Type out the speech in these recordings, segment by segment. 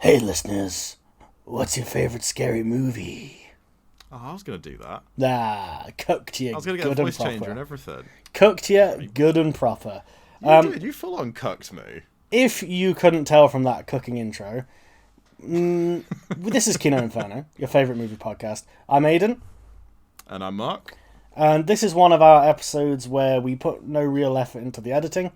Hey listeners, what's your favourite scary movie? Oh, I was going to do that. Cooked you. I was going to get a voice changer and everything. Cooked you good and proper. You full on cucked me. If you couldn't tell from that cooking intro, this is Kino Inferno, your favourite movie podcast. I'm Aidan. And I'm Marc. And this is one of our episodes where we put no real effort into the editing.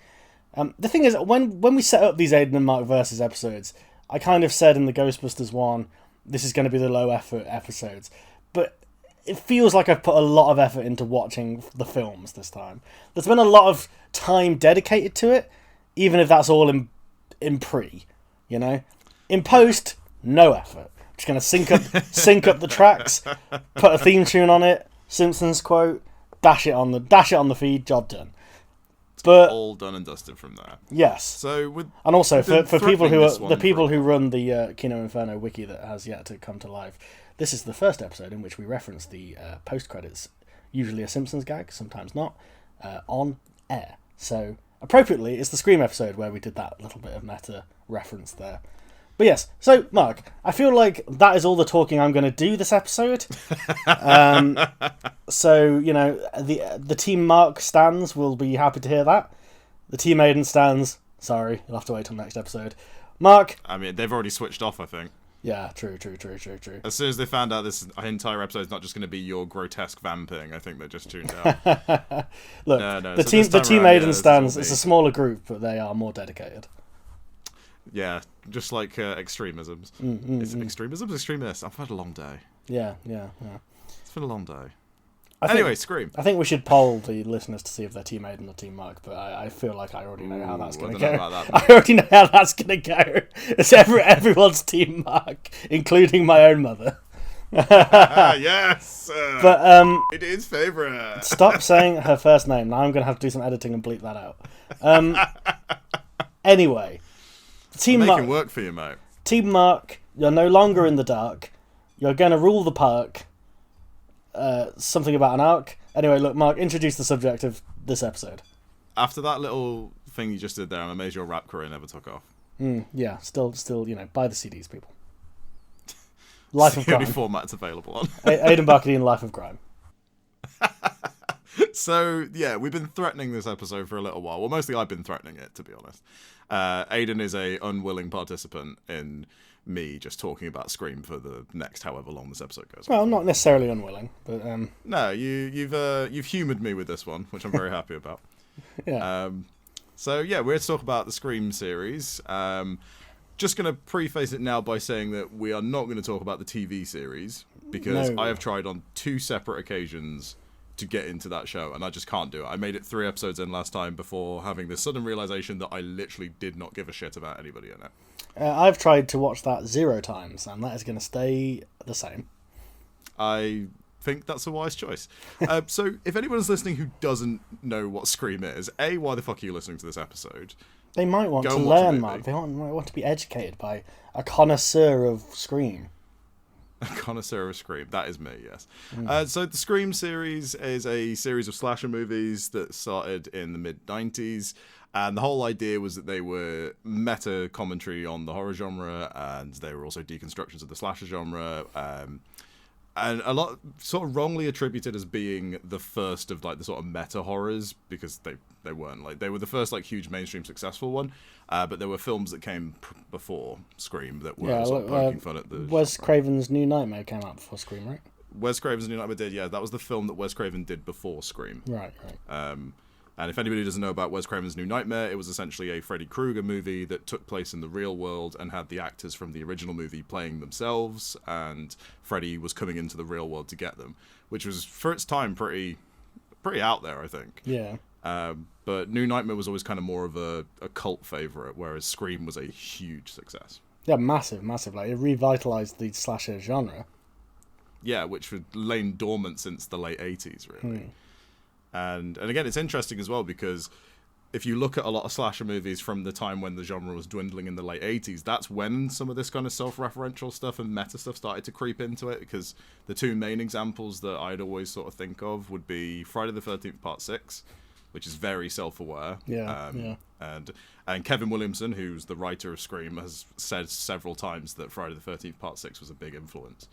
The thing is, when we set up these Aidan and Marc versus episodes, I kind of said in the Ghostbusters one, this is going to be the low effort episodes. But it feels like I've put a lot of effort into watching the films this time. There's been a lot of time dedicated to it, even if that's all in pre, you know? In post, no effort. Just going to sync up the tracks, put a theme tune on it, Simpsons quote, dash it on the feed, job done. But all done and dusted from there. Yes. So and also for people who are the people who run the Kino Inferno wiki that has yet to come to life, this is the first episode in which we reference the post credits, usually a Simpsons gag, sometimes not, on air. So appropriately, it's the Scream episode where we did that little bit of meta reference there. But yes, so Marc, I feel like that is all the talking I'm going to do this episode. So, you know, the Team Marc stans will be happy to hear that. The Team Aidan stans, sorry, you'll have to wait till next episode. Marc... I mean, they've already switched off, I think. Yeah, true. As soon as they found out this entire episode is not just going to be your grotesque vamping, I think they just tuned out. Look, the Team Aidan stans, it's a smaller group, but they are more dedicated. Yeah, just like extremisms. Extremisms? Extremists. I've had a long day. Yeah. It's been a long day. Anyway, Scream. I think we should poll the listeners to see if they're Team Aidan or Team Marc, but I feel like I already know how that's going to go. I already know how that's going to go. It's everyone's Team Marc, including my own mother. Yes! But it is favourite. Stop saying her first name. Now I'm going to have to do some editing and bleep that out. Anyway... Team Marc, making work for you, mate. Team Marc, you're no longer in the dark. You're going to rule the park. Something about an arc. Anyway, look, Marc, introduce the subject of this episode. After that little thing you just did there, I'm amazed your rap career never took off. Yeah, still, you know, buy the CDs, people. Life of Crime. The only format it's available on. Aidan Barkadine, Life of Crime. So, yeah, we've been threatening this episode for a little while. Well, mostly I've been threatening it, to be honest. Aidan is a unwilling participant in me just talking about Scream for the next however long this episode goes. Well, not necessarily unwilling, but... No, you've humoured me with this one, which I'm very happy about. Yeah. So, yeah, we're here to talk about the Scream series. Just going to preface it now by saying that we are not going to talk about the TV series, because I have tried on 2 separate occasions to get into that show, and I just can't do it. I made it 3 episodes in last time before having this sudden realization that I literally did not give a shit about anybody in it. I've tried to watch that 0 times, and that is going to stay the same. I think that's a wise choice. So, if anyone's listening who doesn't know what Scream is, A, why the fuck are you listening to this episode? They might want to learn, Marc. They might want to be educated by a connoisseur of Scream. A connoisseur of Scream. That is me, yes. So the Scream series is a series of slasher movies that started in the mid-90s. And the whole idea was that they were meta commentary on the horror genre, and they were also deconstructions of the slasher genre. And a lot sort of wrongly attributed as being the first of like the sort of meta horrors, because they weren't. Like, they were the first like huge mainstream successful one, but there were films that came before Scream that were sort of poking fun at the Wes Craven's New Nightmare came out before Scream, right? Wes Craven's New Nightmare did, yeah. That was the film that Wes Craven did before Scream. Right. And if anybody doesn't know about Wes Craven's New Nightmare, it was essentially a Freddy Krueger movie that took place in the real world and had the actors from the original movie playing themselves, and Freddy was coming into the real world to get them, which was, for its time, pretty out there, I think. Yeah. But New Nightmare was always kind of more of a cult favourite, whereas Scream was a huge success. Yeah, massive. Like, it revitalised the slasher genre. Yeah, which had lain dormant since the late 80s, really. And again, it's interesting as well, because if you look at a lot of slasher movies from the time when the genre was dwindling in the late 80s, that's when some of this kind of self-referential stuff and meta stuff started to creep into it, because the 2 main examples that I'd always sort of think of would be Friday the 13th Part 6, which is very self-aware. Yeah. And Kevin Williamson, who's the writer of Scream, has said several times that Friday the 13th Part 6 was a big influence.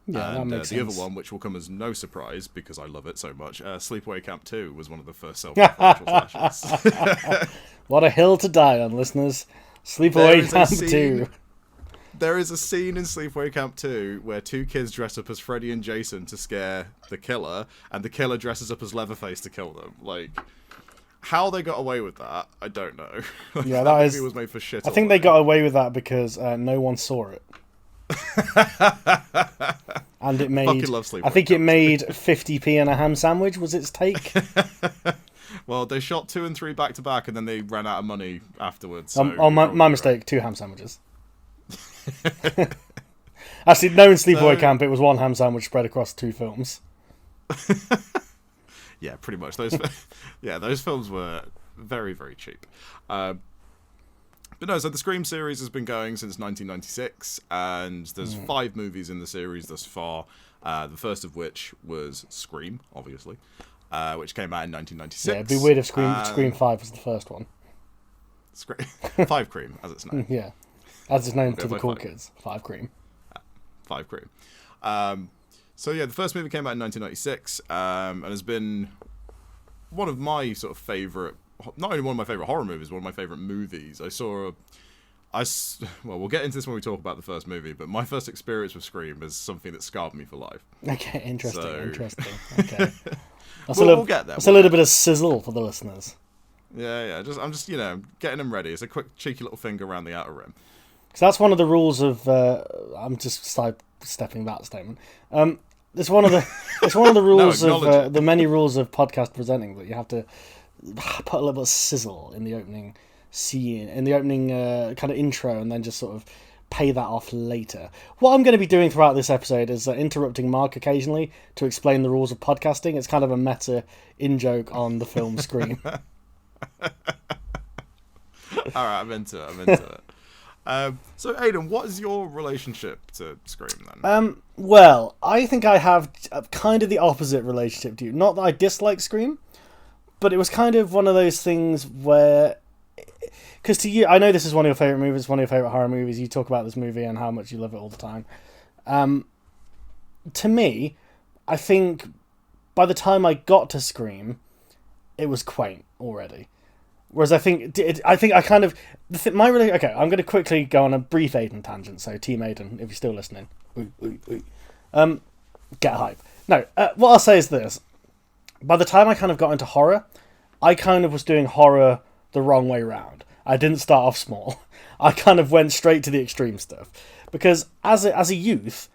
Yeah, that makes sense. The other one, which will come as no surprise because I love it so much, Sleepaway Camp 2 was one of the first self-referential slashes. What a hill to die on, listeners. Sleepaway Camp 2. There is a scene in Sleepaway Camp 2 where two kids dress up as Freddy and Jason to scare the killer, and the killer dresses up as Leatherface to kill them. Like, how they got away with that, I don't know. Yeah, that movie was made for shit. I think they got away with that because no one saw it. And it made. I fucking love Sleepaway I think Camp it made 50p and a ham sandwich. Was its take? Well, they shot 2 and 3 back to back, and then they ran out of money afterwards. My mistake. 2 ham sandwiches. Actually, no, in Sleepaway Camp, it was 1 ham sandwich spread across 2 films. Yeah, pretty much. Those films were very, very cheap. But no, so the Scream series has been going since 1996, and there's 5 movies in the series thus far. The first of which was Scream, obviously, which came out in 1996. Yeah, it'd be weird if Scream 5 was the first one. 5 Cream, as it's known. Yeah, as it's known to the cool kids. 5 Cream. 5 Cream. So yeah, the first movie came out in 1996, and has been one of my sort of favourite, not only one of my favourite horror movies, one of my favourite movies. Well, we'll get into this when we talk about the first movie, but my first experience with Scream is something that scarred me for life. Okay, interesting. Okay. We'll get there. That's a little bit of sizzle for the listeners. Yeah. I'm just getting them ready. It's a quick, cheeky little finger around the outer rim. Because that's one of the rules of. I'm just sidestepping that statement. It's one of the rules of the many rules of podcast presenting that you have to put a little bit of sizzle in the opening scene, in the opening kind of intro, and then just sort of pay that off later. What I'm going to be doing throughout this episode is interrupting Marc occasionally to explain the rules of podcasting. It's kind of a meta in-joke on the film Scream. Alright, I'm into it. So, Aidan, what is your relationship to Scream, then? Well, I think I have kind of the opposite relationship to you. Not that I dislike Scream, but it was kind of one of those things where... Because to you, I know this is one of your favourite movies, one of your favourite horror movies. You talk about this movie and how much you love it all the time. To me, I think by the time I got to Scream, it was quaint already. Whereas I think I kind of... Okay, I'm going to quickly go on a brief Aidan tangent. So, Team Aidan, if you're still listening. Get hype. No, what I'll say is this. By the time I kind of got into horror, I kind of was doing horror the wrong way round. I didn't start off small. I kind of went straight to the extreme stuff. Because as a youth,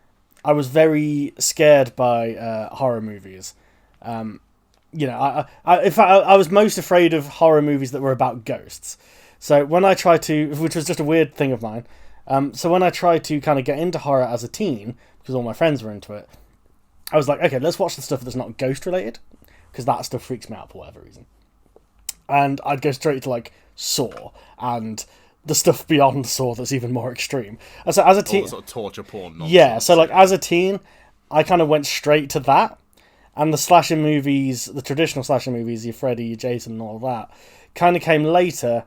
I was very scared by horror movies. I was most afraid of horror movies that were about ghosts. So when I tried to, which was just a weird thing of mine, so when I tried to kind of get into horror as a teen, because all my friends were into it, I was like, okay, let's watch the stuff that's not ghost related, because that stuff freaks me out for whatever reason. And I'd go straight to like Saw and the stuff beyond Saw that's even more extreme. And so as a teen, all the sort of torture porn nonsense. Yeah, so like as a teen, I kind of went straight to that. And the slasher movies, the traditional slasher movies, your Freddy, your Jason and all that, kind of came later,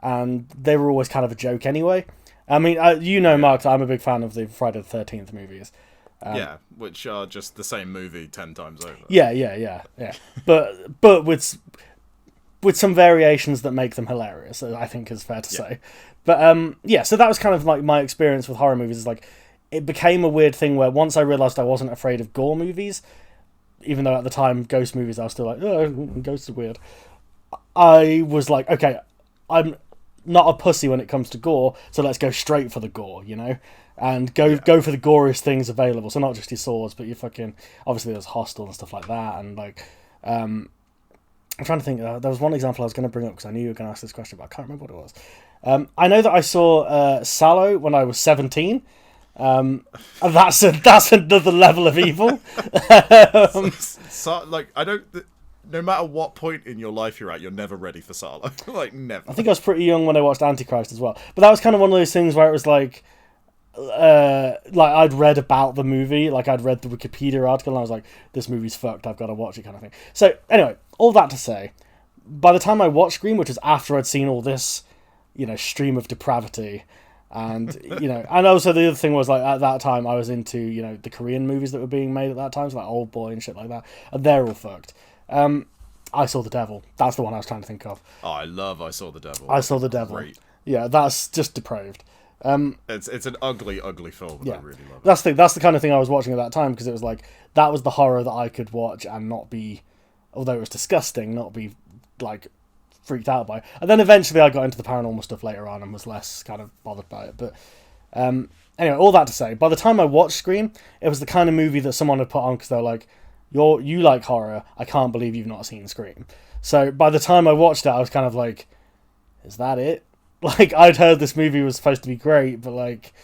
and they were always kind of a joke anyway. I mean, Marc, I'm a big fan of the Friday the 13th movies. Which are just the same movie 10 times over. Yeah. But with some variations that make them hilarious, I think is fair to say. But so that was kind of like my experience with horror movies. Is like, it became a weird thing where once I realised I wasn't afraid of gore movies, even though at the time ghost movies I was still like, oh, ghosts are weird, I was like, okay, I'm not a pussy when it comes to gore, so let's go straight for the gore, and go for the goriest things available. So not just your Saws, but your fucking, obviously there's Hostel and stuff like that, and like I'm trying to think. There was one example I was going to bring up because I knew you were going to ask this question, but I can't remember what it was. I know that I saw Sallow when I was 17. And that's another level of evil. So, like, I don't. No matter what point in your life you're at, you're never ready for Salo. Like, never. I think I was pretty young when I watched Antichrist as well. But that was kind of one of those things where it was like I'd read about the movie, like I'd read the Wikipedia article, and I was like, this movie's fucked, I've got to watch it, kind of thing. So anyway, all that to say, by the time I watched Scream, which was after I'd seen all this, stream of depravity, and and also the other thing was like at that time I was into the Korean movies that were being made at that time, so like Old Boy and shit like that, and they're all fucked. I Saw the Devil. That's the one I was trying to think of. Oh, I love I Saw the Devil. I Saw the Devil. Great. Yeah, that's just depraved. It's an ugly film, but I really love it. That's the kind of thing I was watching at that time, because it was like that was the horror that I could watch and not be, although it was disgusting, not be like freaked out by. And then eventually I got into the paranormal stuff later on and was less kind of bothered by it. But anyway, all that to say, by the time I watched Scream, it was the kind of movie that someone had put on because they're like, you like horror, I can't believe you've not seen Scream. So by the time I watched it, I was kind of like, is that it? Like, I'd heard this movie was supposed to be great, but like,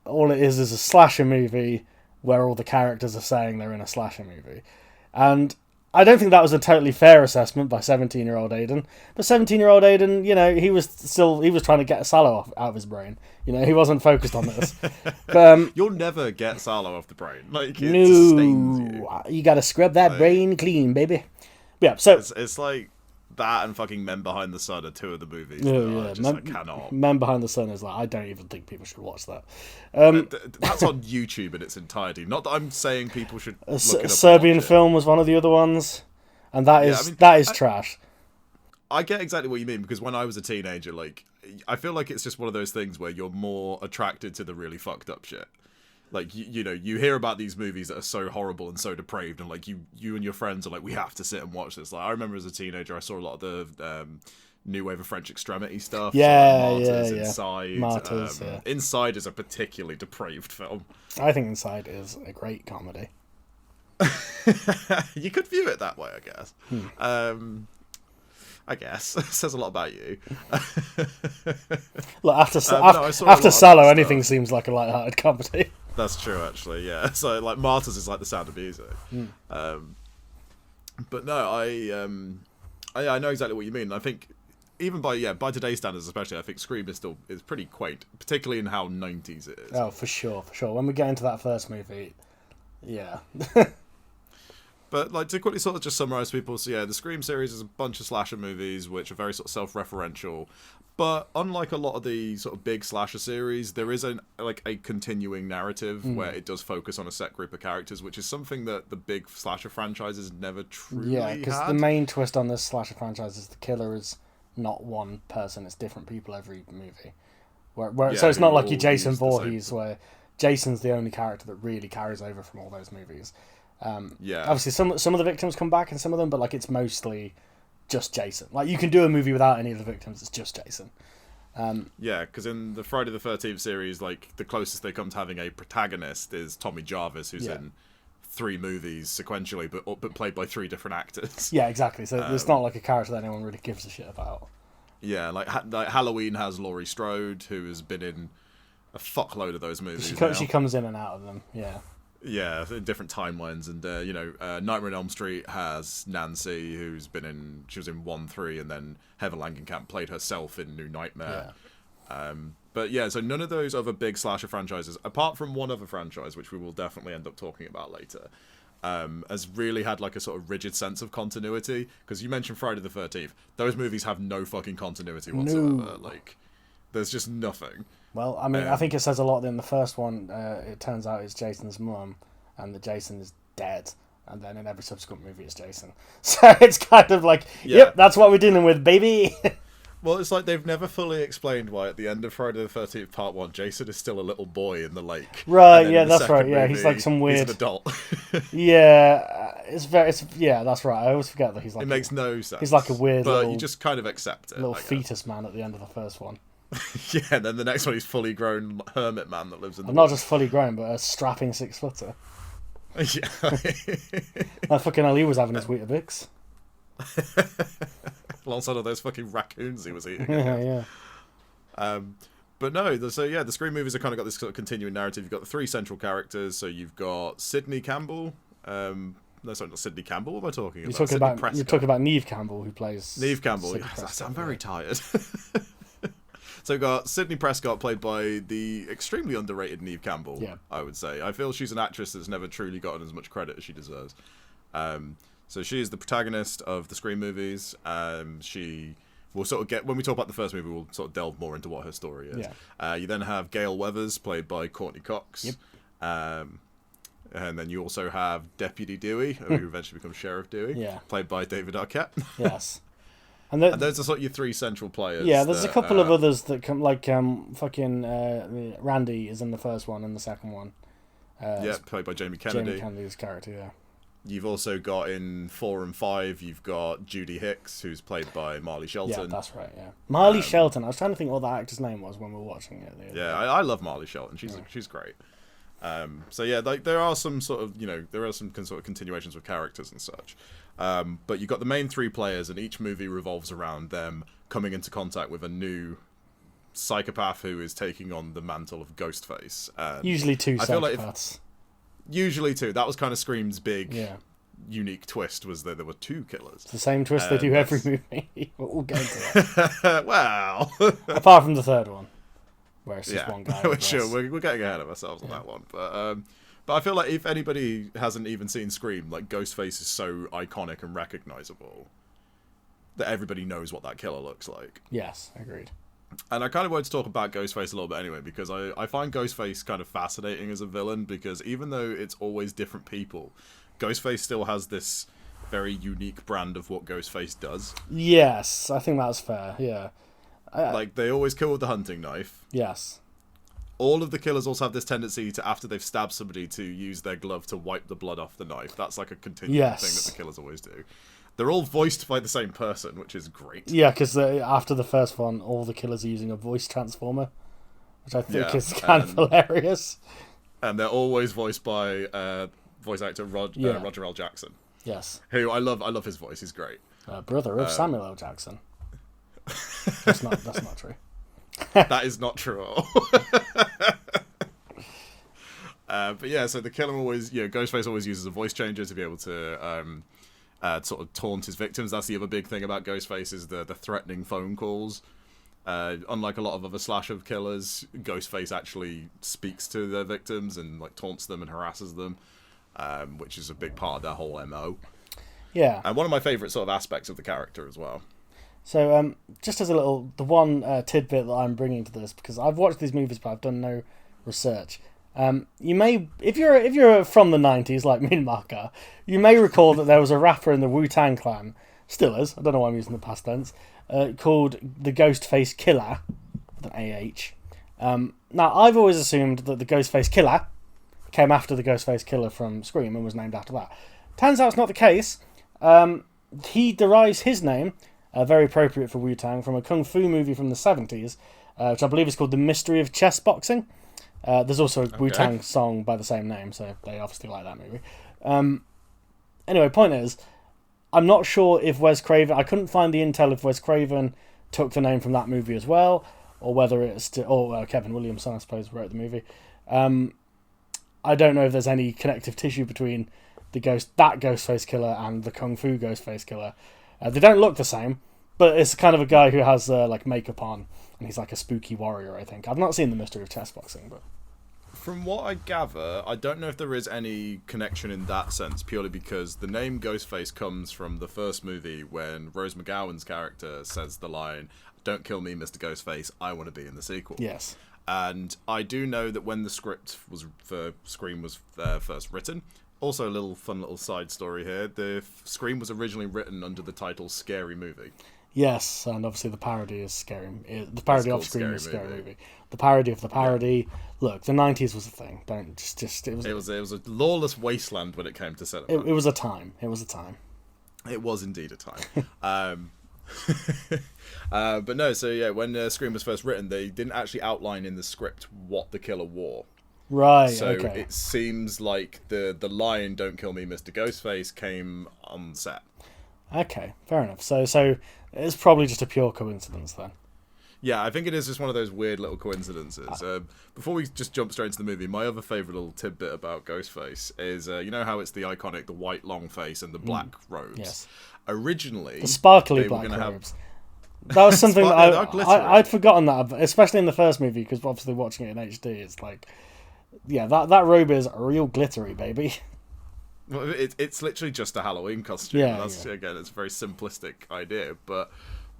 all it is a slasher movie where all the characters are saying they're in a slasher movie. And I don't think that was a totally fair assessment by 17-year-old Aidan. But 17-year-old Aidan, he was trying to get Sallow out of his brain. He wasn't focused on this. But, you'll never get Sallow off the brain. Like, it sustains you. You gotta scrub that brain clean, baby. But yeah, so it's like that and fucking Men Behind the Sun are two of the movies I cannot. Men Behind the Sun is like, I don't even think people should watch that. That's on YouTube in its entirety. Not that I'm saying people should look it up. Serbian Film was one of the other ones, and that is trash. I get exactly what you mean, because when I was a teenager, like, I feel like it's just one of those things where you're more attracted to the really fucked up shit. Like, you hear about these movies that are so horrible and so depraved, and like you and your friends are like, we have to sit and watch this. Like, I remember as a teenager, I saw a lot of the new wave of French extremity stuff. Martyrs, Inside. Martyrs, Inside is a particularly depraved film. I think Inside is a great comedy. You could view it that way, I guess. I guess it says a lot about you. Look, after Sallow, anything seems like a light-hearted comedy. That's true, actually. Yeah. So, like, Martyrs is like The Sound of Music. But no, I know exactly what you mean. I think even by today's standards, especially, I think Scream is pretty quaint, particularly in how 90s it is. Oh, for sure. When we get into that first movie, yeah. But, like, to quickly sort of just summarise people, so the Scream series is a bunch of slasher movies which are very sort of self-referential. But unlike a lot of the sort of big slasher series, there is a continuing narrative where it does focus on a set group of characters, which is something that the big slasher franchises never truly had. Yeah, because the main twist on this slasher franchise is the killer is not one person, it's different people every movie. So it's not like your Jason Voorhees, where Jason's the only character that really carries over from all those movies. Obviously some of the victims come back in some of them, but like it's mostly just Jason. Like, you can do a movie without any of the victims, it's just Jason. Because in the Friday the 13th series, like, the closest they come to having a protagonist is Tommy Jarvis, who's in 3 movies sequentially, but played by 3 different actors. Yeah, exactly. So it's not like a character that anyone really gives a shit about. Yeah, like Halloween has Laurie Strode, who has been in a fuckload of those movies. She comes in and out of them, yeah. Yeah, different timelines, and Nightmare on Elm Street has Nancy, she was in 1, 3, and then Heather Langenkamp played herself in New Nightmare. Yeah. So none of those other big slasher franchises, apart from one other franchise, which we will definitely end up talking about later, has really had like a sort of rigid sense of continuity. Because you mentioned Friday the 13th, those movies have no fucking continuity whatsoever. No. Like, there's just nothing. Well, I mean, I think it says a lot that in the first one, it turns out it's Jason's mum, and that Jason is dead, and then in every subsequent movie it's Jason. So it's kind of like, yep, that's what we're dealing with, baby! Well, it's like they've never fully explained why at the end of Friday the 13th Part 1, Jason is still a little boy in the lake. Right, yeah, that's right, yeah, he's like some weird... He's an adult. That's right, I always forget that he's like... It makes no sense. He's like a weird but you just kind of accept it. Little fetus man at the end of the first one. Yeah, and then the next one he's fully grown hermit man that lives in the not just fully grown, but a strapping 6-footer. Yeah. Fucking hell, he was having his Weetabix. Alongside all those fucking raccoons he was eating. Yeah. But no, the Scream movies have kind of got this sort of continuing narrative. You've got the 3 central characters, so you've got Sidney Campbell. No, sorry, not Sidney Campbell. What am I talking about? You're talking about Neve Campbell, who plays... Neve Campbell, I'm very tired. So we've got Sidney Prescott, played by the extremely underrated Neve Campbell, I would say. I feel she's an actress that's never truly gotten as much credit as she deserves. So she is the protagonist of the Scream movies. She will sort of get, when we talk about the first movie, we'll sort of delve more into what her story is. Yeah. You then have Gail Weathers, played by Courtney Cox. Yep. And then you also have Deputy Dewey, who eventually becomes Sheriff Dewey, played by David Arquette. Yes. And those are sort of your three central players. Yeah, there's a couple of others that come, like fucking Randy is in the first one and the second one. Played by Jamie Kennedy. Jamie Kennedy's character, yeah. You've also got in 4 and 5, you've got Judy Hicks, who's played by Marley Shelton. Yeah, that's right, yeah. Marley Shelton, I was trying to think what that actor's name was when we were watching it. I love Marley Shelton. She's great. So yeah, like there are some sort of, there are some sort of continuations with characters and such. But you've got the main 3 players, and each movie revolves around them coming into contact with a new psychopath who is taking on the mantle of Ghostface. Usually 2 psychopaths. Usually 2. That was kind of Scream's big unique twist, was that there were 2 killers. It's the same twist they do every movie. We'll get into that. Well. Apart from the third one, where it's just one guy. Sure, we're getting ahead of ourselves on that one. But I feel like if anybody hasn't even seen Scream, like Ghostface is so iconic and recognizable that everybody knows what that killer looks like. Yes, agreed. And I kind of wanted to talk about Ghostface a little bit anyway, because I find Ghostface kind of fascinating as a villain, because even though it's always different people, Ghostface still has this very unique brand of what Ghostface does. Yes, I think that's fair, yeah. Like, they always kill with the hunting knife. Yes. All of the killers also have this tendency to, after they've stabbed somebody, to use their glove to wipe the blood off the knife. That's like a continuing thing that the killers always do. They're all voiced by the same person, which is great. Yeah, because after the first one, all the killers are using a voice transformer, which I think is kind of hilarious. And they're always voiced by voice actor Roger L. Jackson. Yes. Who I love. I love his voice. He's great. Brother of Samuel L. Jackson. That's not true. That is not true at all. But yeah, so the killer always, Ghostface always uses a voice changer to be able to sort of taunt his victims. That's the other big thing about Ghostface, is the threatening phone calls. Unlike a lot of other slasher killers, Ghostface actually speaks to their victims and like taunts them and harasses them, which is a big part of their whole MO. Yeah. And one of my favourite sort of aspects of the character as well. So, just as the one tidbit that I'm bringing to this, because I've watched these movies but I've done no research. You may, if you're from the 90s like me and Marc are, you may recall that there was a rapper in the Wu-Tang Clan, still is, I don't know why I'm using the past tense, called the Ghostface Killer, with an AH. Now, I've always assumed that the Ghostface Killer came after the Ghostface Killer from Scream and was named after that. Turns out it's not the case. He derives his name, very appropriate for Wu-Tang, from a kung fu movie from the 70s, which I believe is called The Mystery of Chess Boxing. There's also a Wu-Tang song by the same name, so they obviously like that movie. Anyway, point is, I'm not sure if Wes Craven... I couldn't find the intel if Wes Craven took the name from that movie as well, or whether it's... Kevin Williamson, I suppose, wrote the movie. I don't know if there's any connective tissue between that Ghostface Killer and the Kung Fu Ghostface Killer. They don't look the same, but it's kind of a guy who has like makeup on, and he's like a spooky warrior, I think. I've not seen The Mystery of Chess Boxing, but... From what I gather, I don't know if there is any connection in that sense, purely because the name Ghostface comes from the first movie when Rose McGowan's character says the line, "Don't kill me, Mr. Ghostface, I want to be in the sequel." Yes. And I do know that when the script for Scream was first written, also a fun little side story here, the Scream was originally written under the title Scary Movie. Yes, and obviously the parody is Scary. The parody of Scream is Scary Movie. The parody of the parody. Yeah. Look, the 90s was a thing. Don't just it was a lawless wasteland when it came to cinema. It was a time. It was a time. It was indeed a time. But no, so yeah, when Scream was first written, they didn't actually outline in the script what the killer wore. Right. So okay. It seems like the line "Don't kill me, Mr. Ghostface" came on set. Okay, fair enough. So it's probably just a pure coincidence then. Yeah, I think it is just one of those weird little coincidences. Before we just jump straight into the movie, my other favourite little tidbit about Ghostface is, you know how it's the iconic, the white long face and the black robes? Yes. Originally, the sparkly black robes. That was something that I'd forgotten that, especially in the first movie, because obviously watching it in HD, it's like, yeah, that robe is real glittery, baby. Well, it's literally just a Halloween costume. Yeah, Again, it's a very simplistic idea. But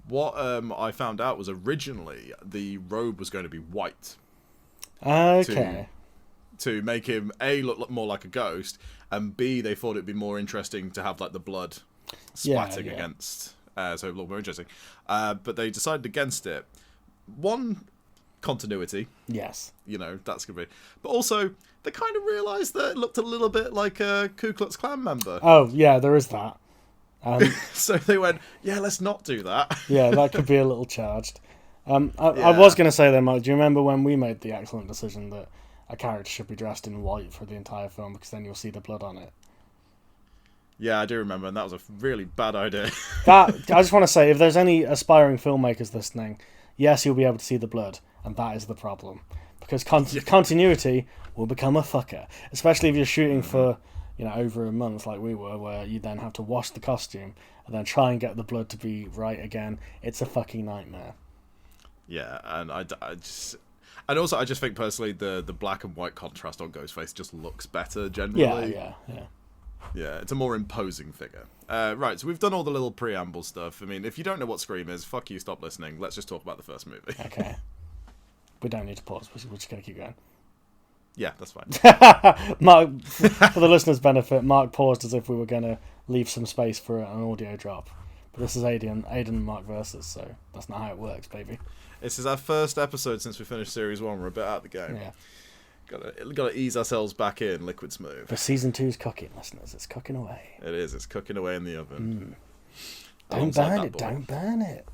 what I found out was originally the robe was going to be white. Okay. To make him A, look more like a ghost, and B, they thought it'd be more interesting to have like the blood splatting against, so it would look more interesting. But they decided against it. One, continuity. Yes. That's gonna be. But also, they kind of realised that it looked a little bit like a Ku Klux Klan member. Oh yeah, there is that. So they went, yeah, let's not do that. Yeah, that could be a little charged. I was going to say though, Mark, do you remember when we made the excellent decision that a character should be dressed in white for the entire film because then you'll see the blood on it? Yeah, I do remember, and that was a really bad idea. I just want to say, if there's any aspiring filmmakers listening, yes, you'll be able to see the blood, and that is the problem. Because continuity will become a fucker, especially if you're shooting for over a month like we were, where you then have to wash the costume and then try and get the blood to be right again. It's a fucking nightmare. Yeah, and I just think personally the black and white contrast on Ghostface just looks better generally. Yeah, it's a more imposing figure. Right, so we've done all the little preamble stuff. I mean, if you don't know what Scream is, fuck you, stop listening. Let's just talk about the first movie. Okay. We don't need to pause. We're just going to keep going. Yeah, that's fine. Mark, for the listeners' benefit, Mark paused as if we were going to leave some space for an audio drop. But this is Aidan and Mark versus, so that's not how it works, baby. This is our first episode since we finished Series 1. We're a bit out of the game. Yeah. Gotta ease ourselves back in, liquid smooth. But Season 2's cooking, listeners. It's cooking away. It is. It's cooking away in the oven. Don't burn it.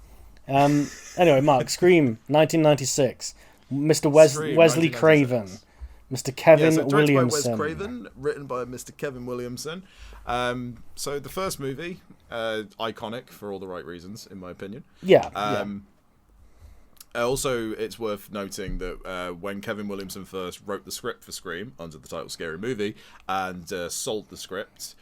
Anyway, Mark, Scream, 1996. Mr. Wesley Craven. Mr. Kevin Williamson. By Wes Craven, written by Mr. Kevin Williamson. So the first movie, iconic for all the right reasons, in my opinion. Yeah. Also, it's worth noting that when Kevin Williamson first wrote the script for Scream, under the title Scary Movie, and sold the script,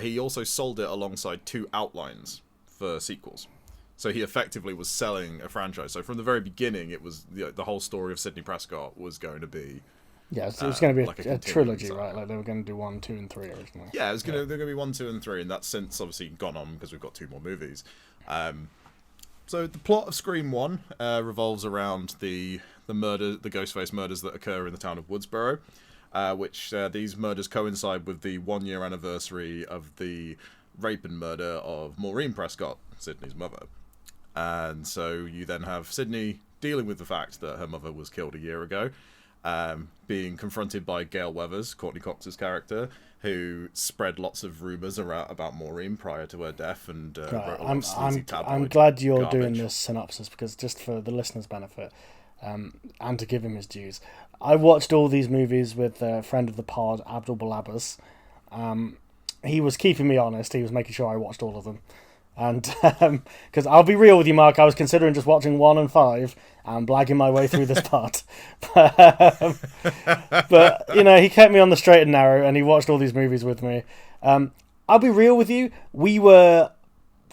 he also sold it alongside 2 outlines for sequels. So he effectively was selling a franchise. So from the very beginning, it was the whole story of Sidney Prescott was going to be... Yeah, it was going to be like a trilogy, right? Like they were going to do 1, 2, and 3 originally. Yeah, they're going to be 1, 2, and 3, and that's since obviously gone on because we've got 2 more movies. So the plot of Scream 1 revolves around the Ghostface murders that occur in the town of Woodsboro, which these murders coincide with the 1-year anniversary of the rape and murder of Maureen Prescott, Sidney's mother. And so you then have Sidney dealing with the fact that her mother was killed a year ago, being confronted by Gail Weathers, Courtney Cox's character, who spread lots of rumours about Maureen prior to her death and wrote a lot of sleazy tabloid I'm glad you're garbage. doing this synopsis because just for the listeners' benefit and to give him his dues, I watched all these movies with a friend of the pod, Abdul Balabas. He was keeping me honest. He was making sure I watched all of them. And because I'll be real with you, Mark, I was considering just watching 1 and 5 and blagging my way through this part. But he kept me on the straight and narrow, and he watched all these movies with me. I'll be real with you. We were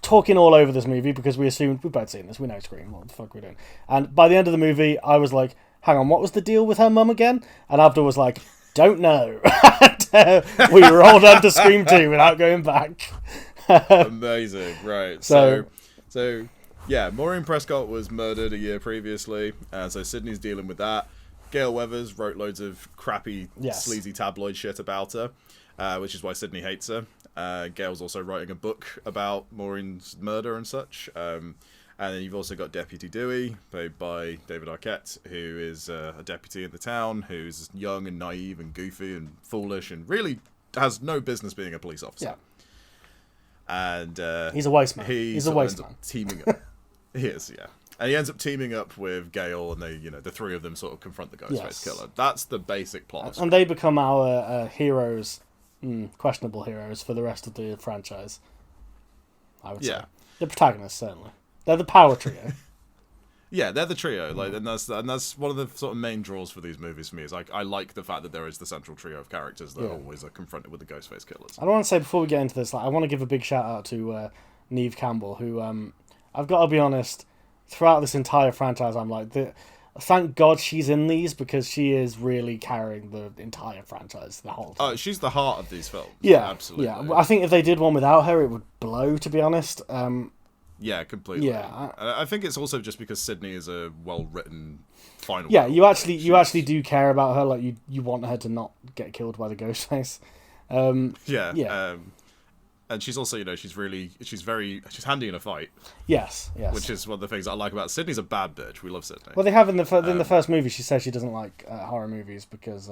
talking all over this movie because we assumed we've both seen this. We know Scream. What the fuck we're doing? And by the end of the movie, I was like, "Hang on, what was the deal with her mum again?" And Abdul was like, "Don't know." And, we rolled on to Scream 2 without going back. Amazing, right? So yeah, Maureen Prescott was murdered a year previously, and so Sidney's dealing with that. Gail Weathers wrote loads of crappy, sleazy tabloid shit about her, which is why Sidney hates her. Gail's also writing a book about Maureen's murder and such. And then you've also got Deputy Dewey, played by David Arquette, who is a deputy in the town, who's young and naive and goofy and foolish and really has no business being a police officer. Yeah. And he's a waste man. He's a waste man. Teaming up. He is, yeah. And he ends up teaming up with Gale, and they, the 3 of them sort of confront the Ghostface killer. That's the basic plot. And they become our heroes, questionable heroes for the rest of the franchise. I would say the protagonists certainly. They're the power trio. Yeah, they're the trio. And that's one of the sort of main draws for these movies for me. Is I like the fact that there is the central trio of characters that always are confronted with the Ghostface killers. I want to say before we get into this, I want to give a big shout out to Neve Campbell, who I've got to be honest, throughout this entire franchise, I'm like thank God she's in these, because she is really carrying the entire franchise the whole time. She's the heart of these films. Yeah, absolutely. Yeah, I think if they did one without her, it would blow, to be honest. Yeah, completely. Yeah, I think it's also just because Sydney is a well-written final. Yeah, you actually do care about her. Like you want her to not get killed by the Ghostface. Yeah. And she's also, she's handy in a fight. Yes. Which is one of the things I like about Sydney's a bad bitch. We love Sydney. Well, they have in the first movie. She says she doesn't like horror movies because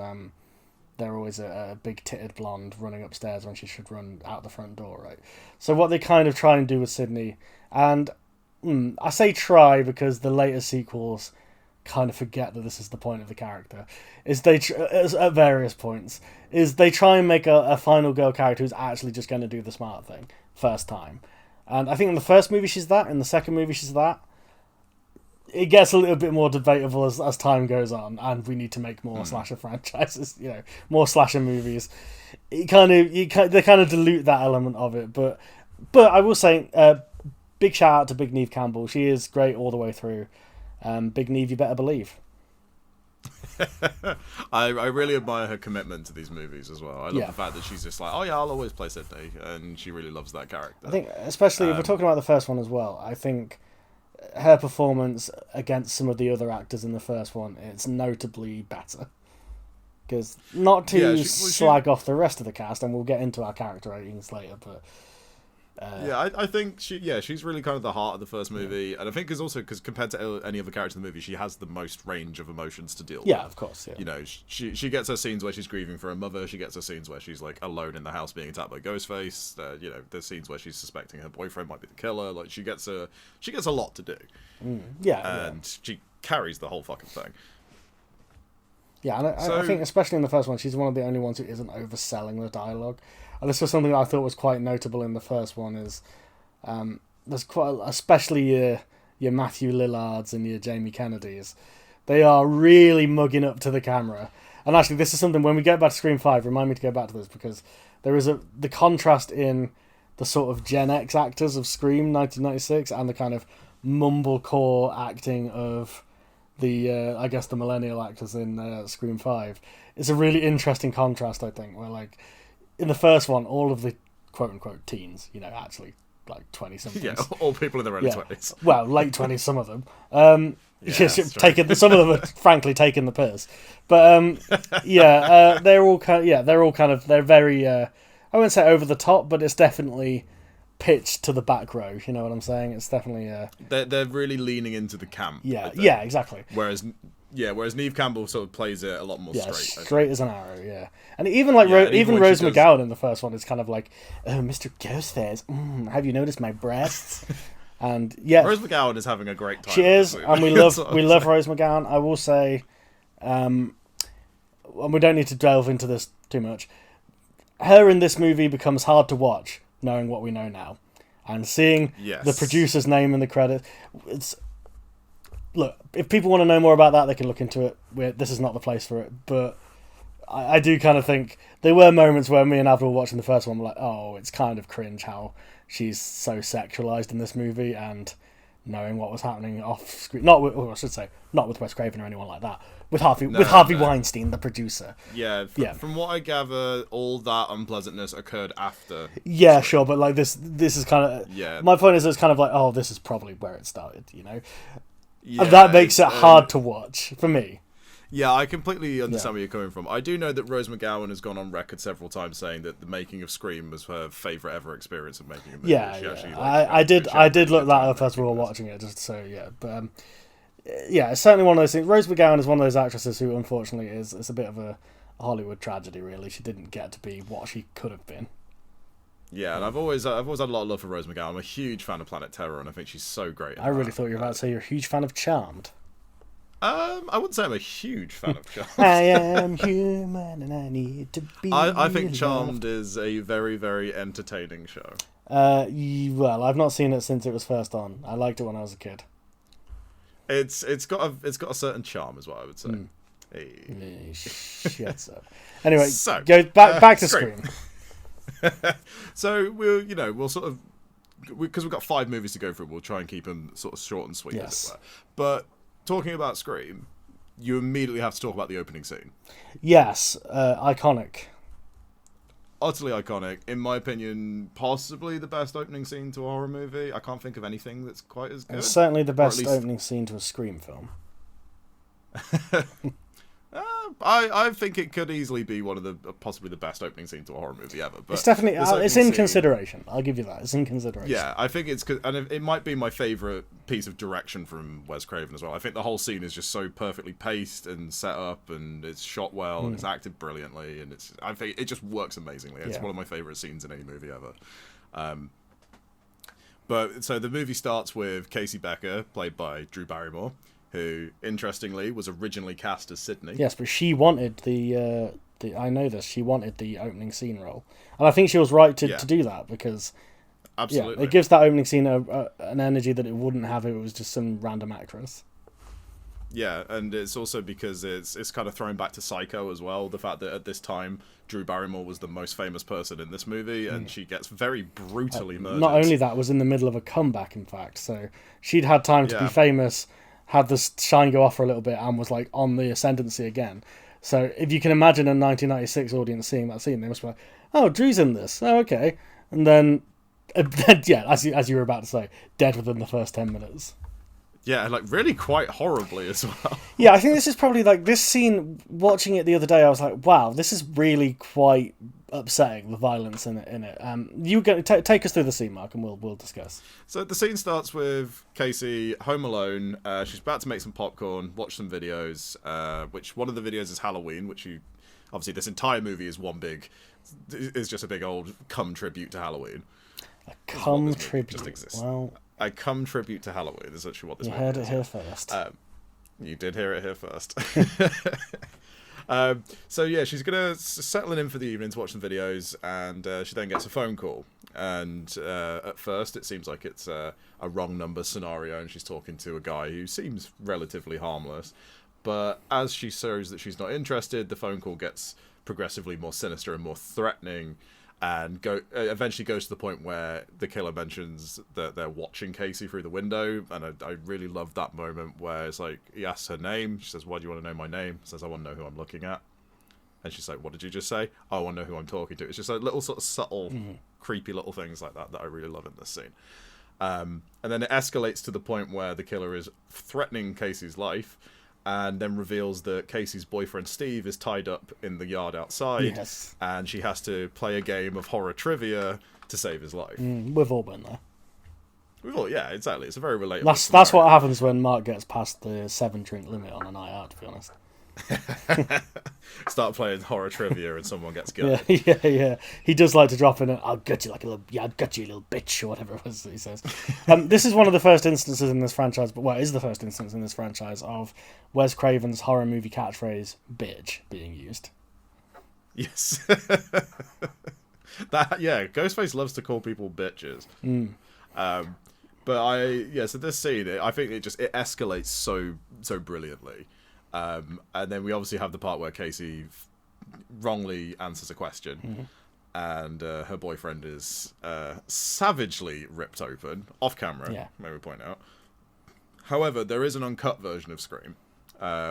they're always a big titted blonde running upstairs when she should run out the front door, right? So what they kind of try and do with Sydney, and I say try because the later sequels kind of forget that this is the point of the character, is they at various points is they try and make a final girl character who's actually just going to do the smart thing first time. And I think in the first movie she's that, in the second movie she's that. It gets a little bit more debatable as time goes on, and we need to make more slasher franchises, more slasher movies. They kind of dilute that element of it, but I will say, big shout out to Big Neve Campbell. She is great all the way through. Big Neve, you better believe. I really admire her commitment to these movies as well. I love the fact that she's just like, oh yeah, I'll always play Sydney, and she really loves that character. I think, especially if we're talking about the first one as well, I think her performance against some of the other actors in the first one, it's notably better. Because not to slag off the rest of the cast, and we'll get into our character ratings later, but I think she's really kind of the heart of the first movie, and I think because compared to any other character in the movie, she has the most range of emotions to deal with. Yeah, of course. Yeah. She gets her scenes where she's grieving for her mother. She gets her scenes where she's like alone in the house being attacked by Ghostface. There's scenes where she's suspecting her boyfriend might be the killer. Like she gets a lot to do. She carries the whole fucking thing. Yeah, and I think especially in the first one, she's one of the only ones who isn't overselling the dialogue. And this was something that I thought was quite notable in the first one. Is there's especially your Matthew Lillards and your Jamie Kennedys. They are really mugging up to the camera. And actually, this is something, when we get back to Scream 5, remind me to go back to this, because there is the contrast in the sort of Gen X actors of Scream 1996 and the kind of mumblecore acting of the I guess the millennial actors in Scream 5. It's a really interesting contrast, I think, where like in the first one, all of the quote-unquote teens, actually like 20-somethings. Yeah, all people in their early 20s. Well, late 20s, some of them. Some of them are frankly taking the piss. But they're all they're very, I wouldn't say over the top, but it's definitely pitched to the back row. You know what I'm saying? It's definitely they're really leaning into the camp. Yeah, exactly. Whereas Neve Campbell sort of plays it a lot more straight. Straight as an arrow, yeah. And even like Rose McGowan in the first one is kind of like, oh, Mr. Ghostface, have you noticed my breasts? And yeah, Rose McGowan is having a great time. She is, and we love Rose McGowan. I will say, and we don't need to delve into this too much. Her in this movie becomes hard to watch, knowing what we know now, and seeing the producer's name in the credits. Look, if people want to know more about that, they can look into it. This is not the place for it, but I do kind of think there were moments where me and Avril were watching the first one, we're like, oh, it's kind of cringe how she's so sexualized in this movie, and knowing what was happening off screen, not with Wes Craven or anyone like that, with Harvey Weinstein, the producer. From what I gather, all that unpleasantness occurred after. Yeah, sure, but like this is kind of my point is it's kind of like, oh, this is probably where it started, and that makes it hard to watch for me. Yeah, I completely understand where you're coming from. I do know that Rose McGowan has gone on record several times saying that the making of Scream was her favourite ever experience of making a movie. I did look that up as we were watching it, just so but it's certainly one of those things. Rose McGowan is one of those actresses who, unfortunately, it's a bit of a Hollywood tragedy. Really, she didn't get to be what she could have been. Yeah, and I've always had a lot of love for Rose McGowan. I'm a huge fan of Planet Terror, and I think she's so great. I really thought you were about to say you're a huge fan of Charmed. I wouldn't say I'm a huge fan of Charmed. I am human and I need to be. I think Charmed is a very, very entertaining show. Well, I've not seen it since it was first on. I liked it when I was a kid. It's got a certain charm, is what I would say. Hey. Shut up. Anyway, so go back to Scream. So we'll sort of, because we've got 5 movies to go through, we'll try and keep them sort of short and sweet, as it were. But talking about Scream, you immediately have to talk about the opening scene. Yes, iconic. Utterly iconic. In my opinion, possibly the best opening scene to a horror movie. I can't think of anything that's quite as good. And certainly the best opening scene to a Scream film. I think it could easily be one of the possibly the best opening scene to a horror movie ever. But it's definitely it's in consideration. I'll give you that. It's in consideration. Yeah, I think and it might be my favorite piece of direction from Wes Craven as well. I think the whole scene is just so perfectly paced and set up, and it's shot well, and it's acted brilliantly, and I think it just works amazingly. It's one of my favorite scenes in any movie ever. But so the movie starts with Casey Becker, played by Drew Barrymore, who, interestingly, was originally cast as Sydney. Yes, but she wanted the I know this. She wanted the opening scene role, and I think she was right to do that because absolutely, it gives that opening scene an energy that it wouldn't have if it was just some random actress. Yeah, and it's also because it's kind of thrown back to Psycho as well. The fact that at this time Drew Barrymore was the most famous person in this movie, and she gets very brutally murdered. Not only that, was in the middle of a comeback. In fact, so she'd had time to be famous. Had the shine go off for a little bit and was like on the ascendancy again. So if you can imagine a 1996 audience seeing that scene, they must be like, "Oh, Drew's in this. Oh, okay." And then, as you were about to say, dead within the first 10 minutes. Yeah, like really quite horribly as well. Yeah, I think this is probably like this scene. Watching it the other day, I was like, "Wow, this is really quite upsetting. The violence in it." You take us through the scene, Mark, and we'll discuss. So the scene starts with Casey home alone. She's about to make some popcorn, watch some videos. Which one of the videos is Halloween, which obviously this entire movie is just a big old cum tribute to Halloween. A cum tribute just exists. Well, a cum tribute to Halloween is actually what this movie is. You heard it here first. You did hear it here first. So yeah, she's gonna settle in for the evening to watch some videos, and she then gets a phone call. And at first, it seems like it's a wrong number scenario, and she's talking to a guy who seems relatively harmless. But as she shows that she's not interested, the phone call gets progressively more sinister and more threatening, and eventually goes to the point where the killer mentions that they're watching Casey through the window. And I really love that moment where it's like, he asks her name. She says, "Why do you want to know my name?" She says, "I want to know who I'm looking at." And she's like, "What did you just say?" "Oh, I want to know who I'm talking to." It's just like little sort of subtle, creepy little things like that I really love in this scene. And then it escalates to the point where the killer is threatening Casey's life, and then reveals that Casey's boyfriend Steve is tied up in the yard outside, and she has to play a game of horror trivia to save his life. We've all been there. Yeah, exactly. It's a very relatable. That's what happens when Mark gets past the 7-drink limit on a night out, to be honest. Start playing horror trivia and someone gets gutted. Yeah. He does like to drop in "I'll gut you like a little, I'll gut you, little bitch," or whatever it was that he says. This is one of the first instances in this franchise, it is the first instance in this franchise of Wes Craven's horror movie catchphrase "bitch" being used. Yes. Ghostface loves to call people bitches. So this scene, I think it escalates so brilliantly. And then we obviously have the part where Casey wrongly answers a question, and her boyfriend is savagely ripped open off camera. May we point out. However, there is an uncut version of Scream,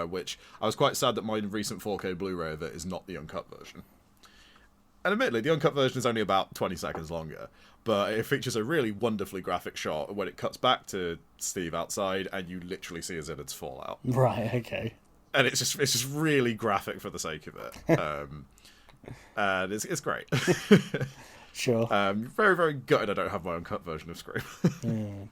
which I was quite sad that my recent 4K Blu-ray of it is not the uncut version. And admittedly, the uncut version is only about 20 seconds longer, but it features a really wonderfully graphic shot when it cuts back to Steve outside, and you literally see his innards fall out. Right. Okay. And it's just really graphic for the sake of it, and it's great. Sure. Very, very gutted I don't have my own cut version of Scream.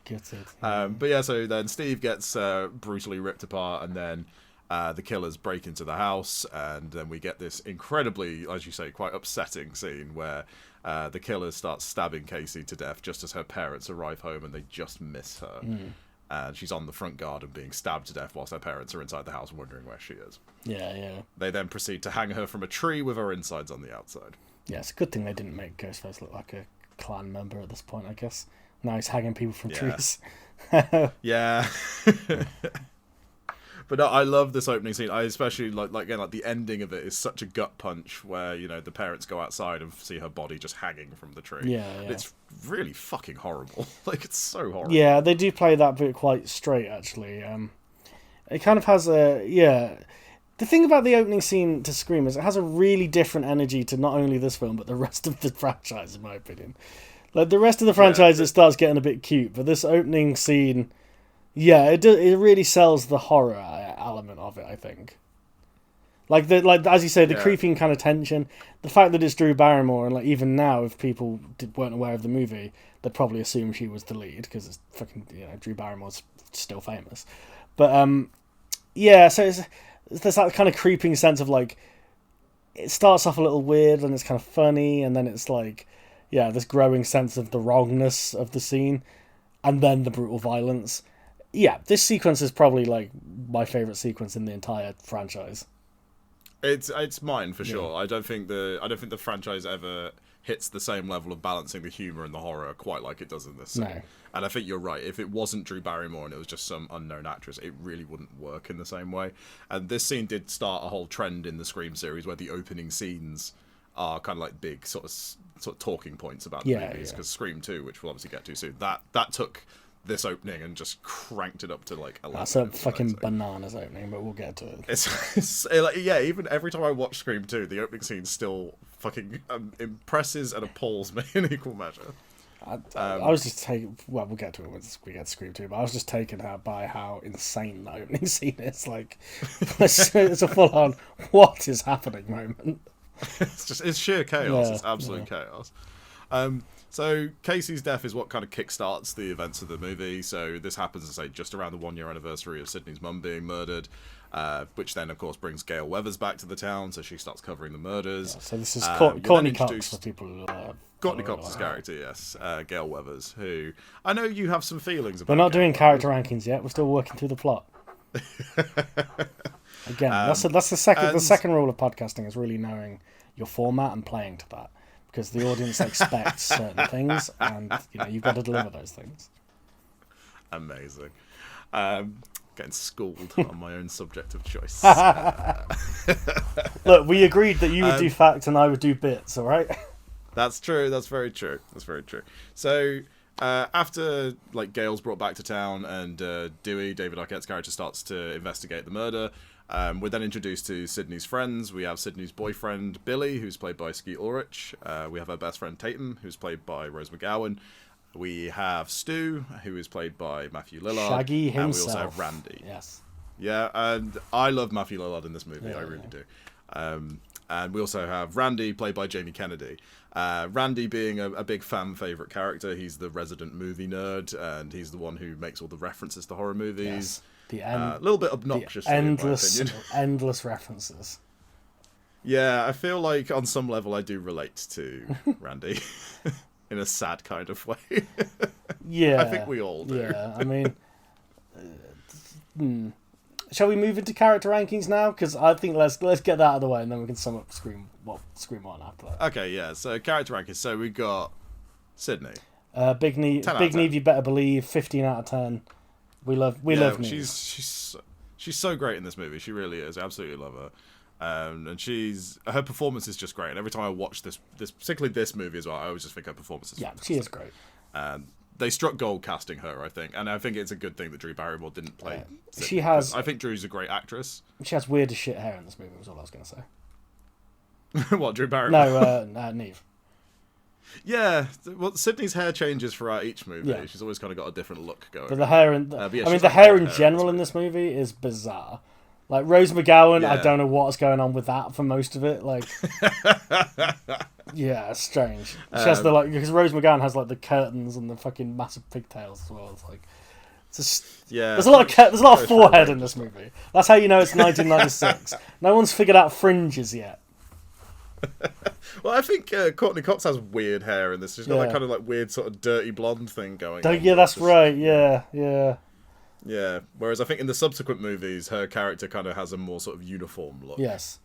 Gutted. But yeah, so then Steve gets brutally ripped apart, and then the killers break into the house, and then we get this incredibly, as you say, quite upsetting scene where the killers start stabbing Casey to death just as her parents arrive home, and they just miss her. And she's on the front garden being stabbed to death whilst her parents are inside the house wondering where she is. Yeah. They then proceed to hang her from a tree with her insides on the outside. Yeah, it's a good thing they didn't make Ghostface look like a clan member at this point, I guess. Now he's hanging people from trees. Yeah. But no, I love this opening scene. I especially like the ending of it is such a gut punch where, the parents go outside and see her body just hanging from the tree. Yeah. It's really fucking horrible. It's so horrible. Yeah, they do play that bit quite straight, actually. It kind of has The thing about the opening scene to Scream is it has a really different energy to not only this film but the rest of the franchise, in my opinion. Like the rest of the franchise, it starts getting a bit cute, but this opening scene, it really sells the horror element of it, I think. Like as you say, the creeping kind of tension, the fact that it's Drew Barrymore, and like even now, if people weren't aware of the movie, they'd probably assume she was the lead because it's fucking Drew Barrymore's still famous. But so there's that kind of creeping sense of like it starts off a little weird and it's kind of funny, and then it's like this growing sense of the wrongness of the scene, and then the brutal violence. Yeah, this sequence is probably like my favorite sequence in the entire franchise. It's mine for sure. I don't think the franchise ever hits the same level of balancing the humor and the horror quite like it does in this scene. No. And I think you're right. If it wasn't Drew Barrymore and it was just some unknown actress, it really wouldn't work in the same way. And this scene did start a whole trend in the Scream series where the opening scenes are kind of like big sort of talking points about the movies. Because Scream 2, which we'll obviously get to soon, that took this opening and just cranked it up to like 11. That's a fucking bananas opening, but we'll get to it. It's like, even every time I watch Scream 2, the opening scene still fucking impresses and appalls me in equal measure. I was just taken. Well, we'll get to it when we get to Scream 2, but I was just taken out by how insane the opening scene is. Like, it's a full-on "what is happening" moment. It's sheer chaos. It's absolute chaos. So Casey's death is what kind of kickstarts the events of the movie. So this happens, to say, just around the 1-year anniversary of Sydney's mum being murdered, which then, of course, brings Gail Weathers back to the town. So she starts covering the murders. So this is Courtney Cox for people who Courtney Cox's character, yes. Gail Weathers, who I know you have some feelings about. We're not doing character rankings yet. We're still working through the plot. Again, that's the second rule of podcasting is really knowing your format and playing to that. Because the audience expects certain things, and you've got to deliver those things. Amazing. Getting schooled on my own subject of choice. Look, we agreed that you would do facts and I would do bits, all right? That's true. That's very true. So after like Gail's brought back to town and Dewey, David Arquette's character, starts to investigate the murder, we're then introduced to Sydney's friends. We have Sydney's boyfriend, Billy, who's played by Skeet Ulrich. We have her best friend, Tatum, who's played by Rose McGowan. We have Stu, who is played by Matthew Lillard. Shaggy himself. And we also have Randy. Yes. Yeah, and I love Matthew Lillard in this movie. I really do. And we also have Randy, played by Jamie Kennedy. Randy being a big fan favourite character. He's the resident movie nerd, and he's the one who makes all the references to horror movies. Yes. A little bit obnoxious, in my opinion. Endless references. Yeah, I feel like on some level I do relate to Randy in a sad kind of way. Yeah, I think we all do. Yeah, I mean, shall we move into character rankings now? Because I think let's get that out of the way, and then we can sum up Scream 1 after that. Okay, yeah. So character rankings. So we got Sydney. Big Neve, you better believe. 15 out of 10. We love Neve. She's so great in this movie. She really is. I absolutely love her. And her performance is just great. And every time I watch this particularly this movie as well, I always just think her performance is fantastic. She is great. And they struck gold casting her, I think. And I think it's a good thing that Drew Barrymore didn't play. She has. I think Drew's a great actress. She has weird as shit hair in this movie. Was all I was going to say. What, Drew Barrymore? No, Neve. Yeah, well, Sydney's hair changes throughout each movie. Yeah. She's always kind of got a different look going. But the hair, the hair in general in this movie is bizarre. Like Rose McGowan, I don't know what's going on with that for most of it. Like, yeah, it's strange. She has because Rose McGowan has like the curtains and the fucking massive pigtails as well. It's like, there's a lot of forehead in this movie. That's how you know it's 1996. No one's figured out fringes yet. Well, I think Courtney Cox has weird hair in this. She's got that kind of like weird sort of dirty blonde thing going on. Yeah, that's right. Yeah. Yeah, whereas I think in the subsequent movies, her character kind of has a more sort of uniform look. Yes.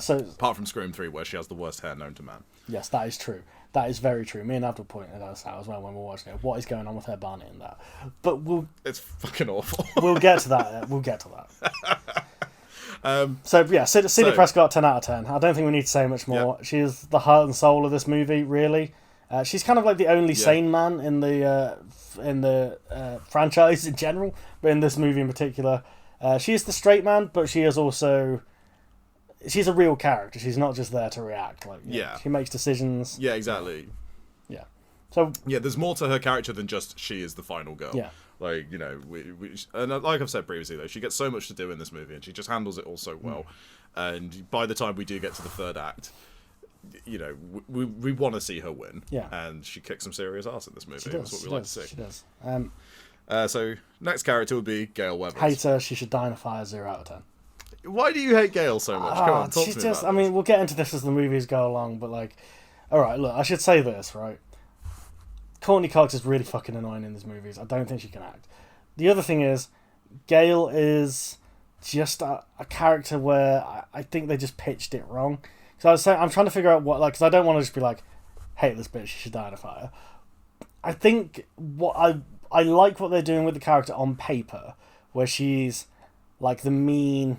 So apart from Scream 3, where she has the worst hair known to man. Yes, that is true. That is very true. Me and Abdul pointed that out as well when we were watching it. What is going on with her Barney in that? But it's fucking awful. We'll get to that. Sidney Prescott, 10 out of 10. I don't think we need to say much more. She is the heart and soul of this movie, really. She's kind of like the only sane man in the franchise in general, but in this movie in particular, She is the straight man, but she's a real character. She's not just there to react. Like, she makes decisions. Yeah, exactly. Yeah. So yeah, there's more to her character than just she is the final girl. Yeah. Like, and like I've said previously, though, she gets so much to do in this movie, and she just handles it all so well. And by the time we do get to the third act, we want to see her win. Yeah. And she kicks some serious ass in this movie. That's what we like to see. She does. So next character would be Gale Weathers. Hate her. She should die in a fire. 0 out of 10. Why do you hate Gale so much? Come on, talk to me about this. I mean, we'll get into this as the movies go along, but like, all right, look, I should say this, right? Courtney Cox is really fucking annoying in these movies. I don't think she can act. The other thing is, Gale is just a character where I think they just pitched it wrong. Because I was saying, I'm trying to figure out what, like, because I don't want to just be like, hate this bitch, she should die in a fire. I think what I like what they're doing with the character on paper, where she's like the mean,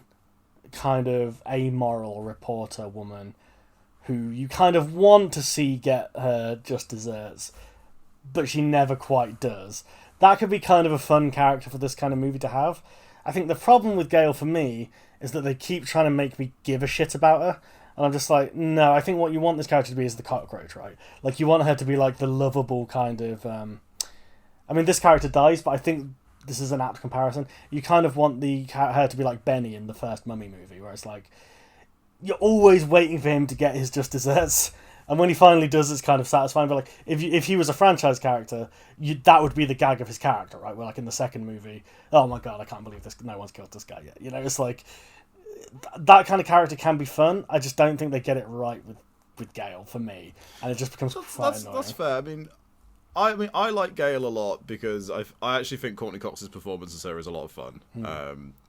kind of amoral reporter woman who you kind of want to see get her just desserts, but she never quite does. That could be kind of a fun character for this kind of movie to have. I think the problem with Gale for me is that they keep trying to make me give a shit about her, and I'm just like, no, I think what you want this character to be is the cockroach, right? Like, you want her to be like the lovable kind of I mean, this character dies, but I think this is an apt comparison. You kind of want her to be like Benny in the first Mummy movie, where it's like, you're always waiting for him to get his just desserts, and when he finally does, it's kind of satisfying. But like, if he was a franchise character, that would be the gag of his character, right? Where like in the second movie, oh my god, I can't believe this, no one's killed this guy yet. It's like, that kind of character can be fun. I just don't think they get it right with Gale, for me, and it just becomes quite annoying. That's fair. I mean, I like Gale a lot because I actually think Courtney Cox's performance as her is a lot of fun.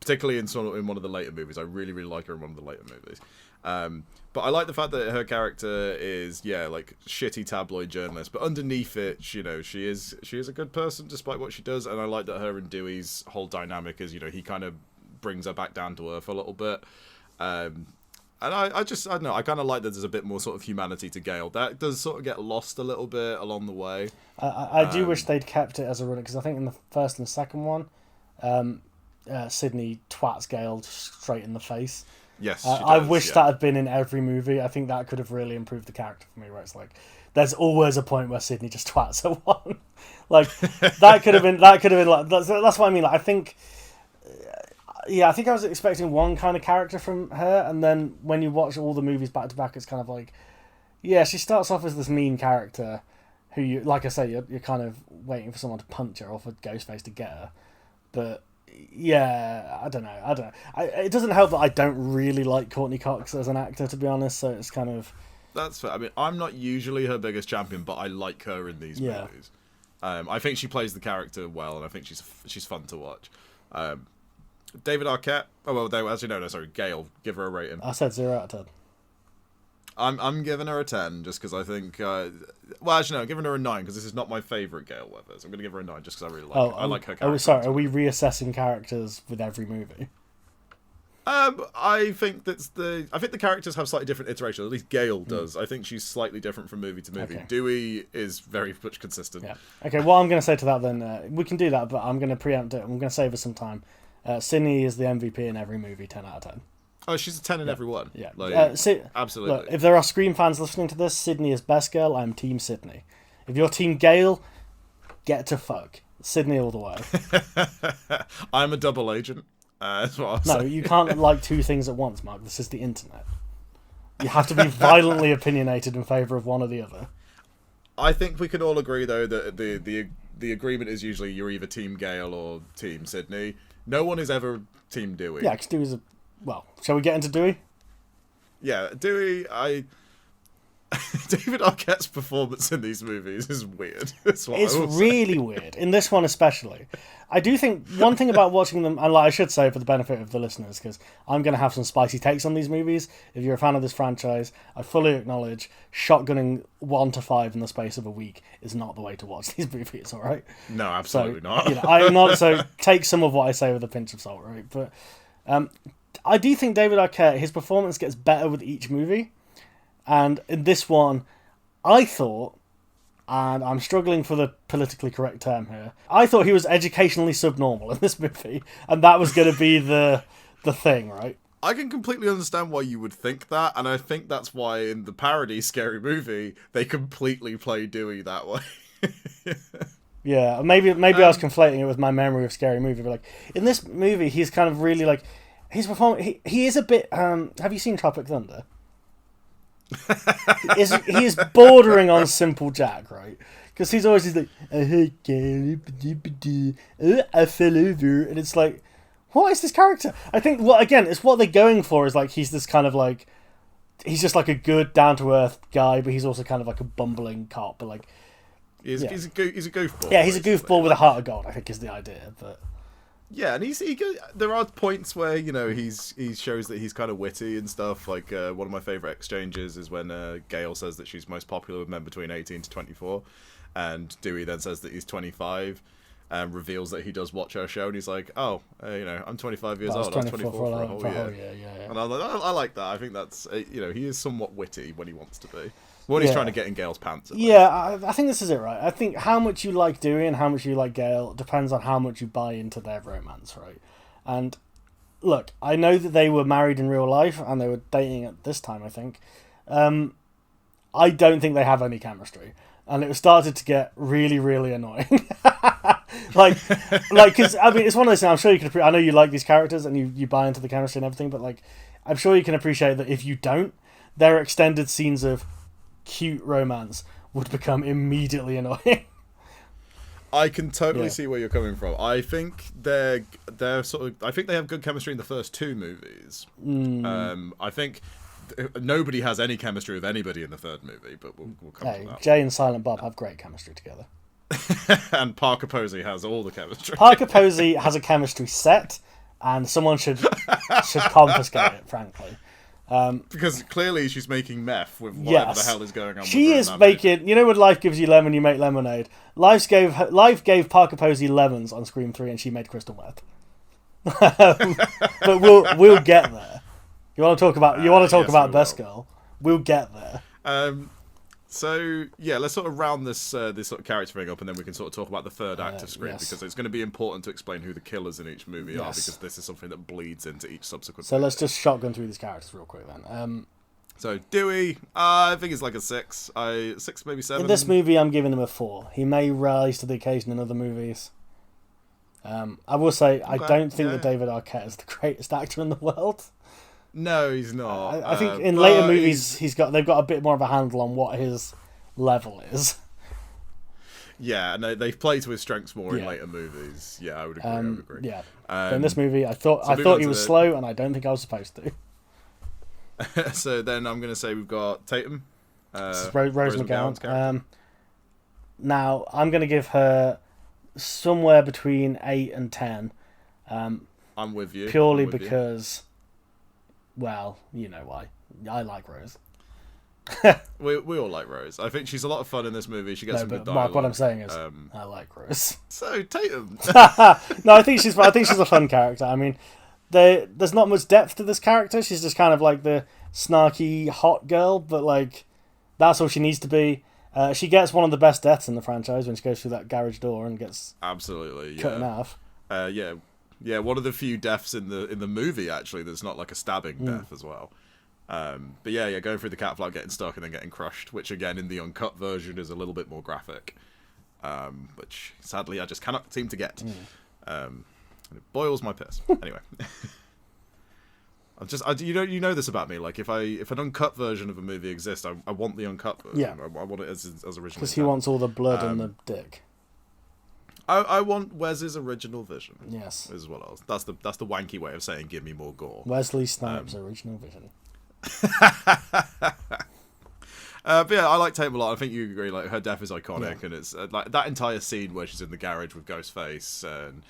Particularly in one of the later movies. I really, really like her in one of the later movies. But I like the fact that her character is, like shitty tabloid journalist, but underneath it, she is a good person despite what she does, and I like that her and Dewey's whole dynamic is, he kind of brings her back down to earth a little bit. And I don't know, I kind of like that there's a bit more sort of humanity to Gale. That does sort of get lost a little bit along the way. I do wish they'd kept it as a runner, because I think in the first and second one, Sydney twats Gale straight in the face. Yes, she I wish that had been in every movie. I think that could have really improved the character for me, where it's like, there's always a point where Sydney just twats her one. Like, that could have been like, that's what I mean. Like, I think I was expecting one kind of character from her, and then when you watch all the movies back to back, it's kind of like, she starts off as this mean character who you, like I say, you're kind of waiting for someone to punch her or for Ghostface to get her. But I don't know. It doesn't help that I don't really like Courtney Cox as an actor, to be honest. So it's kind of, that's fair. I mean, I'm not usually her biggest champion, but I like her in these movies. I think she plays the character well, and I think she's fun to watch. David Arquette. Oh well, actually no, sorry, Gale. Give her a rating. I said 0 out of 10. I'm giving her a 10 just because I think. Well, actually no, I'm giving her a 9 because this is not my favourite Gale Weathers. I'm going to give her a 9 just because I really like her. I like her character. Oh, sorry. Are we reassessing characters with every movie? I think the characters have slightly different iterations. At least Gale does. I think she's slightly different from movie to movie. Okay. Dewey is very much consistent. Yeah. Okay. Well, I'm going to say to that then, we can do that, but I'm going to preempt it. I'm going to save us some time. Sydney is the MVP in every movie, 10 out of 10. Oh, she's a 10 in every one. Yeah. Absolutely. Look, if there are Scream fans listening to this, Sydney is best girl. I'm Team Sydney. If you're Team Gale, get to fuck. Sydney all the way. I'm a double agent. That's what I'm saying. You can't like two things at once, Mark. This is the internet. You have to be violently opinionated in favour of one or the other. I think we can all agree, though, that the agreement is usually you're either Team Gale or Team Sydney. No one is ever Team Dewey. Yeah, because Dewey's well, shall we get into Dewey? Yeah, Dewey, David Arquette's performance in these movies is weird. It's really weird. In this one especially. I do think one thing about watching them, and I should say for the benefit of the listeners, because I'm going to have some spicy takes on these movies. If you're a fan of this franchise, I fully acknowledge shotgunning 1 to 5 in the space of a week is not the way to watch these movies, all right? No, absolutely not. So take some of what I say with a pinch of salt, right? But I do think David Arquette, his performance gets better with each movie. And in this one, I thought and I'm struggling for the politically correct term here. I thought he was educationally subnormal in this movie, and that was going to be the thing, right? I can completely understand why you would think that, and I think that's why in the parody Scary Movie, they completely play Dewey that way. Yeah, maybe I was conflating it with my memory of Scary Movie, but like in this movie, he's kind of really like he's performing. He is a bit. Have you seen Tropic Thunder? he is bordering on Simple Jack, right? Because he's always like, I fell over, and it's like, what is this character? I think it's what they're going for is like he's this kind of like he's just like a good down to earth guy, but he's also kind of like a bumbling cop, but like. He's a goofball. Yeah, he's a goofball with a heart of gold, I think is the idea. But yeah, and there are points where he shows that he's kind of witty and stuff. Like one of my favorite exchanges is when Gail says that she's most popular with men between 18 to 24, and Dewey then says that he's 25, and reveals that he does watch her show, and he's like, "Oh, I'm 25 years old. I was 24 for a whole year." Yeah. And I like that. I think that's he is somewhat witty when he wants to be. When he's trying to get in Gail's pants. Yeah, I think this is it, right? I think how much you like Dewey and how much you like Gail depends on how much you buy into their romance, right? And look, I know that they were married in real life and they were dating at this time, I think. I don't think they have any chemistry. And it started to get really, really annoying. Because, I mean, it's one of those things, I'm sure you can I know you like these characters and you buy into the chemistry and everything, but, like, I'm sure you can appreciate that if you don't, their extended scenes of cute romance would become immediately annoying. I can totally see where you're coming from. I think they're I think they have good chemistry in the first two movies. I think nobody has any chemistry with anybody in the third movie, but we'll come to that. Jay and Silent Bob have great chemistry together. And Parker Posey has all the chemistry. Parker Posey has a chemistry set, and someone should confiscate it, frankly. Because clearly she's making meth with whatever the hell is going on. She is making. You know when life gives you lemon, you make lemonade. Life gave Parker Posey lemons on Scream 3, and she made crystal meth. But we'll get there. You want to talk about Best Girl? We'll get there. So yeah, let's sort of round this sort of character thing up, and then we can sort of talk about the third act of Scream, because it's going to be important to explain who the killers in each movie are, because this is something that bleeds into each subsequent. So let's just shotgun through these characters real quick then. So Dewey, I think it's like a 6, 6 maybe 7. In this movie, I'm giving him a 4. He may rise to the occasion in other movies. I will say I don't think that David Arquette is the greatest actor in the world. No, he's not. I think in later movies they've got a bit more of a handle on what his level is. Yeah, and they've played to his strengths more in later movies. Yeah, I would agree. Yeah, but in this movie, I thought he was slow, and I don't think I was supposed to. So then I'm going to say we've got Tatum. Rose McGowan. Now I'm going to give her somewhere between 8 and 10. I'm with you. Purely because. Well, you know why. I like Rose. we all like Rose. I think she's a lot of fun in this movie. She gets some good dialogue. Mark, what I'm saying is, I like Rose. So Tatum. No, I think she's a fun character. I mean, there's not much depth to this character. She's just kind of like the snarky hot girl, but like that's all she needs to be. She gets one of the best deaths in the franchise when she goes through that garage door and gets absolutely cut in half. Yeah, one of the few deaths in the movie actually that's not like a stabbing death as well. But yeah, going through the cat flap, getting stuck, and then getting crushed, which again in the uncut version is a little bit more graphic, which sadly I just cannot seem to get. And it boils my piss. Anyway, you know this about me. Like if an uncut version of a movie exists, I want the uncut version. Yeah, I want it as original. Because he wants all the blood and the dick. I want Wes's original vision. Yes, is what else. That's the wanky way of saying give me more gore. Wesley Snipes' original vision. But yeah, I like Tatum a lot. I think you agree. Like her death is iconic, and it's like that entire scene where she's in the garage with Ghostface, and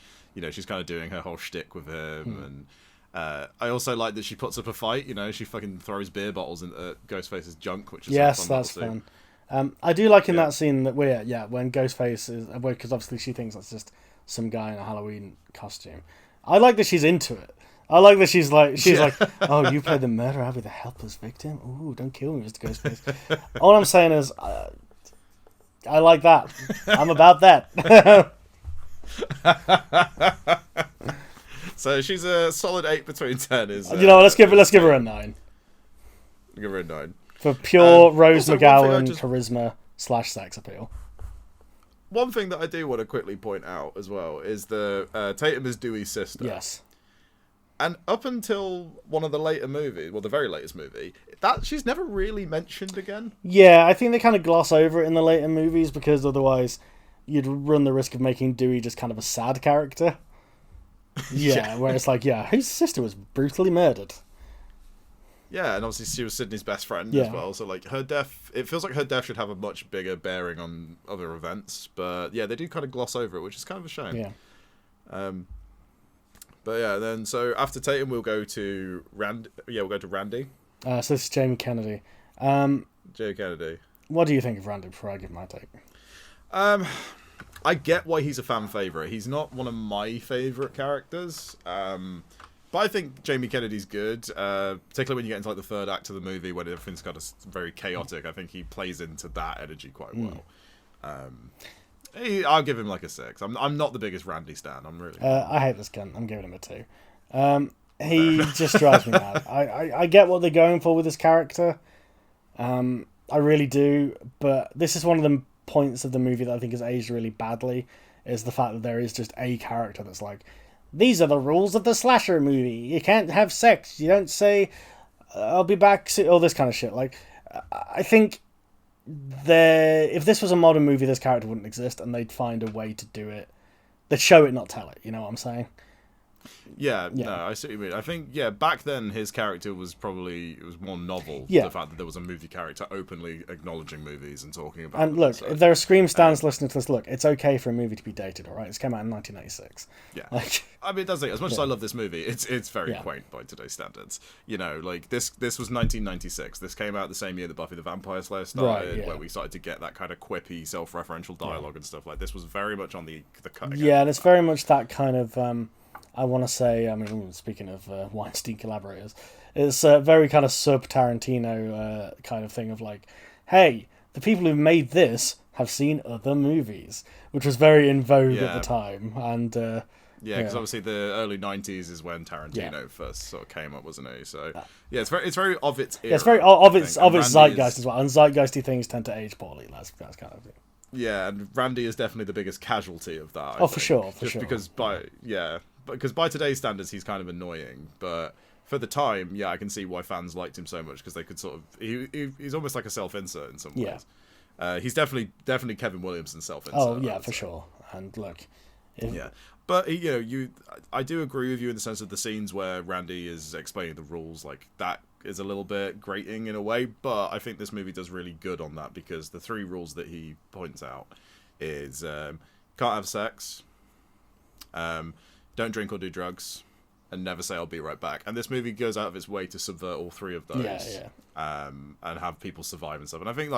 she's kind of doing her whole shtick with him. And I also like that she puts up a fight. She fucking throws beer bottles into Ghostface's junk, which is that's fun. I do like in that scene that when Ghostface is, because obviously she thinks that's just some guy in a Halloween costume. I like that she's into it. I like that she's like, oh, you played the murderer, I'll be the helpless victim. Ooh, don't kill me, Mr. Ghostface. All I'm saying is, I like that. I'm about that. So she's a solid 8 between 10. Is You know what? Let's give her a 9 give her a 9 for pure Rose also, McGowan charisma / sex appeal. One thing that I do want to quickly point out as well is the Tatum is Dewey's sister. Yes. And up until one of the later movies, well, the very latest movie, that she's never really mentioned again. Yeah, I think they kind of gloss over it in the later movies because otherwise you'd run the risk of making Dewey just kind of a sad character. Yeah, where it's like, his sister was brutally murdered. Yeah, and obviously she was Sydney's best friend as well. So like her death, it feels like her death should have a much bigger bearing on other events. But yeah, they do kind of gloss over it, which is kind of a shame. Yeah. But yeah, then so after Tatum, we'll go to Randy. Yeah, we'll go to Randy. So this is Jamie Kennedy. Jay Kennedy. What do you think of Randy before I give my take? I get why he's a fan favorite. He's not one of my favorite characters. But I think Jamie Kennedy's good, particularly when you get into like the third act of the movie when everything's kind of very chaotic. I think he plays into that energy quite well. I'll give him like a 6. I'm not the biggest Randy stan. I'm really. I hate this cunt. I'm giving him a 2. He just drives me mad. I get what they're going for with this character. I really do, but this is one of the points of the movie that I think has aged really badly. Is the fact that there is just a character that's like, these are the rules of the slasher movie. You can't have sex. You don't say, I'll be back soon. All this kind of shit. Like, I think if this was a modern movie, this character wouldn't exist, and they'd find a way to do it. They'd show it, not tell it. You know what I'm saying? Yeah, no, I see what you mean. I think, back then his character was probably, it was more novel. Yeah. The fact that there was a movie character openly acknowledging movies and talking about And them. look, So, if there are Scream stans listening to this, look, it's okay for a movie to be dated, alright? This came out in 1996. yeah. Like, I mean, it does. As much as I love this movie, it's very quaint by today's standards. You know, like this was 1996. This came out the same year that Buffy the Vampire Slayer started, where we started to get that kind of quippy, self-referential dialogue and stuff like this. Was very much on the cutting edge. Yeah, and it's very much that kind of, I want to say, I mean, speaking of Weinstein collaborators, it's a very kind of sub-Tarantino kind of thing of like, hey, the people who made this have seen other movies, which was very in vogue at the time. And yeah, because obviously the early 90s is when Tarantino first sort of came up, wasn't he? So yeah, it's very of its era. Yeah, it's very of its zeitgeist as well, and zeitgeisty things tend to age poorly. That's kind of it. Yeah, and Randy is definitely the biggest casualty of that. I think. For sure. Because by today's standards, he's kind of annoying, but for the time, I can see why fans liked him so much because they could sort of he's almost like a self-insert in some ways. He's definitely Kevin Williamson's self-insert. Oh yeah, for sure. And look, but I do agree with you in the sense of the scenes where Randy is explaining the rules, like that is a little bit grating in a way, but I think this movie does really good on that because the 3 rules that he points out is can't have sex, don't drink or do drugs, and never say I'll be right back. And this movie goes out of its way to subvert all 3 of those, and have people survive and stuff. And I think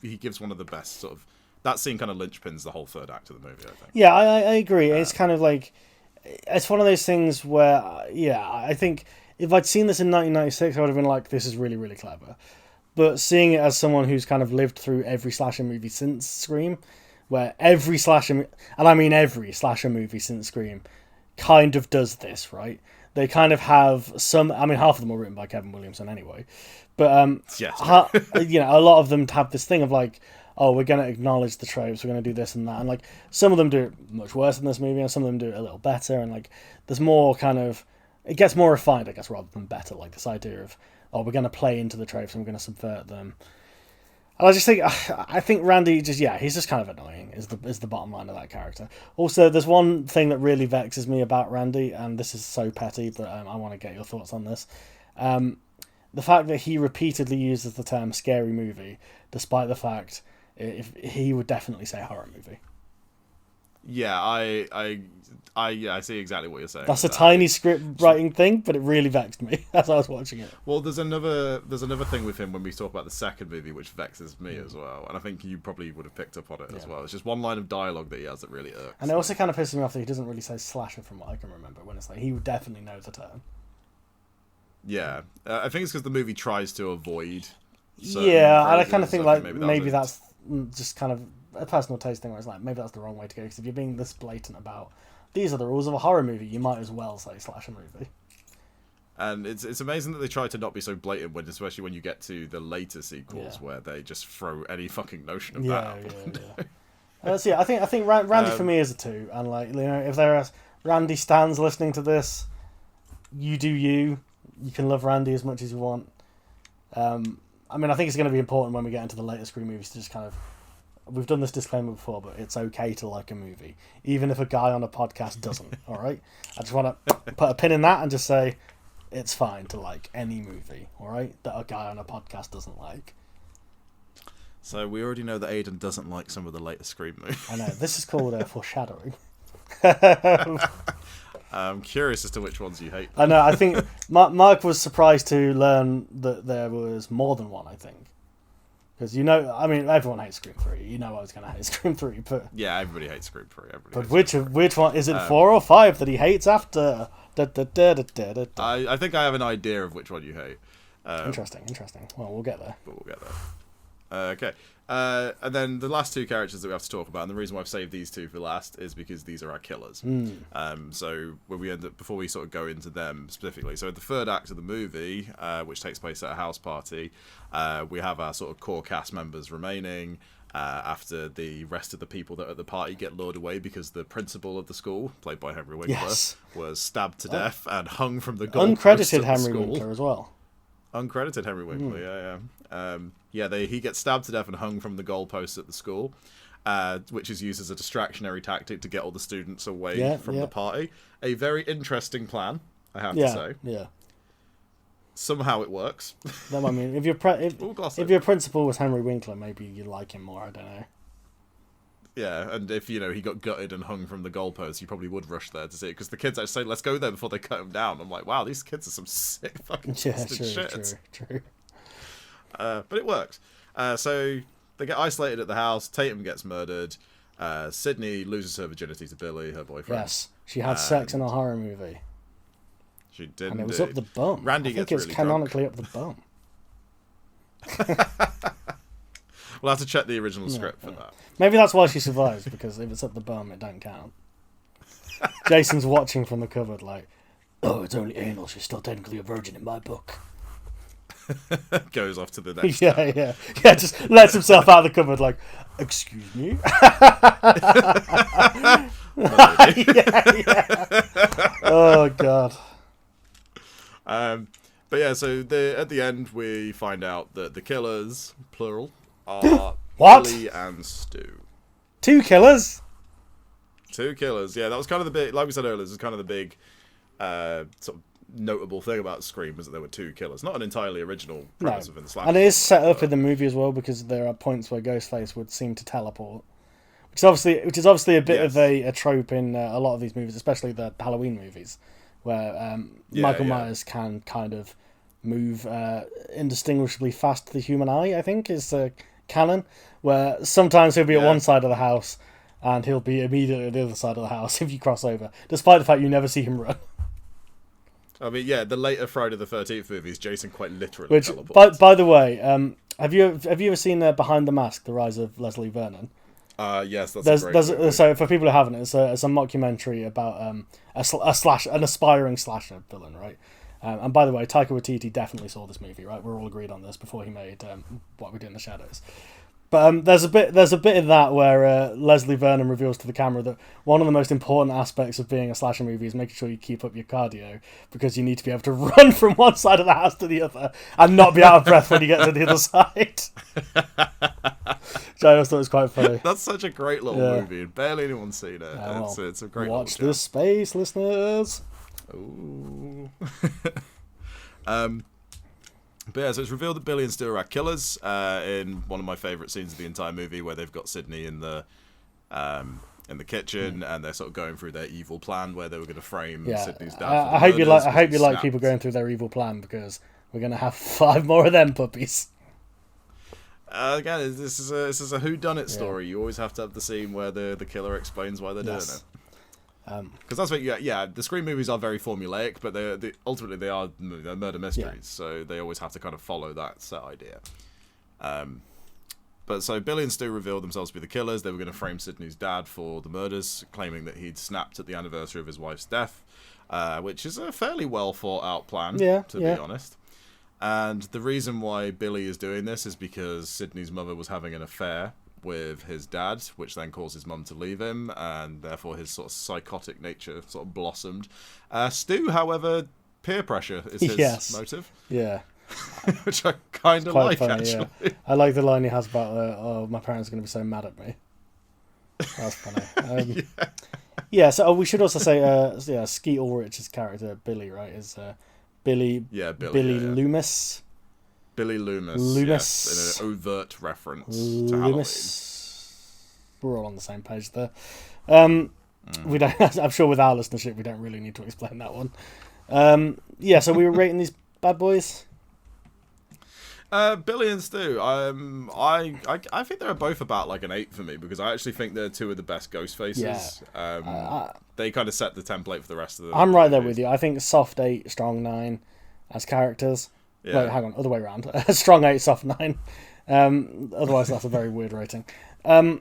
he gives one of the best sort of, that scene kind of linchpins the whole third act of the movie, I think. Yeah, I agree. It's kind of like, it's one of those things where, I think if I'd seen this in 1996, I would have been like, this is really, really clever. But seeing it as someone who's kind of lived through every slasher movie since Scream, where every slasher, and I mean every slasher movie since Scream, kind of does this, right? They kind of have some, I mean, half of them were written by Kevin Williamson anyway, but a lot of them have this thing of like, oh, we're going to acknowledge the tropes, we're going to do this and that, and like some of them do it much worse than this movie, and some of them do it a little better, and like there's more kind of, it gets more refined, I guess, rather than better. Like this idea of, oh, we're going to play into the tropes and we're going to subvert them. And I think Randy he's just kind of annoying. Is the bottom line of that character. Also, there's one thing that really vexes me about Randy, and this is so petty, but I want to get your thoughts on this. The fact that he repeatedly uses the term "scary movie," despite the fact if he would definitely say horror movie. Yeah, I see exactly what you're saying. That's a tiny script writing thing, but it really vexed me as I was watching it. Well, there's another thing with him when we talk about the second movie, which vexes me as well, and I think you probably would have picked up on it as well. It's just one line of dialogue that he has that really irks. And it also kind of pisses me off that he doesn't really say slasher from what I can remember, when it's like he would definitely know the term. Yeah, I think it's because the movie tries to avoid. Yeah, and I kind of think like maybe that's just kind of a personal taste thing where it's like, maybe that's the wrong way to go, because if you're being this blatant about, these are the rules of a horror movie, you might as well say slasher movie. And it's amazing that they try to not be so blatant, especially when you get to the later sequels where they just throw any fucking notion of that out. Yeah. I think Randy for me is a 2, and like, you know, if there are Randy stans listening to this, you do you. You can love Randy as much as you want. I mean, I think it's going to be important when we get into the later Scream movies to just kind of... We've done this disclaimer before, but it's okay to like a movie, even if a guy on a podcast doesn't, all right? I just want to put a pin in that and just say it's fine to like any movie, all right, that a guy on a podcast doesn't like. So we already know that Aidan doesn't like some of the later Scream movies. I know. This is called foreshadowing. I'm curious as to which ones you hate. I know. I think Marc was surprised to learn that there was more than one, I think. Because, you know, I mean, everyone hates Scream 3. You know I was going to hate Scream 3, but... Yeah, everybody hates Scream 3. But which one? Is it 4 or 5 that he hates after? I think I have an idea of which one you hate. Interesting. Well, we'll get there. But we'll get there. Okay. And then the last 2 characters that we have to talk about, and the reason why I've saved these 2 for last is because these are our killers. So when we end up, before we sort of go into them specifically, so the third act of the movie, which takes place at a house party, we have our sort of core cast members remaining after the rest of the people that are at the party get lured away because the principal of the school, played by Henry Winkler, was stabbed to death and hung from the goalpost uncredited at the Henry Winkler as well. Uncredited Henry Winkler, he gets stabbed to death and hung from the goalposts at the school, which is used as a distractionary tactic to get all the students away from the party. A very interesting plan, I have to say. Yeah. Somehow it works. I mean, if your principal was Henry Winkler, maybe you'd like him more. I don't know. Yeah, and if, you know, he got gutted and hung from the goalpost, you probably would rush there to see it, because the kids actually say, let's go there before they cut him down. I'm like, wow, these kids are some sick fucking shit. True. But it works. So they get isolated at the house, Tatum gets murdered, Sydney loses her virginity to Billy, her boyfriend. Yes, she had sex in a horror movie. She did. And it was up the bum. Randy I think it's canonically up the bum. We'll have to check the original script for that. Maybe that's why she survives, because if it's up the bum, it don't count. Jason's watching from the cupboard like, oh, it's only anal. She's still technically a virgin in my book. Goes off to the next Yeah, just lets himself out of the cupboard like, excuse me? Oh, God. But yeah, so at the end, we find out that the killers, plural, are What? Billy and Stu. 2 killers? 2 killers, yeah. That was kind of the big, like we said earlier, this is kind of the big sort of notable thing about Scream, was that there were 2 killers. Not an entirely original premise within the slasher. And it is set up in the movie as well, because there are points where Ghostface would seem to teleport. Which is obviously a bit of a trope in a lot of these movies, especially the Halloween movies, where Michael Myers can kind of move indistinguishably fast to the human eye, I think, is canon, where sometimes he'll be at one side of the house and he'll be immediately at the other side of the house if you cross over, despite the fact you never see him run. I mean, yeah, the later Friday the 13th movies, Jason quite literally teleports. By the way, have you ever seen Behind the Mask, The Rise of Leslie Vernon? Yes, that's a great movie. So for people who haven't, it's a mockumentary about an aspiring slasher villain, right? And by the way, Taika Waititi definitely saw this movie, right? We're all agreed on this before he made What We Do in the Shadows. But there's a bit in that where Leslie Vernon reveals to the camera that one of the most important aspects of being a slasher movie is making sure you keep up your cardio, because you need to be able to run from one side of the house to the other and not be out of breath when you get to the other side. Which I always thought was quite funny. That's such a great little movie, and barely anyone's seen it. It's a great watch this space, listeners. Ooh. But yeah, so it's revealed that Billy and Stu are our killers in one of my favourite scenes of the entire movie, where they've got Sydney in the kitchen and they're sort of going through their evil plan where they were going to frame Sydney's dad. I hope you like people going through their evil plan, because we're going to have 5 more of them puppies. Again, this is a whodunit story. You always have to have the scene where the killer explains why they're doing it. Because that's what, the Scream movies are very formulaic, but ultimately they are murder mysteries, so they always have to kind of follow that set idea. But But so Billy and Stu revealed themselves to be the killers. They were going to frame Sidney's dad for the murders, claiming that he'd snapped at the anniversary of his wife's death, which is a fairly well thought out plan, to be honest. And the reason why Billy is doing this is because Sidney's mother was having an affair with his dad, which then caused his mum to leave him, and therefore his sort of psychotic nature sort of blossomed. Stu, however, peer pressure is his motive. Yeah. Which I kind of like, funny, actually. Yeah. I like the line he has about, oh, my parents are going to be so mad at me. That's funny. So we should also say, Skeet Ulrich's character, Billy, right, is Billy Loomis. Billy Loomis. Yes, in an overt reference to Halloween. We're all on the same page there. We don't. I'm sure with our listenership, we don't really need to explain that one. So we were rating these bad boys. Billy and Stu, I think they're both about like an 8 for me, because I actually think they're two of the best Ghostfaces. They kind of set the template for the rest of the. I'm right there with you. I think soft 8, strong 9 as characters. Yeah. Wait, hang on, other way around. Strong 8, soft 9. Otherwise, that's a very weird rating. I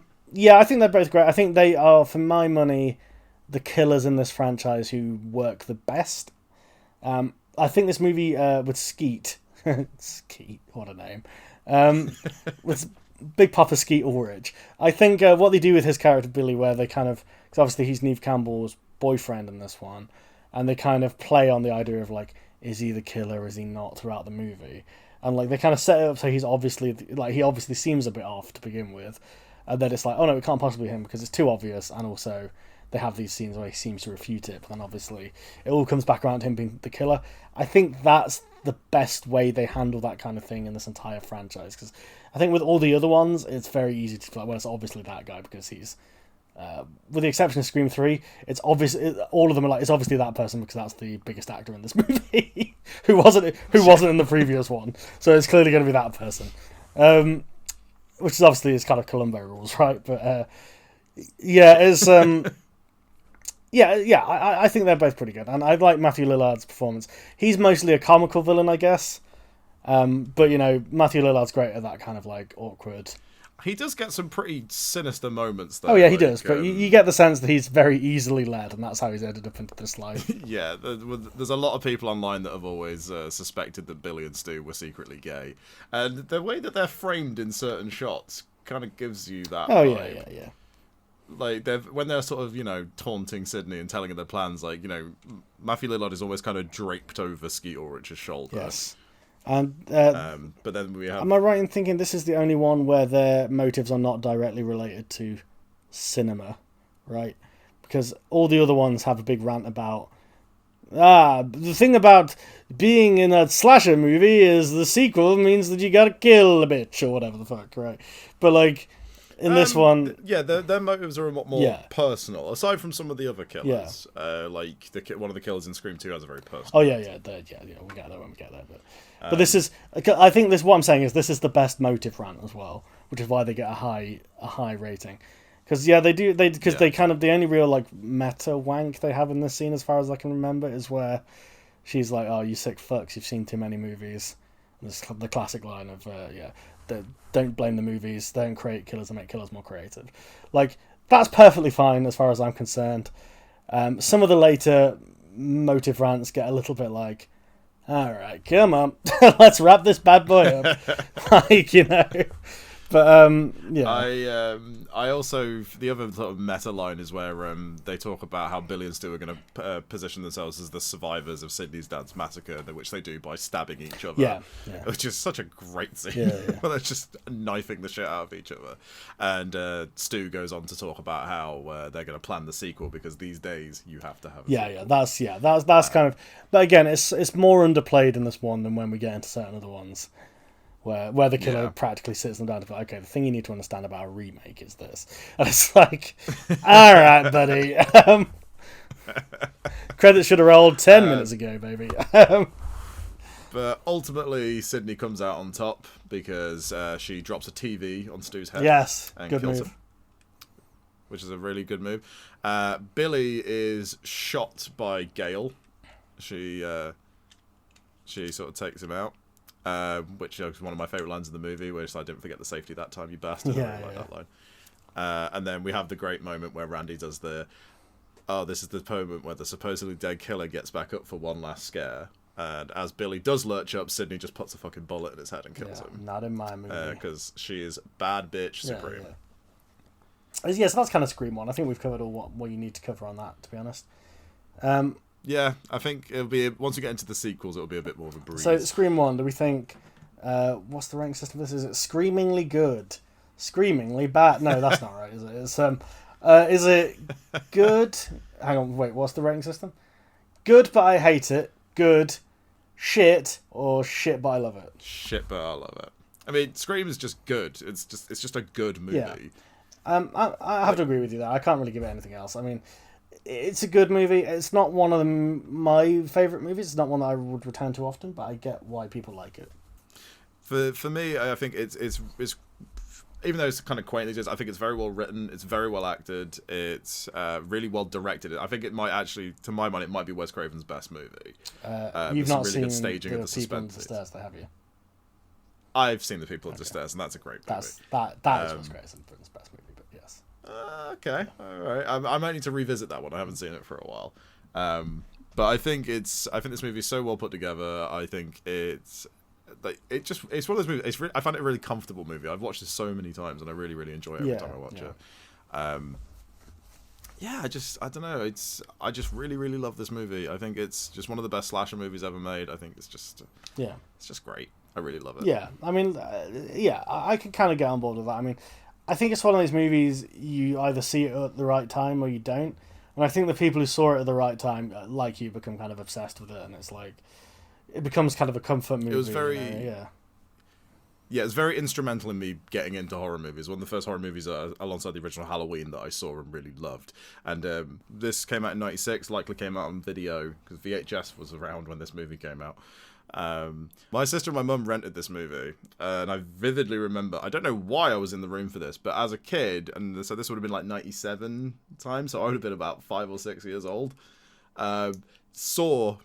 think they're both great. I think they are, for my money, the killers in this franchise who work the best. I think this movie with Skeet. Skeet, what a name. With Big Papa Skeet Ulrich. I think what they do with his character Billy, where they kind of, because obviously he's Neve Campbell's boyfriend in this one, and they kind of play on the idea of like, is he the killer, is he not, throughout the movie, and like they kind of set it up so he's obviously like, he obviously seems a bit off to begin with, and then it's like, oh no, it can't possibly be him because it's too obvious, and also they have these scenes where he seems to refute it, but then obviously it all comes back around to him being the killer. I think that's the best way they handle that kind of thing in this entire franchise, because I think with all the other ones, it's very easy to feel like, well, it's obviously that guy because he's, with the exception of Scream 3, it's obvious, all of them are like, it's obviously that person because that's the biggest actor in this movie who wasn't in the previous one, so it's clearly going to be that person, which is obviously is kind of Columbo rules, right? But it's I think they're both pretty good, and I like Matthew Lillard's performance. He's mostly a comical villain, I guess, but Matthew Lillard's great at that kind of like awkward. He does get some pretty sinister moments, though. Oh yeah, he does, but you get the sense that he's very easily led, and that's how he's ended up into this life. Yeah, there's a lot of people online that have always suspected that Billy and Stu were secretly gay, and the way that they're framed in certain shots kind of gives you that. Oh vibe. Yeah. Like when they're sort of taunting Sidney and telling her their plans, like Matthew Lillard is always kind of draped over Skeet Ulrich's shoulder. Yes, and but then we have. Am I right in thinking this is the only one where their motives are not directly related to cinema, right? Because all the other ones have a big rant about. The thing about being in a slasher movie is the sequel means that you gotta kill a bitch or whatever the fuck, right? But like. In this one... Yeah, their motives are a lot more personal, aside from some of the other killers. Yeah. Like, one of the killers in Scream 2 has a very personal... Oh, yeah, we'll get there when we get there. But this is... I think what I'm saying is this is the best motive rant as well, which is why they get a high rating. Because, they do... They kind of... The only real, like, meta wank they have in this scene, as far as I can remember, is where she's like, oh, you sick fucks, you've seen too many movies. And it's the classic line of, don't blame the movies, they don't create killers, they make killers more creative. Like, that's perfectly fine as far as I'm concerned. Some of the later motive rants get a little bit like, alright, come on, let's wrap this bad boy up. Like, But I also, the other sort of meta line is where they talk about how Billy and Stu are going to position themselves as the survivors of Sidney's dad's massacre, which they do by stabbing each other, which is such a great scene where they're just knifing the shit out of each other. And Stu goes on to talk about how they're going to plan the sequel because these days you have to have a sequel. That's kind of, but again, it's more underplayed in this one than when we get into certain other ones. Where the killer practically sits them down to be like, okay, the thing you need to understand about a remake is this. And it's like, all right, buddy. Credits should have rolled 10 minutes ago, baby. But ultimately, Sidney comes out on top because she drops a TV on Stu's head. Yes, and good kills move. him, which is a really good move. Billy is shot by Gale. She sort of takes him out. which is one of my favorite lines in the movie, which I didn't forget the safety that time, you bastard. Yeah, I really like that line. And then we have the great moment where Randy does this is the moment where the supposedly dead killer gets back up for one last scare. And as Billy does lurch up, Sydney just puts a fucking bullet in his head and kills him. Not in my movie. Because she is bad bitch supreme. Yeah, so that's kind of Scream 1. I think we've covered all what you need to cover on that, to be honest. Yeah, I think it'll be, once we get into the sequels, it'll be a bit more of a breeze. So, Scream 1, do we think, what's the rank system of this? Is it screamingly good? Screamingly bad? No, that's not right, is it? It's, is it good? Hang on, wait, what's the rating system? Good, but I hate it. Good, shit, or shit, but I love it. Shit, but I love it. I mean, Scream is just good. It's just a good movie. Yeah. I have to agree with you there. I can't really give it anything else. I mean, it's a good movie. It's not one of my favourite movies. It's not one that I would return to often, but I get why people like it. For me, I think it's even though it's kind of quaintly just, I think it's very well written. It's very well acted. It's really well directed. I think it might actually, to my mind, it might be Wes Craven's best movie. You've not really seen good staging of the People Under suspense. the Stairs, though, have you? I've seen The People Under the Stairs, and that's a great movie. That is Wes Craven's best movie, but yes. Okay, all right. I might need to revisit that one. I haven't seen it for a while. But I think this movie is so well put together. I think it's one of those movies. I find it a really comfortable movie. I've watched this so many times, and I really, really enjoy it every time I watch it. I don't know. I just really, really love this movie. I think it's just one of the best slasher movies ever made. I think it's just great. I really love it. Yeah, I mean, I can kind of get on board with that. I mean, I think it's one of those movies you either see it at the right time or you don't. And I think the people who saw it at the right time, like you, become kind of obsessed with it, and it's like it becomes kind of a comfort movie. It was very Yeah, it's very instrumental in me getting into horror movies. One of the first horror movies alongside the original Halloween that I saw and really loved. And this came out in '96, likely came out on video, because VHS was around when this movie came out. My sister and my mum rented this movie, and I vividly remember, I don't know why I was in the room for this, but as a kid, and so this would have been like 97 time, so I would have been about 5 or 6 years old, saw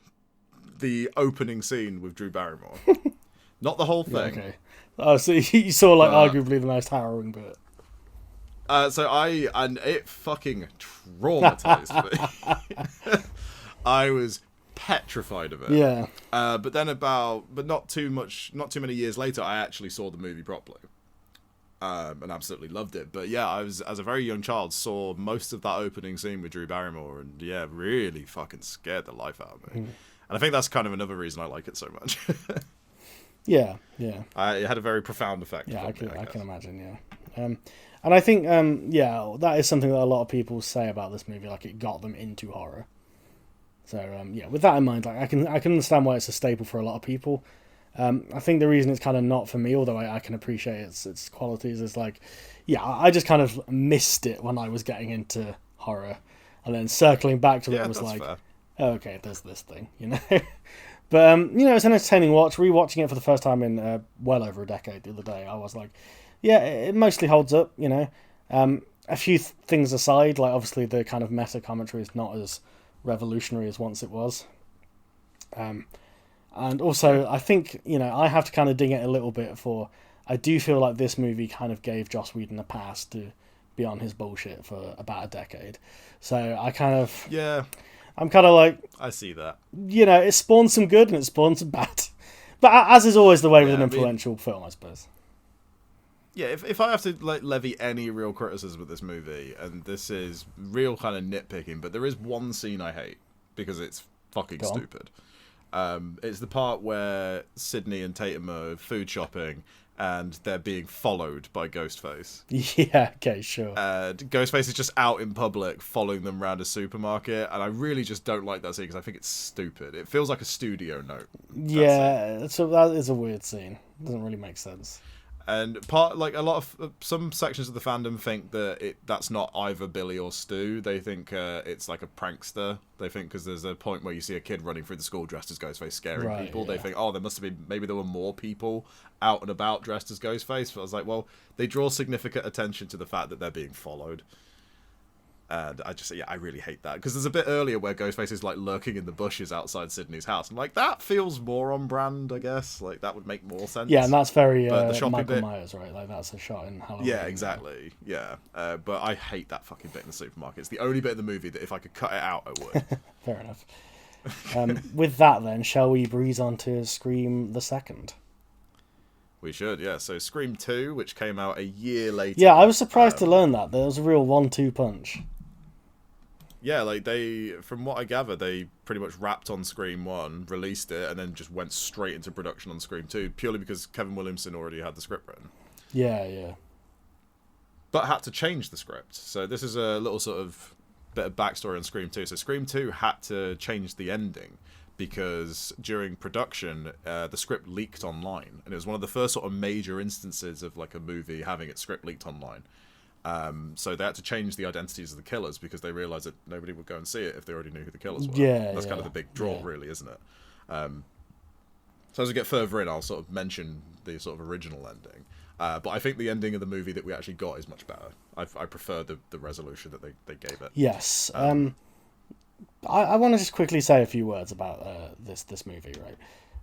the opening scene with Drew Barrymore. Not the whole thing. Yeah, okay. Oh, so you saw like arguably the most harrowing bit. And it fucking traumatized me. I was petrified of it. Yeah. But not too many years later, I actually saw the movie properly. And absolutely loved it. But yeah, I was, as a very young child, saw most of that opening scene with Drew Barrymore, and yeah, really fucking scared the life out of me. And I think that's kind of another reason I like it so much. Yeah. It had a very profound effect. Yeah, I can imagine. Yeah, and I think that is something that a lot of people say about this movie. Like, it got them into horror. So with that in mind, like I can understand why it's a staple for a lot of people. I think the reason it's kind of not for me, although I can appreciate its qualities, is like, I just kind of missed it when I was getting into horror, and then circling back to it was like, oh, okay, there's this thing, you know. But it's an entertaining watch. Rewatching it for the first time in well over a decade the other day, I was like, it mostly holds up, you know. A few things aside, like obviously the kind of meta commentary is not as revolutionary as once it was. And also, I think, I have to kind of ding it a little bit for, I do feel like this movie kind of gave Joss Whedon a pass to be on his bullshit for about a decade. So I kind of... Yeah. I'm kind of like... I see that. It spawned some good and it spawned some bad. But as is always the way with an influential film, I suppose. Yeah, if I have to levy any real criticism of this movie, and this is real kind of nitpicking, but there is one scene I hate, because it's fucking stupid. It's the part where Sydney and Tatum are food shopping, and they're being followed by Ghostface. Yeah, okay, sure. Ghostface is just out in public following them around a supermarket, and I really just don't like that scene because I think it's stupid. It feels like a studio note. So that is a weird scene. It doesn't really make sense. And some sections of the fandom think that that's not either Billy or Stu. They think it's like a prankster. They think because there's a point where you see a kid running through the school dressed as Ghostface scaring people. Yeah. They think, there must have been, maybe there were more people out and about dressed as Ghostface. But I was like, well, they draw significant attention to the fact that they're being followed. And I really hate that, because there's a bit earlier where Ghostface is like lurking in the bushes outside Sydney's house. I'm like, that feels more on brand, I guess. Like, that would make more sense. Yeah, and that's very the Michael Myers, right? Like, that's a shot in Halloween. Yeah, exactly. Yeah, but I hate that fucking bit in the supermarket. It's the only bit of the movie that if I could cut it out, I would. Fair enough. With that, then, shall we breeze on to Scream the second? We should, yeah. So Scream 2, which came out a year later. Yeah, I was surprised to learn that. There was a real 1-2 punch. Yeah, like from what I gather, they pretty much wrapped on Scream 1, released it, and then just went straight into production on Scream 2, purely because Kevin Williamson already had the script written. Yeah. But had to change the script. So this is a little sort of bit of backstory on Scream 2. So Scream 2 had to change the ending because during production, the script leaked online. And it was one of the first sort of major instances of like a movie having its script leaked online. So they had to change the identities of the killers because they realised that nobody would go and see it if they already knew who the killers were. That's kind of the big draw, really, isn't it? So as we get further in, I'll sort of mention the sort of original ending. But I think the ending of the movie that we actually got is much better. I prefer the resolution that they gave it. Yes. I want to just quickly say a few words about this movie,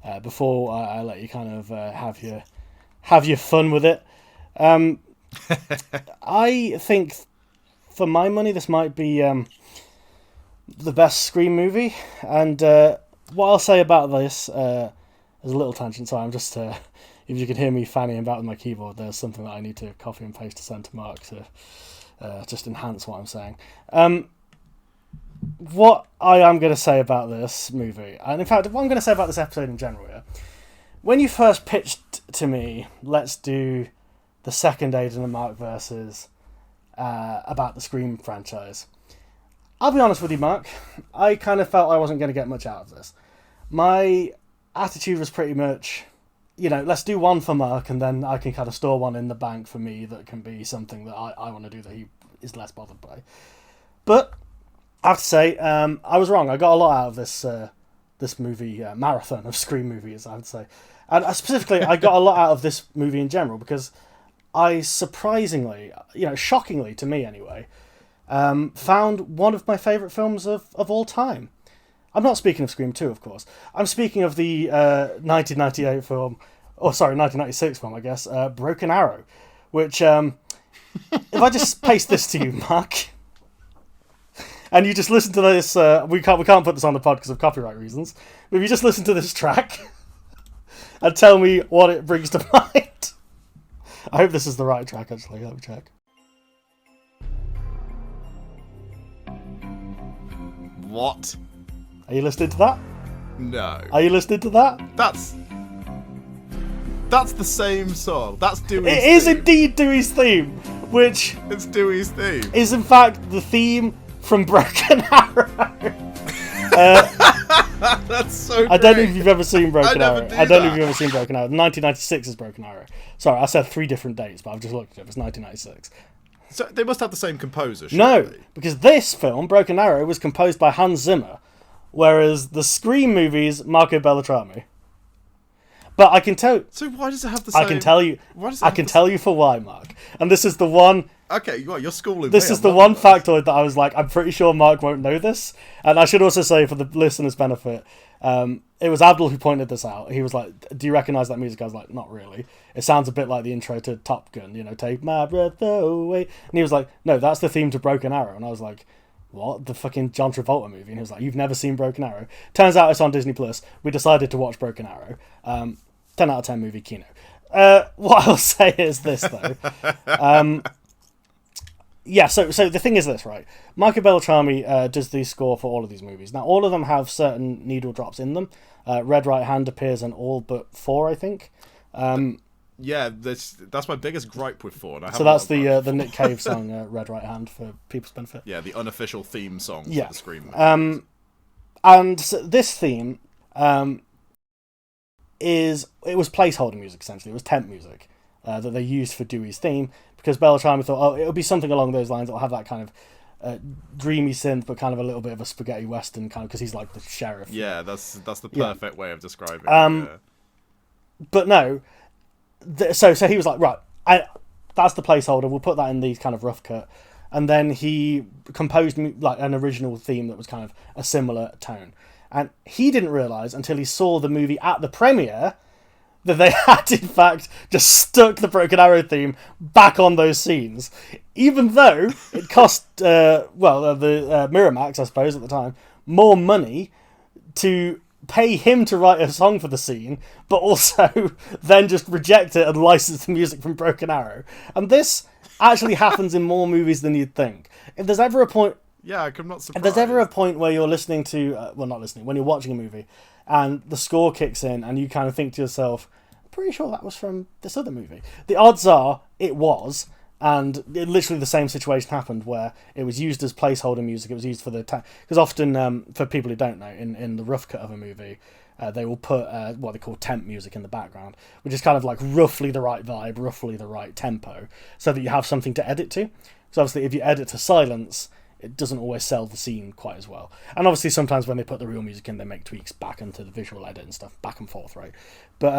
right? Before I let you kind of have your fun with it. I think, for my money, this might be the best Scream movie. And what I'll say about this is a little tangent. So I'm just, if you can hear me fanning about with my keyboard, there's something that I need to copy and paste to send to Mark to just enhance what I'm saying. What I am going to say about this movie, and in fact, what I'm going to say about this episode in general, when you first pitched to me, let's do the second Aidan and Marc versus about the Scream franchise, I'll be honest with you, Mark, I kind of felt I wasn't going to get much out of this. My attitude was pretty much, let's do one for Mark, and then I can kind of store one in the bank for me that can be something that I want to do that he is less bothered by. But I have to say, I was wrong. I got a lot out of this movie marathon of Scream movies, I would say. And specifically, I got a lot out of this movie in general because I surprisingly, shockingly to me anyway, found one of my favourite films of all time. I'm not speaking of Scream 2, of course. I'm speaking of the 1998 film, 1996 film, I guess, Broken Arrow, which, if I just paste this to you, Mark, and you just listen to this, we can't put this on the pod because of copyright reasons, but if you just listen to this track and tell me what it brings to mind. I hope this is the right track, actually. Let me check. What? Are you listening to that? No. Are you listening to that? That's the same song. That's Dewey's theme. It is indeed Dewey's theme, which... It's Dewey's theme. ...is in fact the theme from Broken Arrow. That's so great. I don't know if you've ever seen Broken Arrow. I don't know if you've ever seen Broken Arrow. 1996 is Broken Arrow. Sorry, I said 3 different dates, but I've just looked at it. It's 1996. So they must have the same composer, surely. No, because this film, Broken Arrow, was composed by Hans Zimmer, whereas the Scream movies, Marco Beltrami. But I can tell. So why does it have the same? I can tell you. I can tell you for why, Mark. And this is the one. Okay, you're schooling. This is the one factoid that I was like, I'm pretty sure Mark won't know this. And I should also say, for the listeners' benefit, it was Abdul who pointed this out. He was like, "Do you recognise that music?" I was like, "Not really. It sounds a bit like the intro to Top Gun. Take my breath away." And he was like, "No, that's the theme to Broken Arrow." And I was like, "What? The fucking John Travolta movie?" And he was like, "You've never seen Broken Arrow?" Turns out it's on Disney Plus. We decided to watch Broken Arrow. 10 out of 10 movie, Kino. What I'll say is this, though. So the thing is this, right? Marco Beltrami does the score for all of these movies. Now, all of them have certain needle drops in them. Red Right Hand appears in all but 4, I think. Yeah, that's my biggest gripe with 4. So that's the Nick Cave song, Red Right Hand, for people's benefit. Yeah, the unofficial theme song for the Scream movies. And so this theme... it was placeholder music, essentially. It was temp music that they used for Dewey's theme, because Beltrami thought, it'll be something along those lines. It'll have that kind of dreamy synth, but kind of a little bit of a spaghetti western kind of, because he's like the sheriff. Yeah, that's the perfect way of describing it. But no, so he was like, right, that's the placeholder. We'll put that in these kind of rough cut. and then he composed like an original theme that was kind of a similar tone. And he didn't realise until he saw the movie at the premiere that they had, in fact, just stuck the Broken Arrow theme back on those scenes. Even though it cost, the Miramax, I suppose, at the time, more money to pay him to write a song for the scene, but also then just reject it and license the music from Broken Arrow. And this actually happens in more movies than you'd think. If there's ever a point... Yeah, I'm not surprised. If there's ever a point where you're listening to... not listening, when you're watching a movie, and the score kicks in, and you kind of think to yourself, I'm pretty sure that was from this other movie. The odds are it was, and literally the same situation happened where it was used as placeholder music. It was used for the... Because often, for people who don't know, in the rough cut of a movie, they will put what they call temp music in the background, which is kind of like roughly the right vibe, roughly the right tempo, so that you have something to edit to. So obviously, if you edit to silence, it doesn't always sell the scene quite as well. And obviously, sometimes when they put the real music in, they make tweaks back into the visual edit and stuff, back and forth, right? But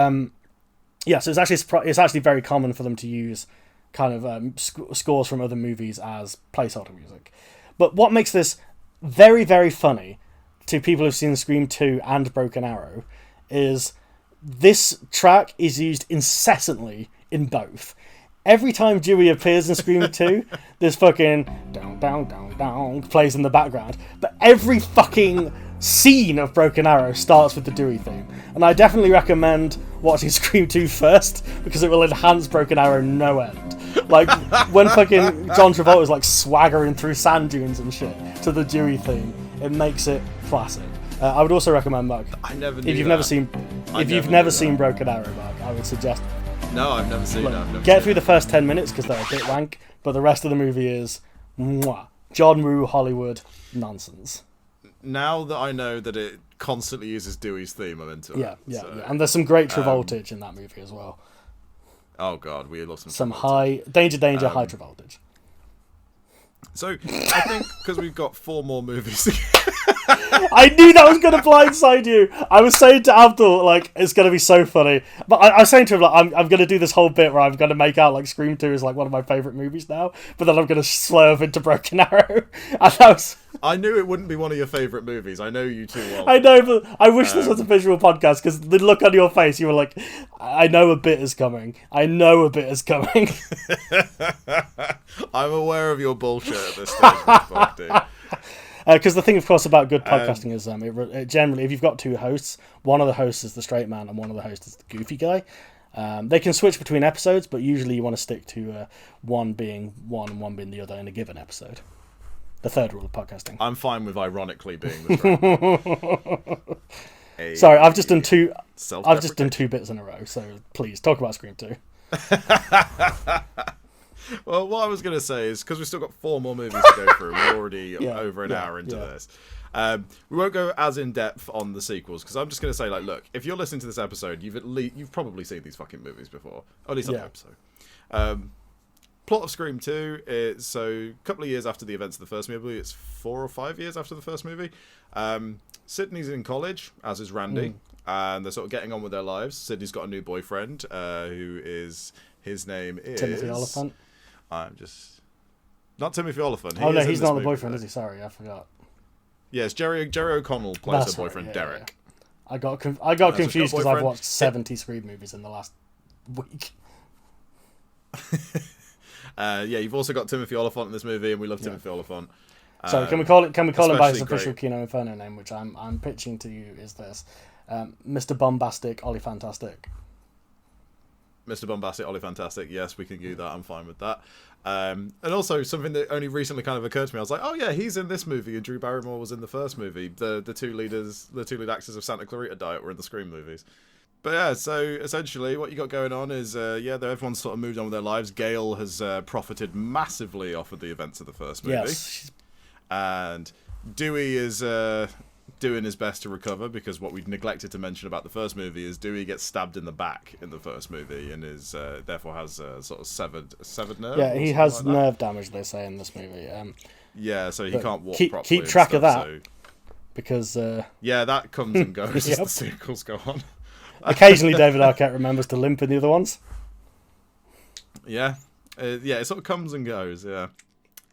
yeah, so it's actually very common for them to use kind of scores from other movies as placeholder music. But what makes this very, very funny to people who've seen Scream 2 and Broken Arrow is this track is used incessantly in both. Every time Dewey appears in Scream 2, this fucking down, down, down, down plays in the background. But every fucking scene of Broken Arrow starts with the Dewey theme. And I definitely recommend watching Scream 2 first, because it will enhance Broken Arrow no end. Like, when fucking John Travolta's like swaggering through sand dunes and shit to the Dewey theme, it makes it classic. I would also recommend, Mark, if you've never seen Broken Arrow, Mark, I would suggest... No, I've never seen it. Get through the first 10 minutes because they're a bit wank, but the rest of the movie is John Woo Hollywood nonsense. Now that I know that it constantly uses Dewey's theme, I'm into it. Yeah. And there's some great Travoltage in that movie as well. Oh god, we love some high danger, high Travoltage. So I think because we've got 4 more movies. I knew that was going to blindside you. I was saying to Abdul, like, it's going to be so funny. But I was saying to him, like, I'm going to do this whole bit where I'm going to make out like Scream 2 is like one of my favourite movies now, but then I'm going to swerve into Broken Arrow. And I knew it wouldn't be one of your favourite movies. I know you too well. I know, but I wish this was a visual podcast, because the look on your face, you were like, I know a bit is coming. I'm aware of your bullshit at this stage, dude. Because the thing, of course, about good podcasting is it generally, if you've got 2 hosts, one of the hosts is the straight man and one of the hosts is the goofy guy. They can switch between episodes, but usually you want to stick to one being one and one being the other in a given episode. The third rule of podcasting. I'm fine with ironically being the straight man. Sorry, I've just done 2. I've just done 2 bits in a row. So please talk about Scream 2. Well, what I was going to say is, because we've still got 4 more movies to go through, we're already over an hour into this. We won't go as in depth on the sequels, because I'm just going to say, like, look, if you're listening to this episode, you've probably seen these fucking movies before, or at least on the episode. Plot of Scream 2 is, so a couple of years after the events of the first movie, it's 4 or 5 years after the first movie. Sydney's in college, as is Randy, and they're sort of getting on with their lives. Sydney's got a new boyfriend, his name is Timothy Oliphant. Not Timothy Oliphant. No, he's not the boyfriend, is he? Sorry, I forgot. Yes, Jerry O'Connell plays her boyfriend, Derek. Yeah. I got confused because I've watched 70 Scream movies in the last week. You've also got Timothy Oliphant in this movie, and we love Timothy Oliphant. So can we call him by his official Kino Inferno name, which I'm pitching to you is this: Mr. Bombastic, Ollie Fantastic. Mr. Bombastic, Ollie Fantastic. Yes, we can do that. I'm fine with that. And also something that only recently kind of occurred to me. I was like, oh yeah, he's in this movie, and Drew Barrymore was in the first movie. The two lead actors of Santa Clarita Diet were in the Scream movies. But yeah, so essentially what you got going on is, everyone's sort of moved on with their lives. Gail has profited massively off of the events of the first movie. Yes. And Dewey is doing his best to recover, because what we've neglected to mention about the first movie is Dewey gets stabbed in the back in the first movie and is therefore has a sort of severed nerve. Yeah, he has nerve damage, they say, in this movie. So he can't walk properly. Keep track of that, because... that comes and goes as the sequels go on. Occasionally David Arquette remembers to limp in the other ones. Yeah. It sort of comes and goes, yeah.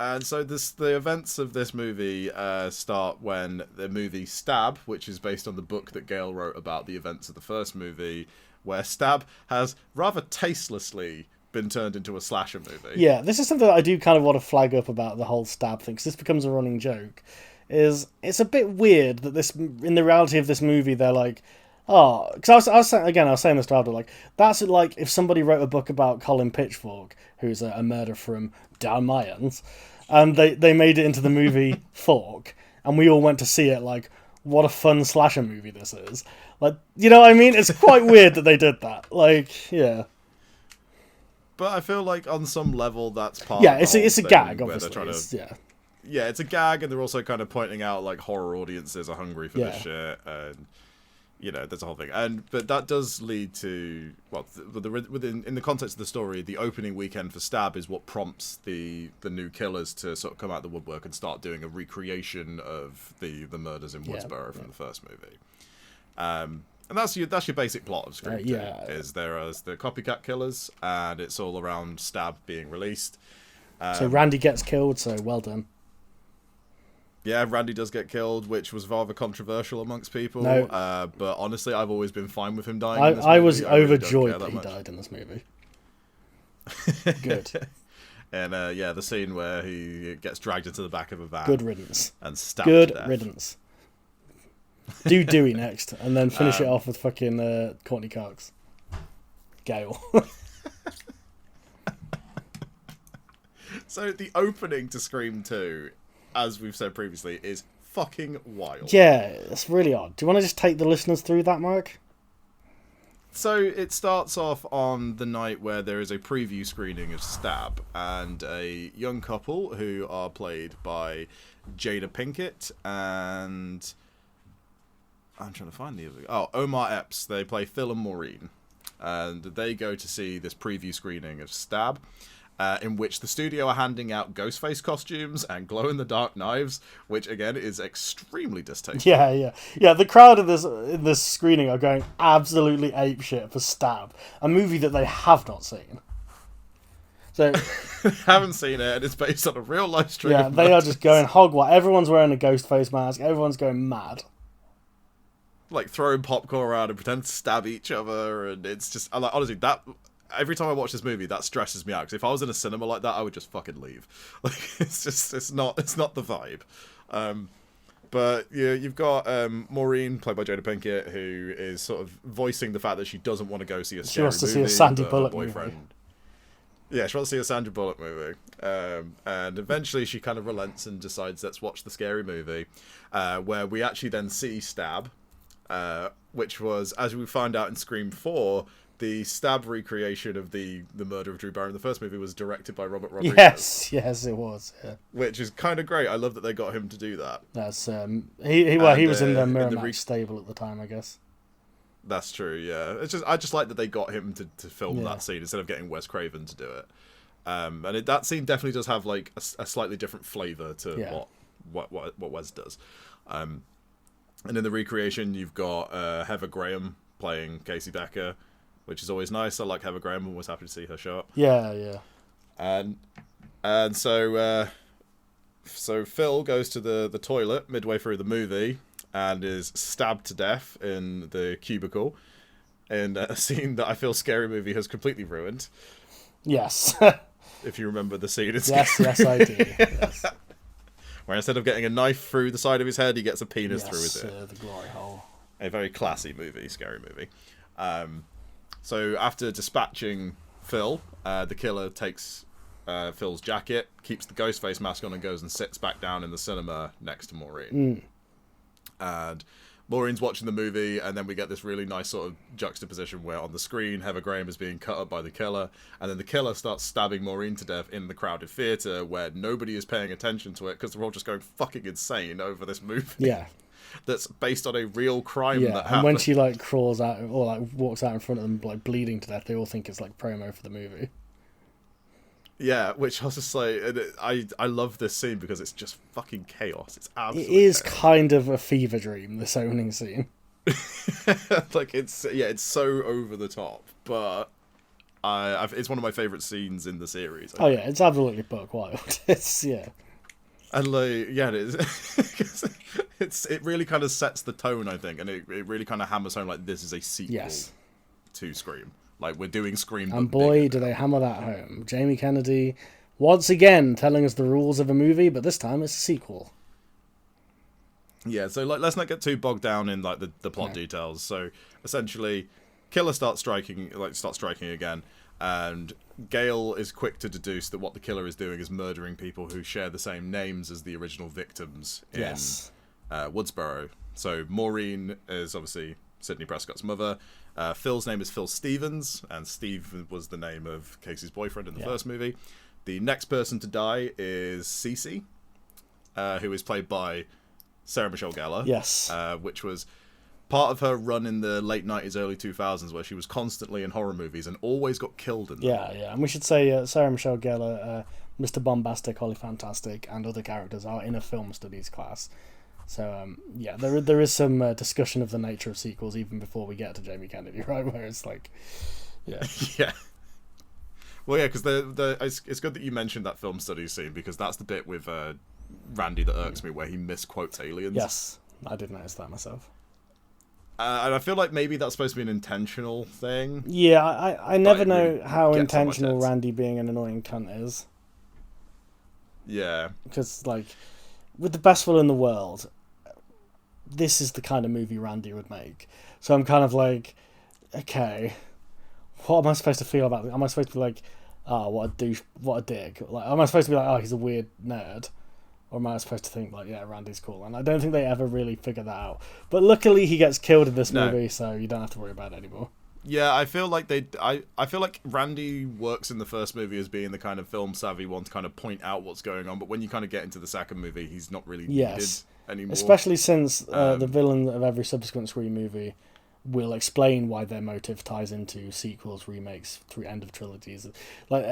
And so the events of this movie start when the movie Stab, which is based on the book that Gale wrote about the events of the first movie, where Stab has rather tastelessly been turned into a slasher movie. Yeah, this is something that I do kind of want to flag up about the whole Stab thing, because this becomes a running joke. It's a bit weird that this, in the reality of this movie, they're like, oh, because I was saying this to Abdul, like, that's like if somebody wrote a book about Colin Pitchfork, who's a murderer from down my ends, and they made it into the movie Fork, and we all went to see it, like, what a fun slasher movie this is. Like, you know what I mean? It's quite weird that they did that. Like, yeah. But I feel like on some level that's part Yeah, of it's a gag, obviously. Yeah, it's a gag, and they're also kind of pointing out, like, horror audiences are hungry for this shit, and, you know, there's a whole thing. But that does lead to, well, in the context of the story, the opening weekend for Stab is what prompts the new killers to sort of come out of the woodwork and start doing a recreation of the murders in Woodsboro from the first movie. And that's your basic plot of Scream 2, is there are the copycat killers, and it's all around Stab being released. So Randy gets killed, so well done. Yeah, Randy does get killed, which was rather controversial amongst people. No. But honestly, I've always been fine with him dying in this movie. I was overjoyed that he died in this movie. Good. And the scene where he gets dragged into the back of a van. Good riddance. And stabbed Good to death. riddance. Do Dewey next, and then finish it off with fucking Courtney Cox. Gale. So the opening to Scream 2, as we've said previously, is fucking wild. Yeah, it's really odd. Do you want to just take the listeners through that, Mark? So it starts off on the night where there is a preview screening of Stab, and a young couple who are played by Jada Pinkett and... I'm trying to find the other... Oh, Omar Epps. They play Phil and Maureen. And they go to see this preview screening of Stab, in which the studio are handing out Ghostface costumes and glow-in-the-dark knives, which, again, is extremely distasteful. Yeah. The crowd in this screening are going absolutely apeshit for Stab, a movie that they have not seen. So haven't seen it, and it's based on a real-life string. Yeah, they are just going hog wild. Everyone's wearing a Ghostface mask. Everyone's going mad. Like throwing popcorn around and pretend to stab each other, and it's just like, honestly, that every time I watch this movie, that stresses me out, because if I was in a cinema like that, I would just fucking leave. Like, it's not the vibe. But yeah, you've got Maureen, played by Jada Pinkett, who is sort of voicing the fact that she doesn't want to go see a scary movie. She wants to see a Sandy Bullock movie. Yeah, she wants to see a Sandra Bullock movie. And eventually she kind of relents and decides, let's watch the scary movie, where we actually then see Stab, which was, as we find out in Scream 4, the Stab recreation of the murder of Drew Barrymore in the first movie was directed by Robert Rodriguez. Yes, it was. Yeah. Which is kind of great. I love that they got him to do that. That's he was in the Miramax stable at the time, I guess. That's true. Yeah, I just like that they got him to film that scene instead of getting Wes Craven to do it. And that scene definitely does have like a slightly different flavor to what Wes does. And in the recreation, you've got Heather Graham playing Casey Becker, which is always nice. I like Heather Graham. I'm always happy to see her show up. Yeah. And so Phil goes to the toilet midway through the movie and is stabbed to death in the cubicle in a scene that I feel Scary Movie has completely ruined. Yes. If you remember the scene. Yes, I do. Yes. Where instead of getting a knife through the side of his head, he gets a penis through his head. The glory hole. A very classy movie, Scary Movie. So after dispatching Phil, the killer takes Phil's jacket, keeps the Ghostface mask on, and goes and sits back down in the cinema next to Maureen. And Maureen's watching the movie, and then we get this really nice sort of juxtaposition where on the screen Heather Graham is being cut up by the killer, and then the killer starts stabbing Maureen to death in the crowded theatre where nobody is paying attention to it because they're all just going fucking insane over this movie. Yeah. That's based on a real crime that happened. And when she like crawls out or like walks out in front of them like bleeding to death, they all think it's like promo for the movie. Yeah, which I was just like, I love this scene because it's just fucking chaos. It's absolutely It is chaos. kind of a fever dream, this opening scene. Like it's so over the top, but It's one of my favorite scenes in the series. Oh yeah, it's absolutely buck wild. It's And like, yeah, it is. It really kind of sets the tone, I think, and it really kind of hammers home like this is a sequel to Scream. Like we're doing Scream. And boy, do they hammer that home. Jamie Kennedy once again telling us the rules of a movie, but this time it's a sequel. Yeah, so like let's not get too bogged down in like the plot details. So essentially, killer starts striking again, and Gale is quick to deduce that what the killer is doing is murdering people who share the same names as the original victims in Woodsboro. So Maureen is obviously Sidney Prescott's mother. Phil's name is Phil Stevens, and Steve was the name of Casey's boyfriend in the first movie. The next person to die is Cece, who is played by Sarah Michelle Gellar. Yes. Which was part of her run in the late 90s, early 2000s, where she was constantly in horror movies and always got killed in them. Yeah. And we should say Sarah Michelle Gellar, Mr. Bombastic, Holly Fantastic, and other characters are in a film studies class. So, there is some discussion of the nature of sequels even before we get to Jamie Kennedy, right? Where it's like, yeah. Well, yeah, because it's good that you mentioned that film studies scene, because that's the bit with Randy that irks me, where he misquotes aliens. Yes, I did notice that myself. And I feel like maybe that's supposed to be an intentional thing. Yeah, I never know really how intentional Randy being an annoying cunt is. Yeah. Because, like, with the best will in the world, this is the kind of movie Randy would make. So I'm kind of like, okay, what am I supposed to feel about this? Am I supposed to be like, oh, what a douche, what a dick? Like, am I supposed to be like, oh, he's a weird nerd? Or am I supposed to think, like, yeah, Randy's cool? And I don't think they ever really figure that out. But luckily he gets killed in this movie, so you don't have to worry about it anymore. Yeah, I feel like I feel like Randy works in the first movie as being the kind of film savvy one to kind of point out what's going on, but when you kind of get into the second movie, he's not really needed anymore. Especially since the villain of every subsequent Scream movie will explain why their motive ties into sequels, remakes, through end of trilogies. Like,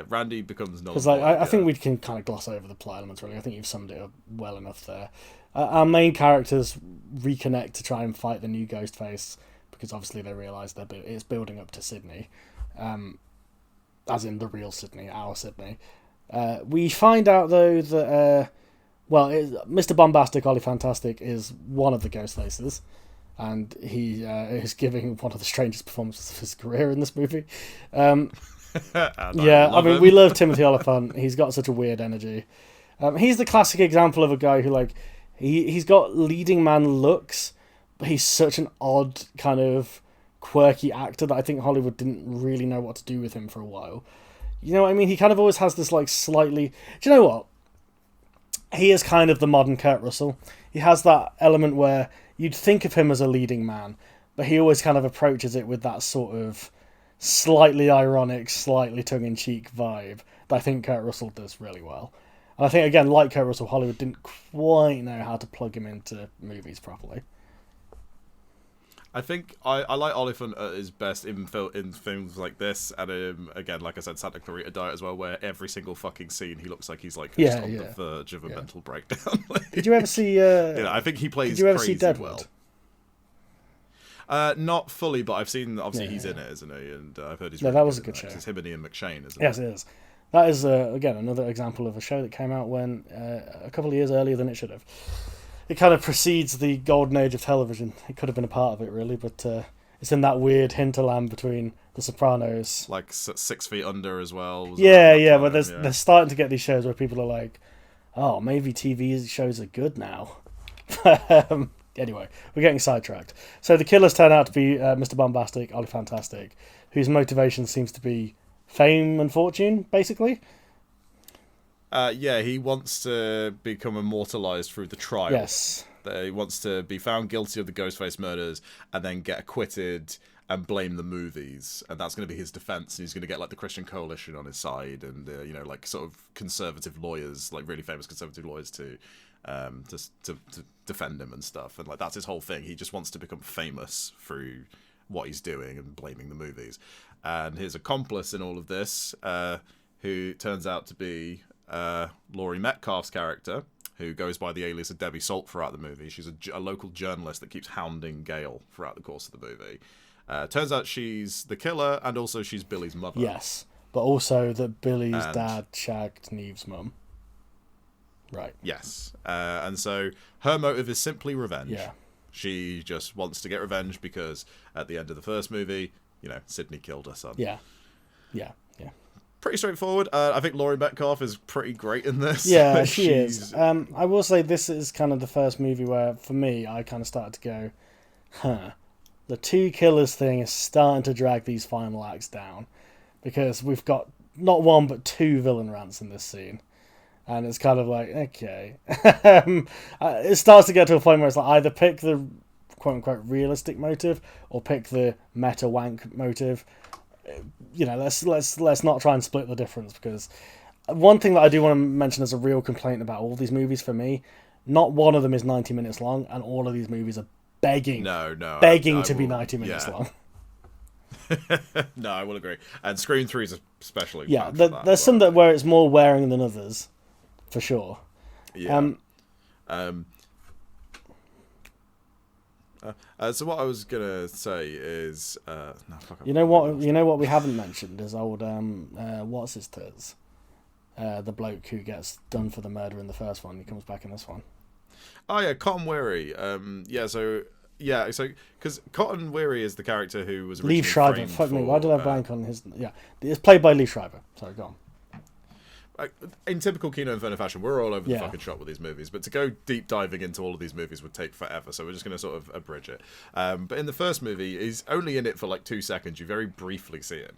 Randy becomes because I think we can kind of gloss over the plot elements. Really, I think you've summed it up well enough there. Our main characters reconnect to try and fight the new Ghostface, because obviously they realise that it's building up to Sydney, as in the real Sydney, our Sydney. We find out though that Mr. Bombastic, Ollie Fantastic, is one of the Ghostfaces, and he is giving one of the strangest performances of his career in this movie. We love Timothy Olyphant. He's got such a weird energy. He's the classic example of a guy who, like, he's got leading man looks, but he's such an odd kind of quirky actor that I think Hollywood didn't really know what to do with him for a while. You know what I mean? He kind of always has this, like, slightly... Do you know what? He is kind of the modern Kurt Russell. He has that element where you'd think of him as a leading man, but he always kind of approaches it with that sort of slightly ironic, slightly tongue-in-cheek vibe that I think Kurt Russell does really well. And I think, again, like Kurt Russell, Hollywood didn't quite know how to plug him into movies properly. I think I like Oliphant at his best in films like this, and again, like I said, Santa Clarita Diet as well, where every single fucking scene he looks like he's like just on the verge of a mental breakdown. Did you ever see? I think he plays. Did you ever crazy see Deadwood? Well. Not fully, but I've seen. Obviously, he's in it, isn't he? And I've heard he's. Yeah, that was a good show. It's him and Ian McShane, isn't it? Yes, it is. That is again another example of a show that came out when a couple of years earlier than it should have. It kind of precedes the golden age of television. It could have been a part of it, really, but it's in that weird hinterland between The Sopranos. Like 6 Feet Under as well. But they're starting to get these shows where people are like, oh, maybe TV shows are good now. Anyway, we're getting sidetracked. So the killers turn out to be Mr. Bombastic, Ollie Fantastic, whose motivation seems to be fame and fortune, basically. He wants to become immortalized through the trial. Yes. He wants to be found guilty of the Ghostface murders and then get acquitted and blame the movies. And that's going to be his defense. And he's going to get like the Christian Coalition on his side and, like sort of conservative lawyers, like really famous conservative lawyers to defend him and stuff. And like that's his whole thing. He just wants to become famous through what he's doing and blaming the movies. And his accomplice in all of this, who turns out to be Laurie Metcalf's character, who goes by the alias of Debbie Salt throughout the movie. She's a local journalist that keeps hounding Gale throughout the course of the movie. Turns out she's the killer, and also she's Billy's mother. Yes, but also that Billy's And- dad shagged Neve's mum. Right. Yes. And so her motive is simply revenge. Yeah. She just wants to get revenge because at the end of the first movie, Sydney killed her son. Yeah. Pretty straightforward. I think Laurie Metcalf is pretty great in this. Yeah, she is. I will say this is kind of the first movie where, for me, I kind of started to go, the two killers thing is starting to drag these final acts down. Because we've got not one, but two villain rants in this scene. And it's kind of like, okay. It starts to get to a point where it's like either pick the quote-unquote realistic motive or pick the meta wank motive. Let's not try and split the difference, because one thing that I do want to mention as a real complaint about all these movies for me, not one of them is 90 minutes long, and all of these movies are begging to be 90 minutes long. No, I will agree. And Scream 3 is especially there's some that where it's more wearing than others, for sure. Yeah. So what I was gonna say is, you know what we haven't mentioned is old what's his tits, the bloke who gets done for the murder in the first one. He comes back in this one. Oh yeah, Cotton Weary. So because Cotton Weary is the character who was originally Lee Schreiber. framed Fuck me, for, why did I blank on his? Yeah, it's played by Lee Schreiber. Sorry, go on. In typical Kino Inferno fashion, we're all over the fucking shop with these movies, but to go deep diving into all of these movies would take forever, so we're just going to sort of abridge it. But in the first movie, he's only in it for like 2 seconds. You very briefly see him.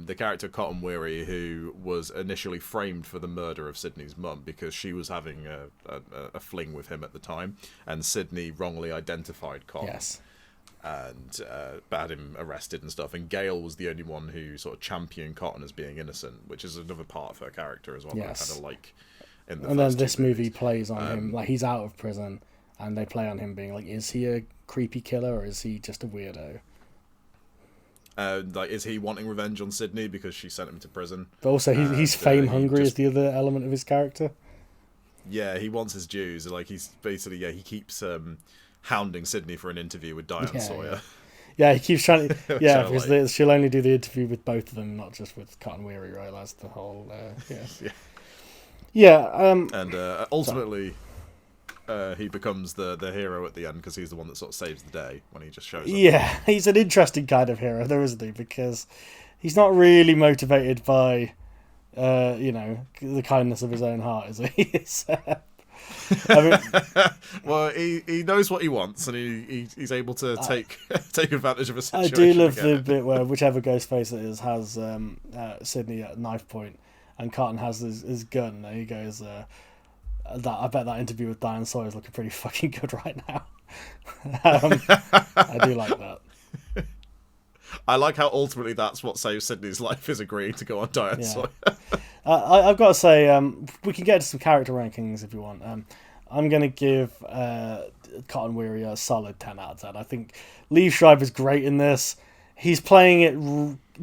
The character Cotton Weary, who was initially framed for the murder of Sydney's mum because she was having a fling with him at the time, and Sydney wrongly identified Cotton. Yes. And had him arrested and stuff. And Gail was the only one who sort of championed Cotton as being innocent, which is another part of her character as well. Yes. That I kind of like. In the and then first this two movie movies. plays on him, like he's out of prison, and they play on him being like, is he a creepy killer or is he just a weirdo? Is he wanting revenge on Sydney because she sent him to prison? But also, he's fame hungry is just, the other element of his character. Yeah, he wants his dues. Like he's basically he keeps hounding Sydney for an interview with Diane Sawyer. Yeah, he keeps trying to. Yeah, I because like. she'll only do the interview with both of them, not just with Cotton Weary, right? That's the whole. And ultimately, he becomes the hero at the end because he's the one that sort of saves the day when he just shows up. Yeah, he's an interesting kind of hero, though, isn't he? Because he's not really motivated by, the kindness of his own heart, is he? I mean, well, he knows what he wants, and he's able to take advantage of a situation. I do love the bit where whichever Ghostface it is has Sydney at knife point, and Cotton has his gun, and he goes, I bet that interview with Diane Sawyer is looking pretty fucking good right now. I do like that. I like how ultimately that's what saves Sydney's life, is agreeing to go on Diane Sawyer. I've got to say, we can get to some character rankings if you want. I'm going to give Cotton Weary a solid 10 out of 10. I think Lee Schreiber's great in this. He's playing it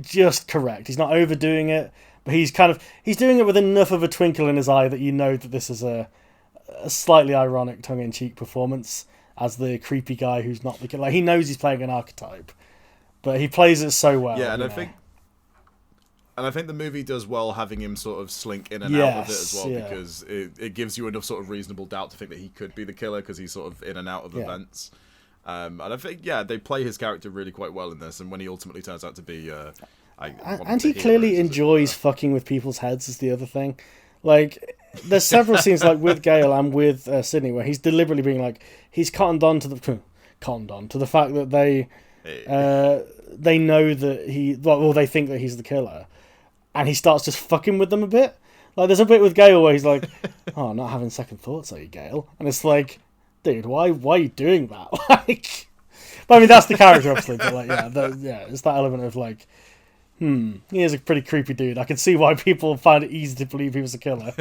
just correct. He's not overdoing it, but he's doing it with enough of a twinkle in his eye that you know that this is a slightly ironic, tongue-in-cheek performance as the creepy guy who's not the killer. Like, he knows he's playing an archetype, but he plays it so well. Yeah, and I think the movie does well having him sort of slink in and out of it as well, because it gives you enough sort of reasonable doubt to think that he could be the killer because he's sort of in and out of events. And I think, they play his character really quite well in this, and when he ultimately turns out to be... and he clearly enjoys fucking with people's heads is the other thing. Like, there's several scenes like with Gail and with Sydney where he's deliberately being like, he's cottoned on to the fact that they know that they think that he's the killer. And he starts just fucking with them a bit. Like, there's a bit with Gale where he's like, "Oh, not having second thoughts, are you, Gale?" And it's like, dude, why are you doing that? Like, but I mean, that's the character, obviously. But like, it's that element of like, he is a pretty creepy dude. I can see why people find it easy to believe he was a killer.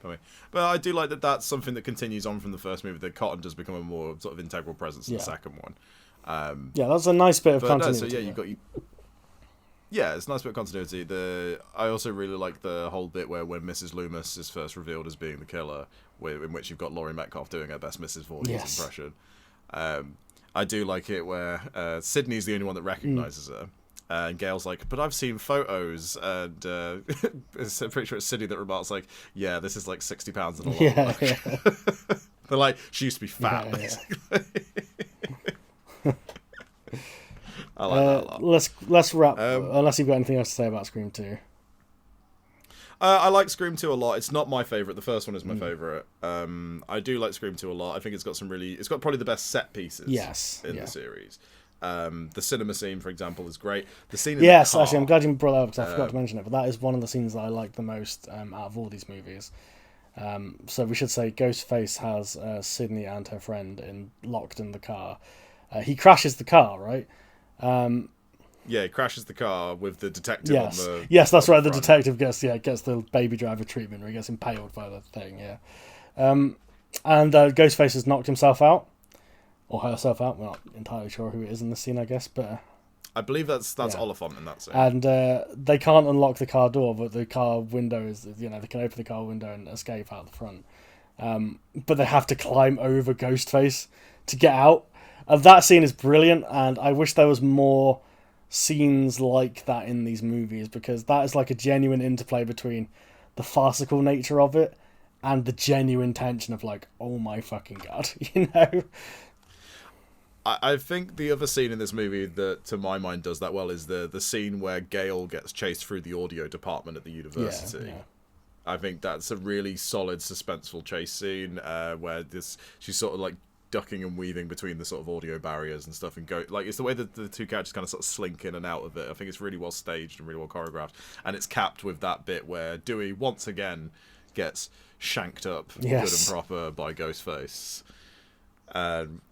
But I do like that. That's something that continues on from the first movie. That Cotton does become a more sort of integral presence in the second one. That's a nice bit of continuity. It's a nice bit of continuity. I also really like the whole bit where when Mrs. Loomis is first revealed as being the killer, in which you've got Laurie Metcalf doing her best Mrs. Voorhees impression. I do like it where Sydney's the only one that recognises her. And Gail's like, but I've seen photos, and I'm pretty sure it's Sydney that remarks like, yeah, this is like 60 pounds in a lot. Yeah. They're like, she used to be fat, basically. I like that a lot. Let's wrap, unless you've got anything else to say about Scream 2. I like Scream 2 a lot. It's not my favourite. The first one is my favourite. I do like Scream 2 a lot. I think it's got probably the best set pieces in the series. The cinema scene, for example, is great. The scene in the car, actually, I'm glad you brought that up because I forgot to mention it, but that is one of the scenes that I like the most out of all these movies. So we should say Ghostface has Sydney and her friend locked in the car. He crashes the car, right? Yeah, he crashes the car with the detective on the... Yes, that's right. The detective gets the baby driver treatment where he gets impaled by the thing, yeah. And Ghostface has knocked himself out. Or herself out. We're not entirely sure who it is in the scene, I guess, but... I believe that's Oliphant in that scene. And they can't unlock the car door, but the car window is... they can open the car window and escape out the front. But they have to climb over Ghostface to get out. And that scene is brilliant, and I wish there was more scenes like that in these movies, because that is like a genuine interplay between the farcical nature of it and the genuine tension of like, oh my fucking god, I think the other scene in this movie that, to my mind, does that well is the scene where Gale gets chased through the audio department at the university. Yeah. I think that's a really solid, suspenseful chase scene where she's sort of like ducking and weaving between the sort of audio barriers and stuff, and it's the way that the two characters kind of sort of slink in and out of it. I think it's really well staged and really well choreographed, and it's capped with that bit where Dewey once again gets shanked up good and proper by Ghostface.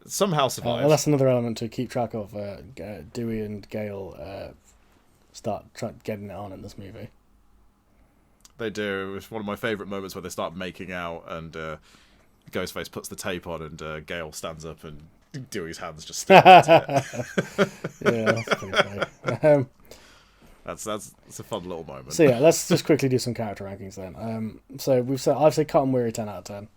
Somehow survives. That's another element to keep track of. Dewey and Gale start getting it on in this movie. They do. It's one of my favourite moments where they start making out, and Ghostface puts the tape on, and Gale stands up, and Dewey's hands just stick into it. Yeah, that's pretty funny. That's a fun little moment. So yeah, let's just quickly do some character rankings then. So I've said Cotton Weary 10 out of 10.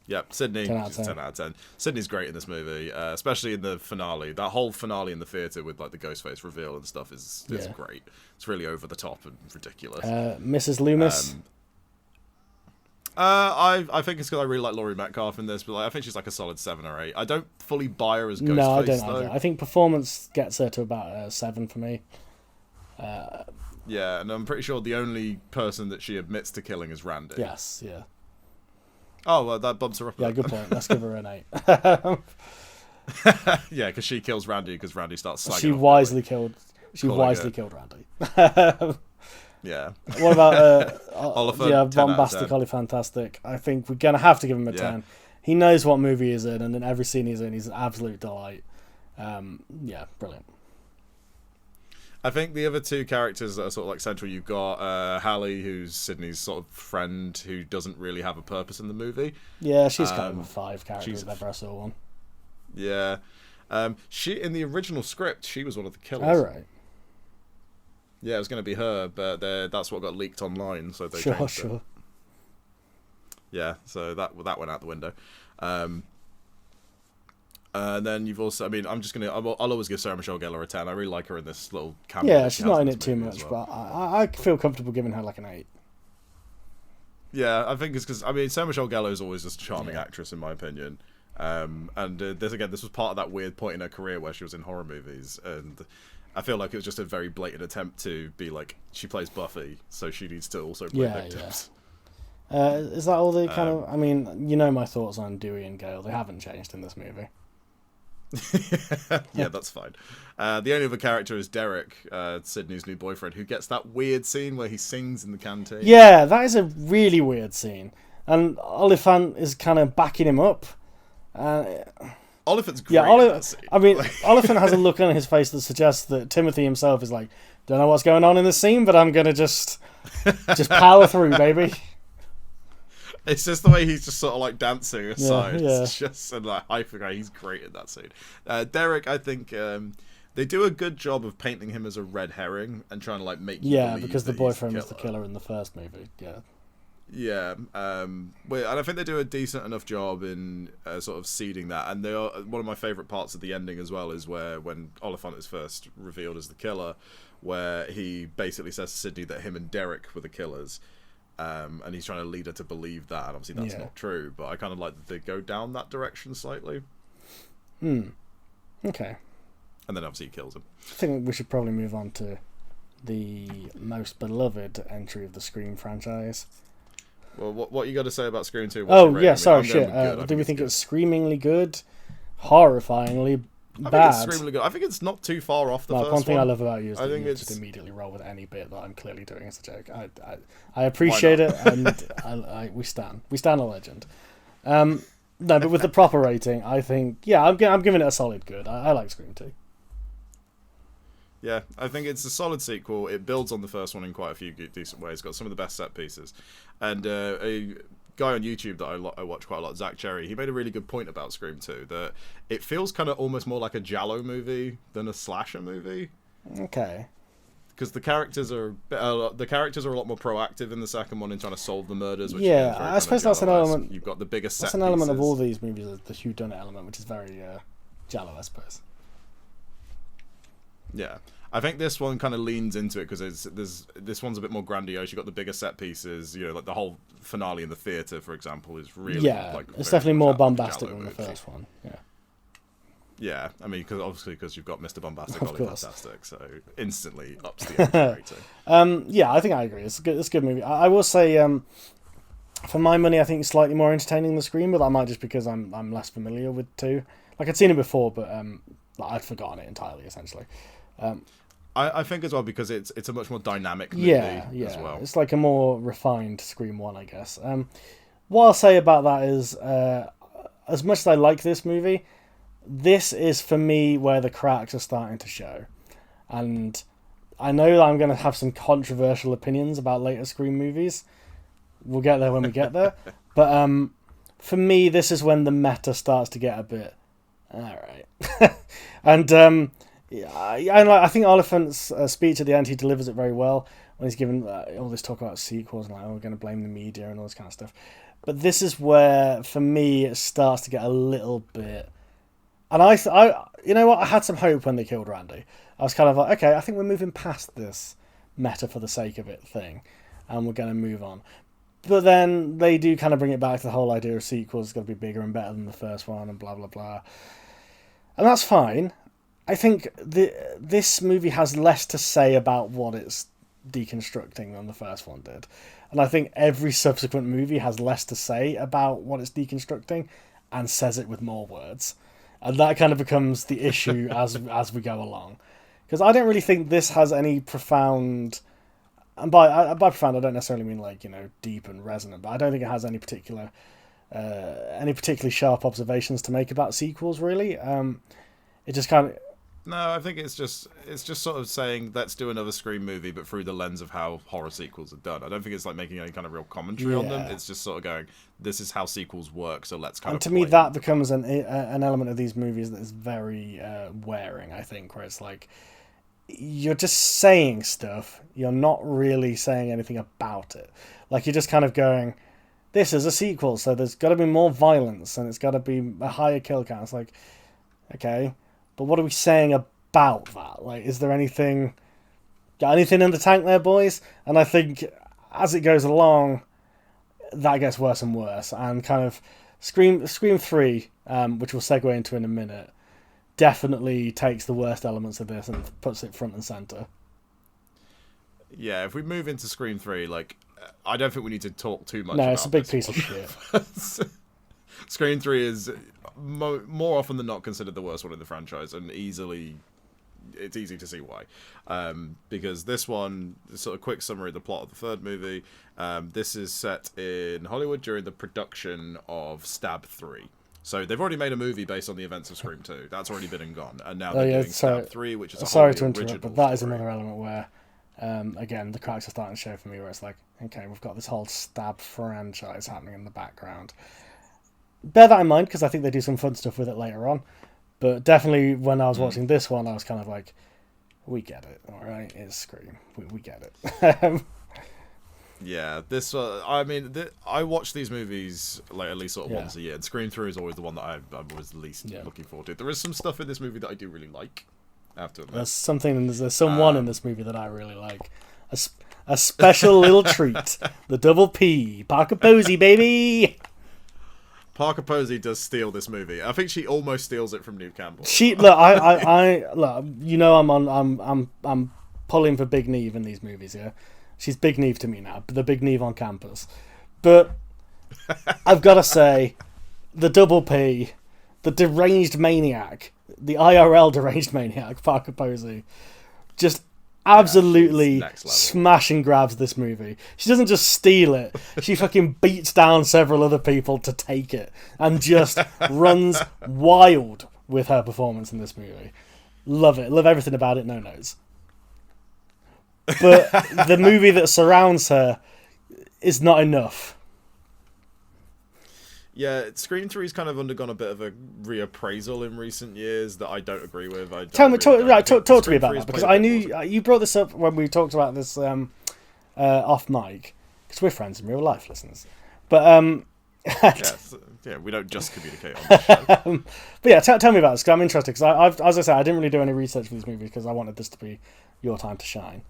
Yep, Sydney, 10 out of 10. Sydney's great in this movie, especially in the finale. That whole finale in the theatre with like the Ghostface reveal and stuff is great. It's really over the top and ridiculous. Mrs. Loomis. I think it's because I really like Laurie Metcalf in this, but I think she's like a solid 7 or 8. I don't fully buy her as Ghostface. No, I don't either. I think performance gets her to about 7 for me. Yeah, and I'm pretty sure the only person that she admits to killing is Randy. Yes, yeah. Oh, well, that bumps her up. Yeah, good point. Let's give her an 8. Yeah, because she kills Randy because Randy starts slagging. She wisely killed Randy. Yeah. What about Oliphant? Yeah, Bombastic, Ollie Fantastic. I think we're gonna have to give him a 10. He knows what movie he's in, and in every scene he's in, he's an absolute delight. Yeah, brilliant. I think the other two characters that are sort of like central, you've got Hallie, who's Sydney's sort of friend who doesn't really have a purpose in the movie. Yeah, she's kind of a 5 character if ever I saw one. Yeah. She in the original script, she was one of the killers. Oh, right. Yeah, it was going to be her, but that's what got leaked online, so they changed it. Yeah, so that went out the window. And then you've also, I'll always give Sarah Michelle Gellar a 10. I really like her in this little cameo. Yeah, she's not in it too much, but I feel comfortable giving her like an 8. Yeah, I think it's because, Sarah Michelle Gellar is always just a charming actress, in my opinion. And this was part of that weird point in her career where she was in horror movies, and I feel like it was just a very blatant attempt to be like, she plays Buffy, so she needs to also play victims. Yeah. Is that all the kind of... my thoughts on Dewey and Gale. They haven't changed in this movie. Yeah, that's fine. The only other character is Derek, Sydney's new boyfriend, who gets that weird scene where he sings in the canteen. Yeah, that is a really weird scene. And Oliphant is kind of backing him up. Oliphant's great. Yeah, that scene. Oliphant has a look on his face that suggests that Timothy himself is like, don't know what's going on in the scene, but I'm gonna just power through, baby. It's just the way he's just sort of like dancing aside. Yeah. It's just he's great in that scene. Derek, I think they do a good job of painting him as a red herring and trying to like make you believe because the that boyfriend he's was the killer in the first movie. Yeah. Yeah, and I think they do a decent enough job in sort of seeding that. And they are, one of my favourite parts of the ending as well is where when Oliphant is first revealed as the killer, where he basically says to Sydney that him and Derek were the killers, and he's trying to lead her to believe that. And obviously that's not true, but I kind of like that they go down that direction slightly. Okay. And then obviously he kills him. I think we should probably move on to the most beloved entry of the Scream franchise. Well, what you got to say about Scream 2? Sorry, shit. Do we think it's screamingly good? Horrifyingly bad? I think it's screamingly good. I think it's not too far off the first one. One thing I love about you is that you just immediately roll with any bit that I'm clearly doing as a joke. I appreciate it, and we stand a legend. No, but with the proper rating, I think, I'm giving it a solid good. I like Scream 2. Yeah, I think it's a solid sequel. It builds on the first one in quite a few decent ways. It's got some of the best set pieces. And a guy on YouTube that I watch quite a lot, Zach Cherry, he made a really good point about Scream 2, that it feels kind of almost more like a giallo movie than a slasher movie. Okay. Because the characters are a lot more proactive in the second one in trying to solve the murders. Which I suppose that's an element. You've got the biggest set That's an element of all these movies, the whodunit element, which is very giallo, I suppose. Yeah, I think this one kind of leans into it because this one's a bit more grandiose. You've got the bigger set pieces. You know, like the whole finale in the theater, for example, is really it's definitely more bombastic than the first one. Yeah, I mean, because you've got Mr. Bombastic, Ollie Fantastic, so instantly ups the rating. I think I agree. It's a good movie. I will say, for my money, I think it's slightly more entertaining than Scream, but that might just because I'm less familiar with 2. Like I'd seen it before, but I'd forgotten it entirely, essentially. I think as well because it's a much more dynamic movie as well. It's like a more refined Scream 1, I guess. What I'll say about that is, as much as I like this movie, this is for me where the cracks are starting to show. And I know that I'm going to have some controversial opinions about later Scream movies. We'll get there when we get there. But for me, this is when the meta starts to get a bit... Alright. And... I think Oliphant's speech at the end, he delivers it very well when he's given all this talk about sequels and like, we're going to blame the media and all this kind of stuff. But this is where, for me, it starts to get a little bit... And I you know what? I had some hope when they killed Randy. I was kind of like, okay, I think we're moving past this meta for the sake of it thing, and we're going to move on. But then they do kind of bring it back to the whole idea of sequels. It's got to be bigger and better than the first one and blah, blah, blah. And that's fine. I think this movie has less to say about what it's deconstructing than the first one did. And I think every subsequent movie has less to say about what it's deconstructing and says it with more words. And that kind of becomes the issue as we go along. Because I don't really think this has any profound... And by profound, I don't necessarily mean like, deep and resonant, but I don't think it has any particularly sharp observations to make about sequels, really. It just kind of... No, I think it's just sort of saying let's do another Scream movie, but through the lens of how horror sequels are done. I don't think it's like making any kind of real commentary on them. It's just sort of going, this is how sequels work, so let's kind of. And to me, that becomes an element of these movies that is very wearing. I think, where it's like you're just saying stuff, you're not really saying anything about it. Like you're just kind of going, this is a sequel, so there's got to be more violence and it's got to be a higher kill count. It's like, okay. But what are we saying about that? Like, is there anything... Got anything in the tank there, boys? And I think, as it goes along, that gets worse and worse. And kind of Scream 3, which we'll segue into in a minute, definitely takes the worst elements of this and puts it front and centre. Yeah, if we move into Scream 3, like, I don't think we need to talk too much about it. No, it's a big piece of shit. Scream 3 is... more often than not considered the worst one in the franchise, and it's easy to see why. Because this one, sort of quick summary of the plot of the third movie, this is set in Hollywood during the production of Stab 3. So they've already made a movie based on the events of Scream 2. That's already been and gone. And now they're doing Stab 3, which is a sorry to original interrupt, but that is story. another element where, again, the cracks are starting to show for me, where it's like, okay, we've got this whole Stab franchise happening in the background. Bear that in mind, because I think they do some fun stuff with it later on. But definitely, when I was watching this one, I was kind of like, we get it, all right? It's Scream. We get it. Yeah, this. I mean, I watch these movies like at least sort of once a year, and Scream 3 is always the one that I'm always the least looking forward to. There is some stuff in this movie that I do really like. I have to admit. There's someone in this movie that I really like. A special little treat. The double P. Parker Posey, baby. Parker Posey does steal this movie. I think she almost steals it from Neve Campbell. Look. You know, I'm pulling for Big Neve in these movies. Yeah, she's Big Neve to me now. The Big Neve on campus. But I've got to say, the double P, the deranged maniac, the IRL deranged maniac, Parker Posey, just absolutely smash and grabs this movie. She doesn't just steal it. She fucking beats down several other people to take it and just runs wild with her performance in this movie. Love it. Love everything about it. No notes. But the movie that surrounds her is not enough. Yeah, Scream 3's kind of undergone a bit of a reappraisal in recent years that I don't agree with. Talk to me about that, because I knew you brought this up when we talked about this off mic, because we're friends in real life, listeners. But we don't just communicate on this show. But yeah, tell me about this, because I'm interested. Because as I said, I didn't really do any research for these movies because I wanted this to be your time to shine.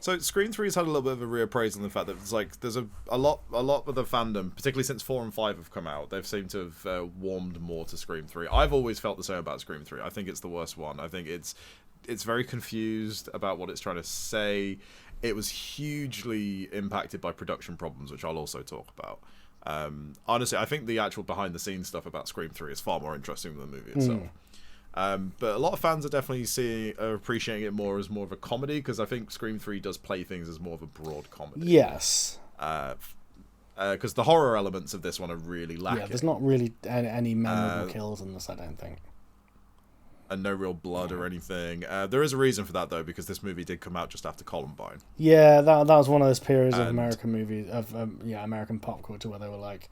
So Scream 3 has had a little bit of a reappraisal in the fact that there's a lot of the fandom, particularly since 4 and 5 have come out, they've seemed to have warmed more to Scream 3. I've always felt the same about Scream 3. I think it's the worst one. I think it's very confused about what it's trying to say. It was hugely impacted by production problems, which I'll also talk about. Honestly, I think the actual behind the scenes stuff about Scream 3 is far more interesting than the movie itself. But a lot of fans are definitely appreciating it more as more of a comedy, because I think Scream 3 does play things as more of a broad comedy. Yes. Because the horror elements of this one are really lacking. Yeah, there's not really any memorable kills in this, I don't think. And no real blood or anything. There is a reason for that, though, because this movie did come out just after Columbine. Yeah, that was one of those periods of American movies, American pop culture, where they were like,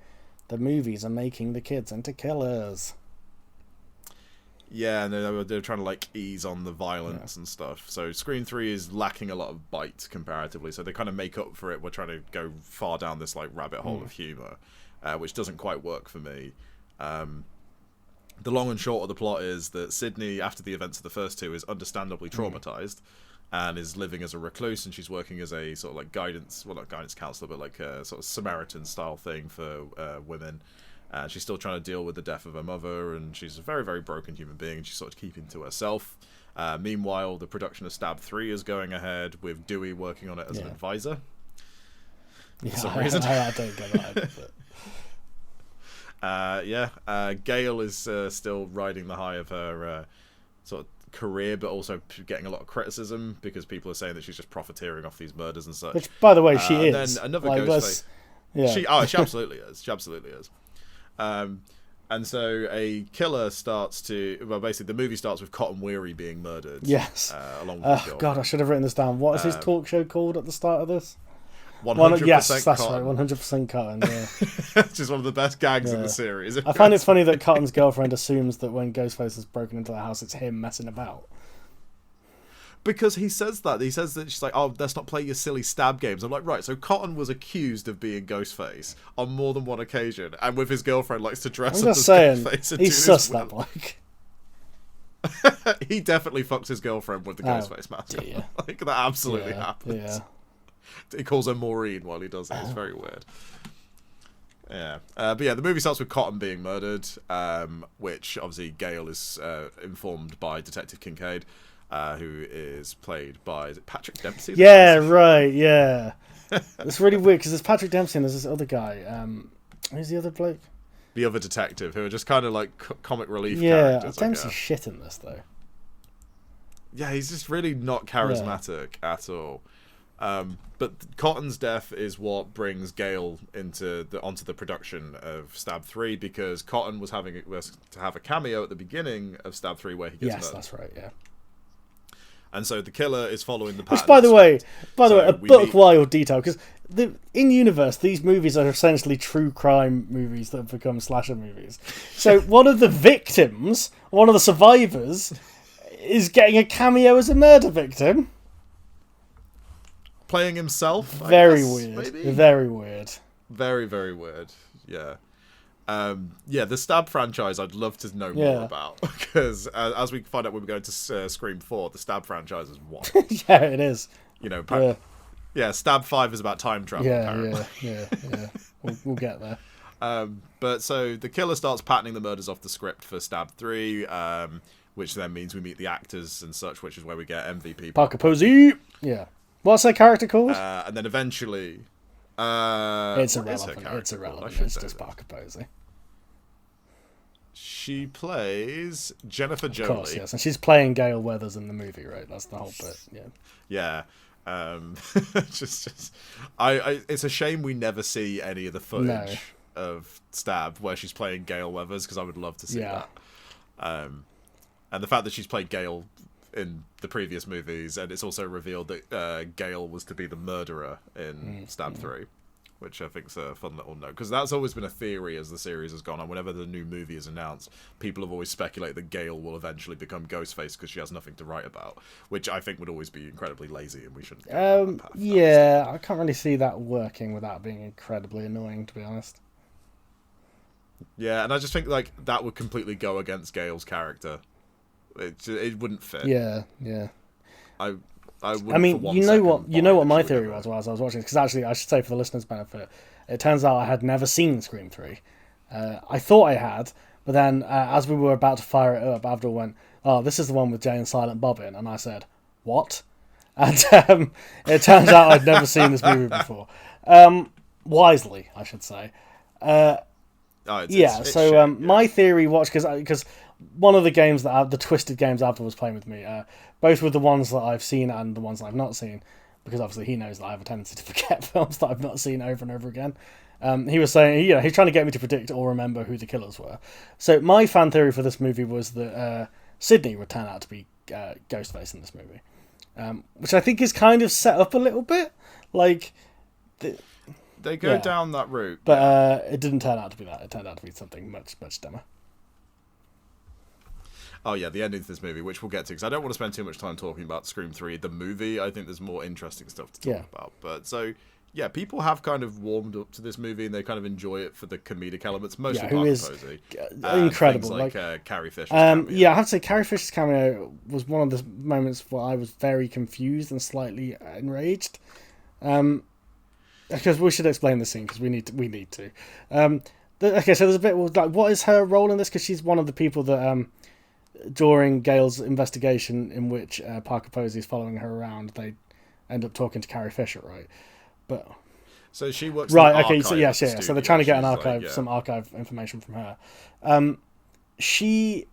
the movies are making the kids into killers. Yeah, and they're trying to ease on the violence and stuff. So Scream 3 is lacking a lot of bite comparatively. So they kind of make up for it. We're trying to go far down this rabbit hole of humor, which doesn't quite work for me. The long and short of the plot is that Sydney, after the events of the first two, is understandably traumatized and is living as a recluse, and she's working as a sort of guidance, well, not guidance counselor, but a sort of Samaritan style thing for women. She's still trying to deal with the death of her mother, and she's a very, very broken human being, and she's sort of keeping to herself. Meanwhile, the production of Stab 3 is going ahead, with Dewey working on it as an advisor. For some reason. I don't get that. But... Gail is still riding the high of her sort of career, but also getting a lot of criticism, because people are saying that she's just profiteering off these murders and such. Which, by the way, she is. Then another Ghostface. Yeah. She absolutely is. She absolutely is. And so a killer starts to... Well, basically, the movie starts with Cotton Weary being murdered. Yes. Along with his God, I should have written this down. What is his talk show called at the start of this? 100% Yes, that's Cotton. right. 100% Cotton, yeah. Which is one of the best gags in the series. I find it funny that Cotton's girlfriend assumes that when Ghostface has broken into the house, it's him messing about. Because he says that. He says that she's like, oh, let's not play your silly stab games. I'm like, right, so Cotton was accused of being Ghostface on more than one occasion, and with his girlfriend likes to dress up as Ghostface. And he's sus, that bloke. He definitely fucks his girlfriend with the Ghostface mask. Yeah. That absolutely happens. Yeah. He calls her Maureen while he does it. It's very weird. Yeah. But yeah, the movie starts with Cotton being murdered, which obviously Gail is informed by Detective Kincaid. Who is played by, is it Patrick Dempsey? Yeah, right, yeah. It's really weird, because there's Patrick Dempsey and there's this other guy. Who's the other bloke? The other detective, who are just kind of comic relief characters. Yeah, Dempsey's shit in this, though. Yeah, he's just really not charismatic at all. But Cotton's death is what brings Gail onto the production of Stab 3, because Cotton was to have a cameo at the beginning of Stab 3 where he gets murdered. Yes, that's right, yeah. And so the killer is following the patterns. Which, by the way, a buck wild detail, because in universe, these movies are essentially true crime movies that have become slasher movies. So one of the victims, one of the survivors, is getting a cameo as a murder victim. playing himself. Very I guess, weird. Maybe? Very weird. Very, very weird. Yeah. The Stab franchise I'd love to know more about, because as we find out when we go into Scream 4, the Stab franchise is one. Yeah, it is. You know, Stab 5 is about time travel. Yeah. We'll get there. But so the killer starts patterning the murders off the script for Stab 3, which then means we meet the actors and such, which is where we get MVP Parker Posey. Yeah. What's her character called? And then eventually... it's irrelevant. It's just Parker Posey. She plays Jennifer Jolie. Of course, yes. And she's playing Gail Weathers in the movie, right? That's the whole bit, Yeah. It's a shame we never see any of the footage of Stab where she's playing Gail Weathers, because I would love to see that. And the fact that she's played Gail in the previous movies, and it's also revealed that Gail was to be the murderer in Stab 3, which I think is a fun little note, because that's always been a theory as the series has gone on. Whenever the new movie is announced, people have always speculated that Gail will eventually become Ghostface because she has nothing to write about, which I think would always be incredibly lazy, and we shouldn't go down that path. Yeah, I can't really see that working without being incredibly annoying, to be honest. Yeah, and I just think like that would completely go against Gail's character. It wouldn't fit. Yeah. I mean, you know what my theory was while I was watching, because actually I should say for the listeners' benefit, it turns out I had never seen Scream 3. I thought I had, but then as we were about to fire it up, Avdol went, "Oh, this is the one with Jay and Silent Bob in," and I said, "What?" And it turns out I'd never seen this movie before. Wisely, I should say. My theory was because one of the games that the Twisted games Avdol was playing with me, both with the ones that I've seen and the ones that I've not seen, because obviously he knows that I have a tendency to forget films that I've not seen over and over again. He was saying, he's trying to get me to predict or remember who the killers were. So my fan theory for this movie was that Sydney would turn out to be Ghostface in this movie, which I think is kind of set up a little bit. Like, they go down that route. But it didn't turn out to be that. It turned out to be something much, much dumber. Oh yeah, the ending to this movie, which we'll get to, because I don't want to spend too much time talking about Scream 3, the movie. I think there's more interesting stuff to talk about. But so, yeah, people have kind of warmed up to this movie, and they kind of enjoy it for the comedic elements, mostly Parker Posey. Incredible. Things like Carrie Fisher's cameo. Yeah, I have to say, Carrie Fisher's cameo was one of the moments where I was very confused and slightly enraged. Because we should explain the scene, because we need to. Okay, so there's a bit like, what is her role in this? Because she's one of the people that during Gail's investigation, in which Parker Posey is following her around, they end up talking to Carrie Fisher, right? But so she works right. Okay, so so they're trying to get an archive, some archive information from her. She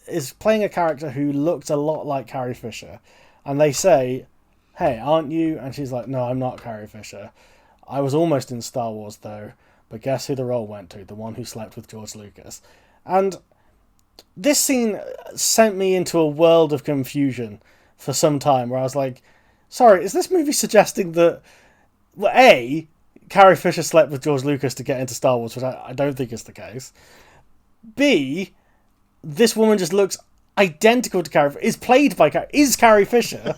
is playing a character who looked a lot like Carrie Fisher, and they say, "Hey, aren't you?" And she's like, "No, I'm not Carrie Fisher. I was almost in Star Wars though, but guess who the role went to? The one who slept with George Lucas." And this scene sent me into a world of confusion for some time, where I was like, sorry, is this movie suggesting that, well, A, Carrie Fisher slept with George Lucas to get into Star Wars, which I don't think is the case. B, this woman just looks identical to Carrie, is Carrie Fisher.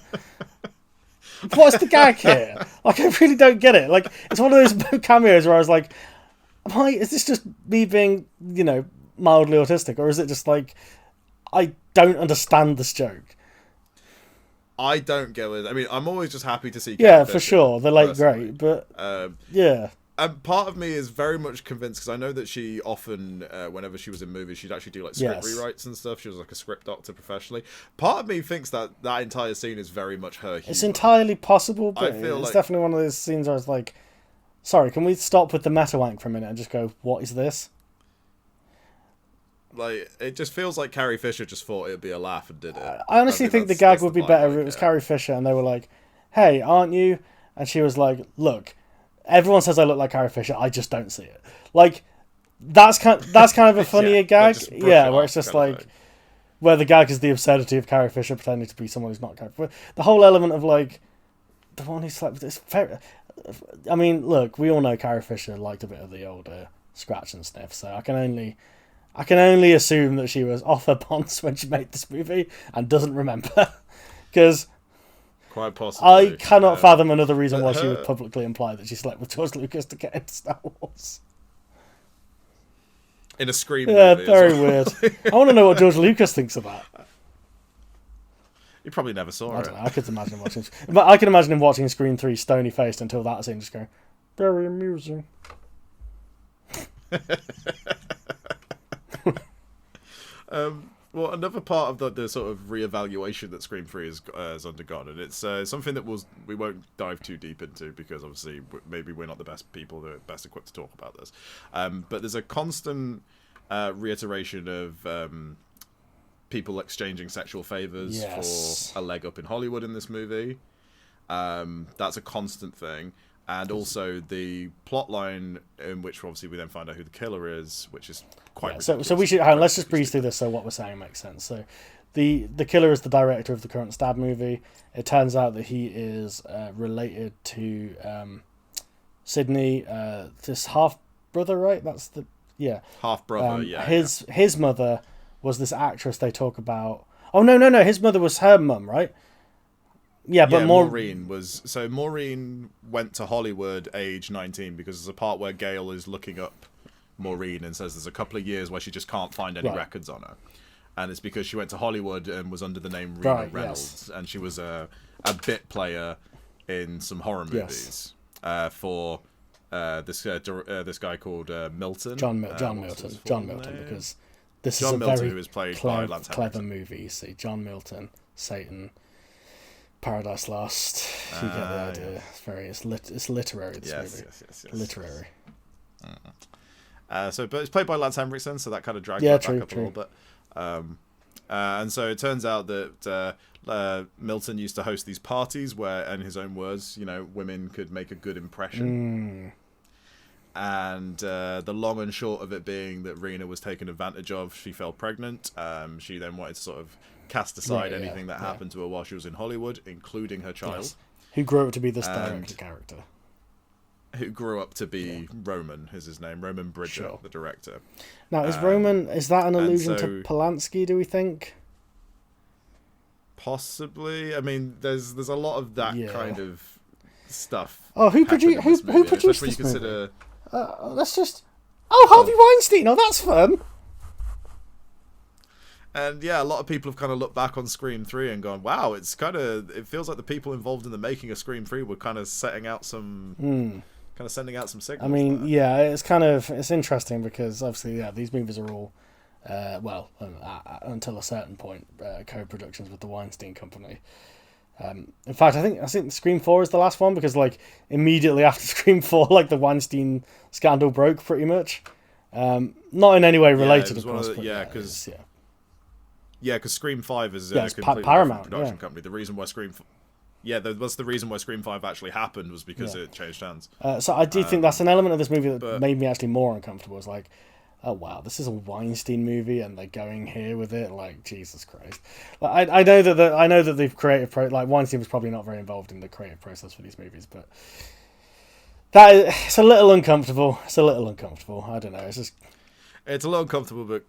What's the gag here? Like, I really don't get it. Like, it's one of those cameos where I was like, is this just me being, mildly autistic, or is it just like, I don't understand this joke? I don't get it. I mean, I'm always just happy to see Carrie Fisher, for sure. They're like great, but yeah. And part of me is very much convinced, because I know that she often, whenever she was in movies, she'd actually do like script rewrites and stuff. She was like a script doctor professionally. Part of me thinks that entire scene is very much her humor. It's entirely possible, but it's definitely one of those scenes where I was like, sorry, can we stop with the meta wank for a minute and just go, what is this? Like, it just feels like Carrie Fisher just thought it'd be a laugh and did it. I honestly think the gag would be better if it was Carrie Fisher and they were like, hey, aren't you? And she was like, look, everyone says I look like Carrie Fisher, I just don't see it. Like, that's kind of a funnier gag. Yeah, where it's just like, where the gag is the absurdity of Carrie Fisher pretending to be someone who's not Carrie Fisher. The whole element of, like, the one who slept with this. I mean, look, we all know Carrie Fisher liked a bit of the old scratch and sniff, so I can only assume that she was off her bonds when she made this movie and doesn't remember. Because Quite possibly. I cannot fathom another reason why she her- would publicly imply that she slept with George Lucas to get into Star Wars. In a Scream Yeah, movie as very well. weird. I want to know what George Lucas thinks of that. You probably never saw I it. don't know. I could imagine watching, but I can imagine him watching Scream 3 stony faced until that scene, just going, very amusing. Well, another part of the sort of re-evaluation that Scream 3 has undergone, and it's something that we won't dive too deep into because obviously maybe we're not the best people that are best equipped to talk about this. But there's a constant reiteration of people exchanging sexual favors for a leg up in Hollywood in this movie. That's a constant thing. And also the plot line in which obviously we then find out who the killer is, which is quite ridiculous. So we should let's just breeze through this so what we're saying makes sense. So the killer is the director of the current Stab movie. It turns out that he is related to Sydney, this half brother, right? That's the half brother. His mother was this actress they talk about. Oh no! His mother was her mum, right? Yeah, but Maureen was... So Maureen went to Hollywood age 19 because there's a part where Gail is looking up Maureen and says there's a couple of years where she just can't find any records on her. And it's because she went to Hollywood and was under the name Rena Reynolds. Yes. And she was a bit player in some horror movies for this guy called Milton. John Milton, because this John is a Milton, very who is played by Lance clever movie. You see, John Milton, Satan... Paradise Lost. You get the idea. It's literary. This movie. Yes. Literary. But it's played by Lance Henriksen, so that kind of drags that back up a little bit. And so it turns out that Milton used to host these parties where, in his own words, women could make a good impression. And the long and short of it being that Rena was taken advantage of. She fell pregnant. She then wanted to sort of cast aside anything that happened to her while she was in Hollywood, including her child. Who grew up to be this director character. Who grew up to be Roman, is his name. Roman Bridger, the director. Now, is that an allusion to Polanski, do we think? Possibly. I mean, there's a lot of that kind of stuff. Oh, who produced this movie? Let's just... Harvey Weinstein! Oh, that's fun! And a lot of people have kind of looked back on Scream 3 and gone, wow, it feels like the people involved in the making of Scream 3 were kind of sending out some signals. I mean, it's interesting because obviously, these movies are all, until a certain point, co-productions with the Weinstein Company. In fact, I think Scream 4 is the last one because, immediately after Scream 4, the Weinstein scandal broke pretty much. Not in any way related, of course. Because Scream 5 is a completely Paramount different production company. The reason why that's the reason why Scream 5 actually happened was because it changed hands. So I do think that's an element of this movie that made me actually more uncomfortable. It's like, oh wow, this is a Weinstein movie and they're going here with it. Jesus Christ! I know that the creative Weinstein was probably not very involved in the creative process for these movies, but it's a little uncomfortable. I don't know. It's a little uncomfortable, but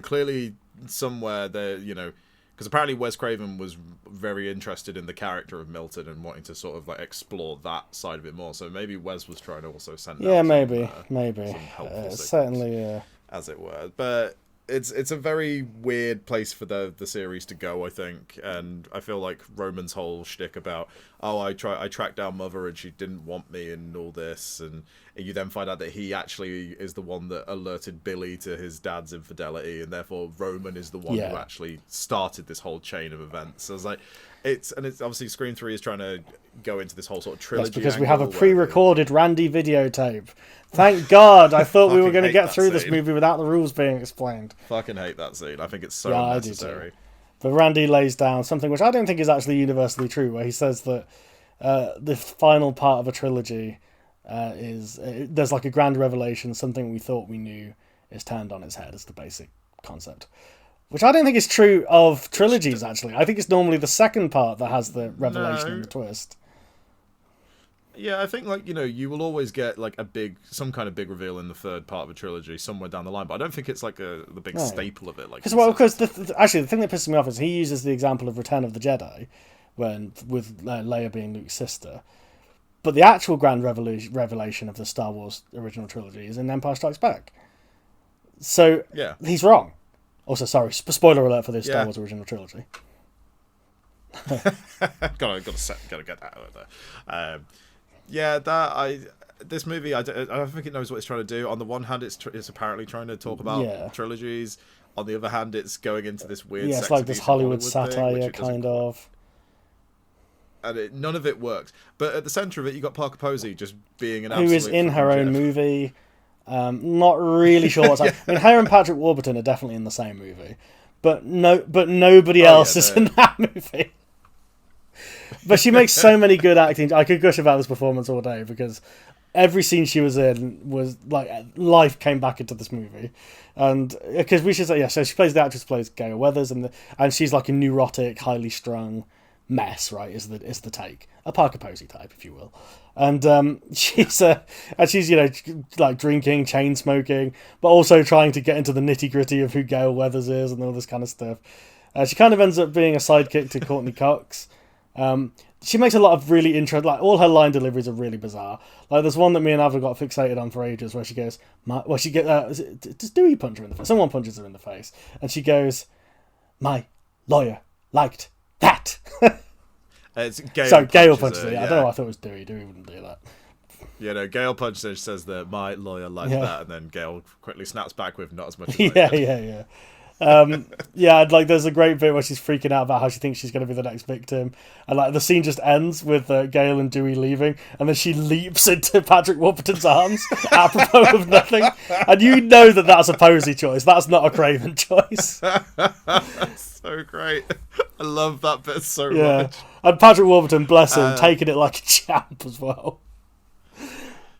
clearly somewhere there, because apparently Wes Craven was very interested in the character of Milton and wanting to sort of explore that side of it more. So maybe Wes was trying to also send out maybe some helpful certainly, as it were. But it's a very weird place for the series to go, I think, and I feel like Roman's whole shtick about I tracked down Mother and she didn't want me and all this, and you then find out that he actually is the one that alerted Billy to his dad's infidelity, and therefore Roman is the one who actually started this whole chain of events. So it's obviously Scream 3 is trying to go into this whole sort of trilogy. That's because we have a pre-recorded Randy videotape. Thank God! I thought we were going to get through this movie without the rules being explained. Fucking hate that scene. I think it's so unnecessary. I do too. But Randy lays down something which I don't think is actually universally true, where he says that the final part of a trilogy there's a grand revelation, something we thought we knew is turned on its head as the basic concept. Which I don't think is true of trilogies, actually. I think it's normally the second part that has the revelation and the twist. Yeah, I think you will always get some kind of big reveal in the third part of a trilogy somewhere down the line, but I don't think it's the big staple of it. Because actually the thing that pisses me off is he uses the example of Return of the Jedi, with Leia being Luke's sister. But the actual grand revelation of the Star Wars original trilogy is in Empire Strikes Back. So he's wrong. Also, sorry, spoiler alert for this Star Wars original trilogy. gotta get that out there. This movie, I don't think it knows what it's trying to do. On the one hand, it's apparently trying to talk about trilogies. On the other hand, it's going into this weird. Yeah, it's like this Hollywood satire thing, kind of. And none of it works. But at the centre of it, you got Parker Posey just being an absolute... Who is in her own movie. Not really sure what's happening. I mean, her and Patrick Warburton are definitely in the same movie. But nobody else is in that movie. But she makes so many good acting. I could gush about this performance all day because every scene she was in was like life came back into this movie. And because we should say, so she plays the actress who plays Gale Weathers, and she's like a neurotic, highly strung mess, right? Is the take a Parker Posey type, if you will, and she's like drinking, chain smoking, but also trying to get into the nitty gritty of who Gale Weathers is and all this kind of stuff. She kind of ends up being a sidekick to Courtney Cox. She makes a lot of really interesting, like all her line deliveries are really bizarre. Like there's one that me and Ava got fixated on for ages, where she goes, does Dewey punch her in the face? Someone punches her in the face, and she goes, "My lawyer liked that." It's Gale. Sorry, Gale punches her. I don't know. I thought it was Dewey. Dewey wouldn't do that. Yeah, no. Gale punches her. She says that my lawyer liked that, and then Gale quickly snaps back with not as much. As yeah. Like there's a great bit where she's freaking out about how she thinks she's going to be the next victim, and like the scene just ends with Gale and Dewey leaving, and then she leaps into Patrick Warburton's arms apropos of nothing, and you know that that's a Posey choice. That's not a Craven choice. So great. I love that bit so much. And Patrick Warburton, bless him, taking it like a champ as well.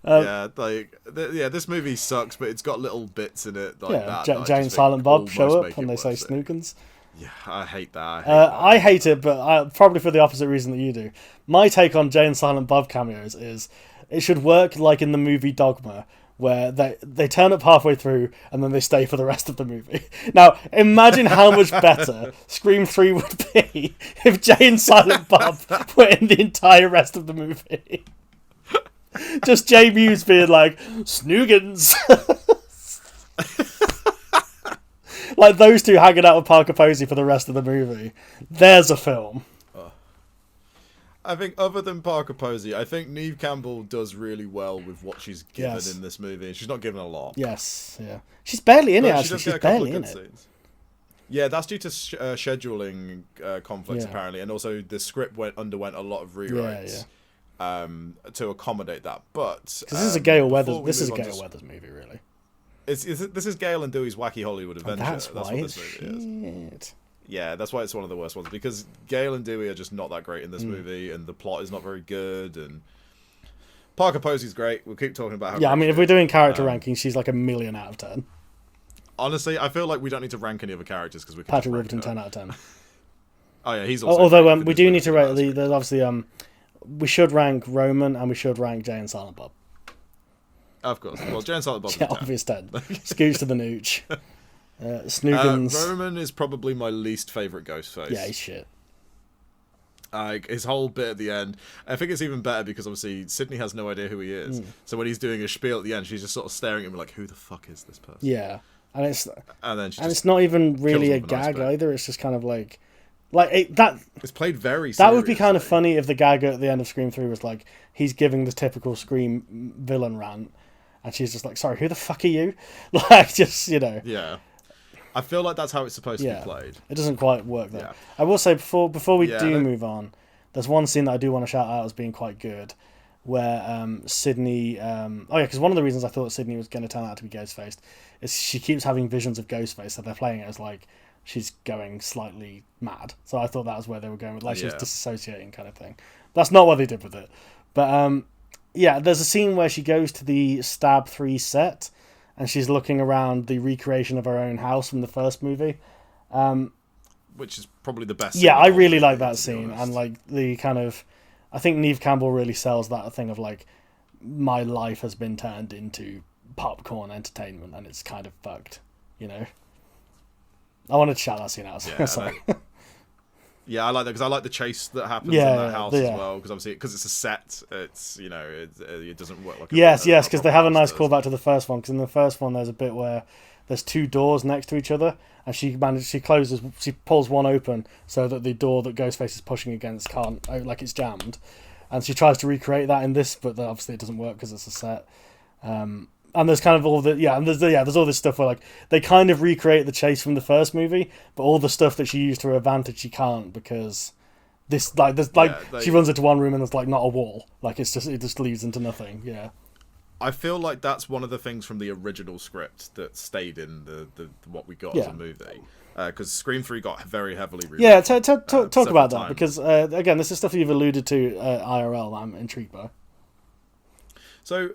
This movie sucks, but it's got little bits in it like that. Jay and Silent Bob show up and they say snookins. Yeah, I hate that. I hate it, but probably for the opposite reason that you do. My take on Jay and Silent Bob cameos is it should work like in the movie Dogma, where they turn up halfway through and then they stay for the rest of the movie. Now, imagine how much better Scream 3 would be if Jay and Silent Bob were in the entire rest of the movie. Just Jay Muse being like, Snoogans! Like those two hanging out with Parker Posey for the rest of the movie. There's a film. I think other than Parker Posey, I think Neve Campbell does really well with what she's given in this movie. She's not given a lot. Yes, yeah. She's barely in it, actually. She's barely in it. Scenes. Yeah, that's due to scheduling conflicts, apparently. And also the script underwent a lot of rewrites to accommodate that. But this is a Gale Weathers. This is a Gale Weathers movie, really. This is Gale and Dewey's Wacky Hollywood Adventure. That's what this movie is. Yeah, that's why it's one of the worst ones, because Gale and Dewey are just not that great in this movie, and the plot is not very good, and Parker Posey's great. We'll keep talking about how I mean, if we're doing character rankings, she's like 1,000,000 out of 10. Honestly, I feel like we don't need to rank any other characters, because we can Patrick Warburton, 10 out of 10. Oh yeah, he's also although we do need to rate there's obviously we should rank Roman, and we should rank Jay and Silent Bob. Of course. Well, Jay and Silent Bob. Obvious 10. Scooch to the nooch. Snoogans. Roman is probably my least favourite Ghostface. Yeah, he's shit. His whole bit at the end, I think it's even better because obviously Sydney has no idea who he is. So when he's doing a spiel at the end, she's just sort of staring at him like, "Who the fuck is this person?" Yeah, and then it's not even really a gag either. It's just kind of like that. It's played very. That would be kind of funny if the gag at the end of Scream 3 was like he's giving the typical Scream villain rant, and she's just like, "Sorry, who the fuck are you?" Like, just Yeah. I feel like that's how it's supposed to be played. It doesn't quite work though. Yeah. I will say before we move on, there's one scene that I do want to shout out as being quite good, where Sydney. Because one of the reasons I thought Sydney was going to turn out to be Ghostface is she keeps having visions of Ghostface, so they're playing it as like she's going slightly mad. So I thought that was where they were going with, like she's disassociating kind of thing. That's not what they did with it, but there's a scene where she goes to the Stab 3 set. And she's looking around the recreation of her own house from the first movie. Which is probably the best. Yeah, I really like that scene. And like the kind of... I think Neve Campbell really sells that thing of like, my life has been turned into popcorn entertainment and it's kind of fucked, you know? I wanted to shout that scene out. Yeah, sorry. Yeah, I like that because I like the chase that happens Yeah, in that house as yeah. well. Because obviously, because it's a set, it's it doesn't work like Yes, a because they have a proper nice house does. callback to the first one. Because in the first one, there's a bit where there's two doors next to each other, and she pulls one open so that the door that Ghostface is pushing against can't, like, it's jammed, and she tries to recreate that in this, but obviously it doesn't work because it's a set. And there's kind of all there's all this stuff where, like, they kind of recreate the chase from the first movie, but all the stuff that she used to her advantage she can't because she runs into one room and there's like not a wall, like it just leads into nothing. Yeah. I feel like that's one of the things from the original script that stayed in the what we got as a movie. Because Scream 3 got very heavily remade. Yeah, talk about that, times. because again, this is stuff you've alluded to IRL. I'm intrigued by. So,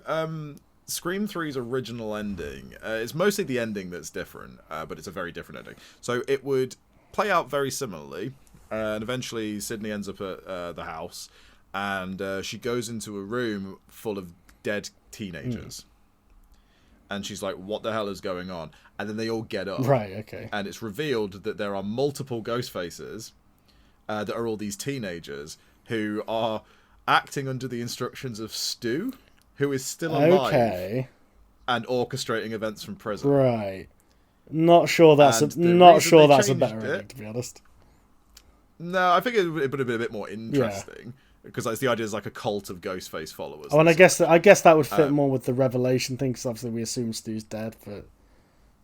Scream 3's original ending, it's mostly the ending that's different, but it's a very different ending. So it would play out very similarly, and eventually Sydney ends up at the house, and she goes into a room full of dead teenagers. And she's like, what the hell is going on? And then they all get up. Right, okay. And it's revealed that there are multiple ghost faces that are all these teenagers who are acting under the instructions of Stu, who is still alive and orchestrating events from prison. Right. Not sure that's a better ending, to be honest. No, I think it would have been a bit more interesting. Because the idea is like a cult of Ghostface followers. Oh, and I guess that would fit more with the revelation thing, because obviously we assume Stu's dead, but